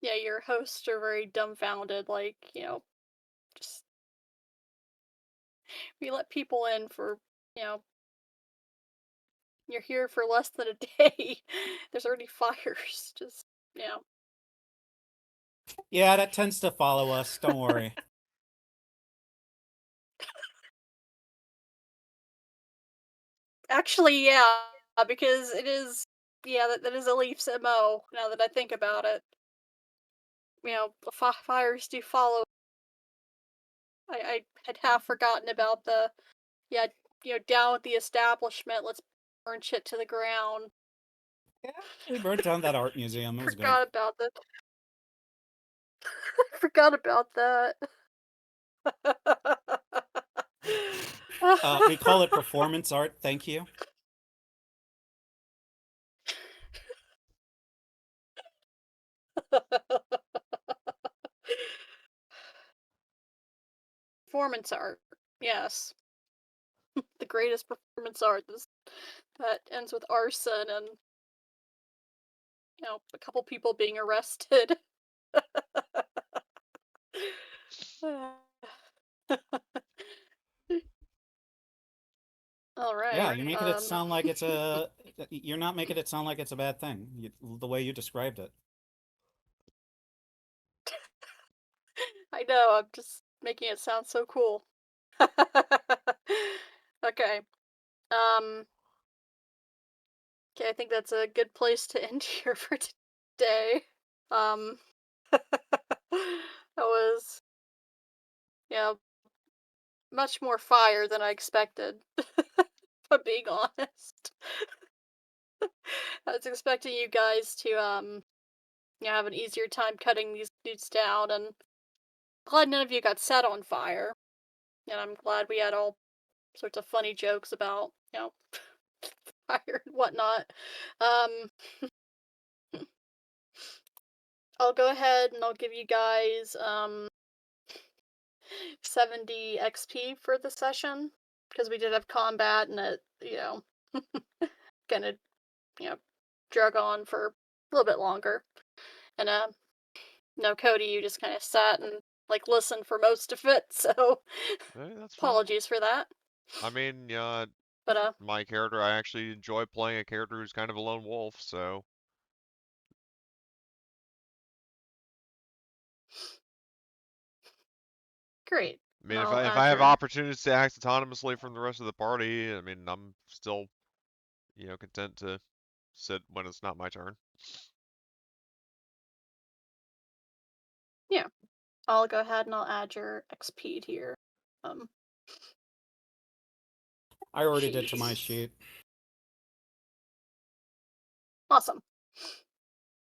Yeah, your hosts are very dumbfounded, like, just we let people in for, you're here for less than a day. There's already fires. Just, Yeah, that tends to follow us. Don't worry. Actually, yeah, because it is, yeah, that is a Leaf's MO, now that I think about it. Fires do follow. I had half forgotten about the, yeah, down with the establishment, let's burn shit to the ground. Yeah, we burnt down that art museum. It was good. Forgot about that. I forgot about that. We call it performance art. Thank you. Performance art. Yes. The greatest performance art that ends with arson and, a couple people being arrested. All right. Yeah, you're making it sound like it's a. You're not making it sound like it's a bad thing. The way you described it. I know, I'm just making it sound so cool. Okay. Okay, I think that's a good place to end here for today. That was, yeah, much more fire than I expected, if I'm being honest. I was expecting you guys to, have an easier time cutting these dudes down, and glad none of you got set on fire. And I'm glad we had all sorts of funny jokes about, fire and whatnot. Um, I'll go ahead and I'll give you guys 70 XP for the session, because we did have combat and it, kind of, drug on for a little bit longer. And no, Cody, you just kind of sat and like listened for most of it, so Hey, that's fine. apologies for that. I mean, But my character, I actually enjoy playing a character who's kind of a lone wolf, so. great. I mean, I'll if add I have your opportunities to act autonomously from the rest of the party, I mean, I'm still, content to sit when it's not my turn. yeah. I'll go ahead and I'll add your XP here. I already did to my sheet. Awesome.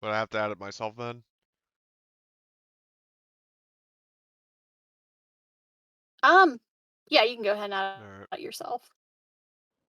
But I have to add it myself then? Yeah, you can go ahead and add Alright. it yourself.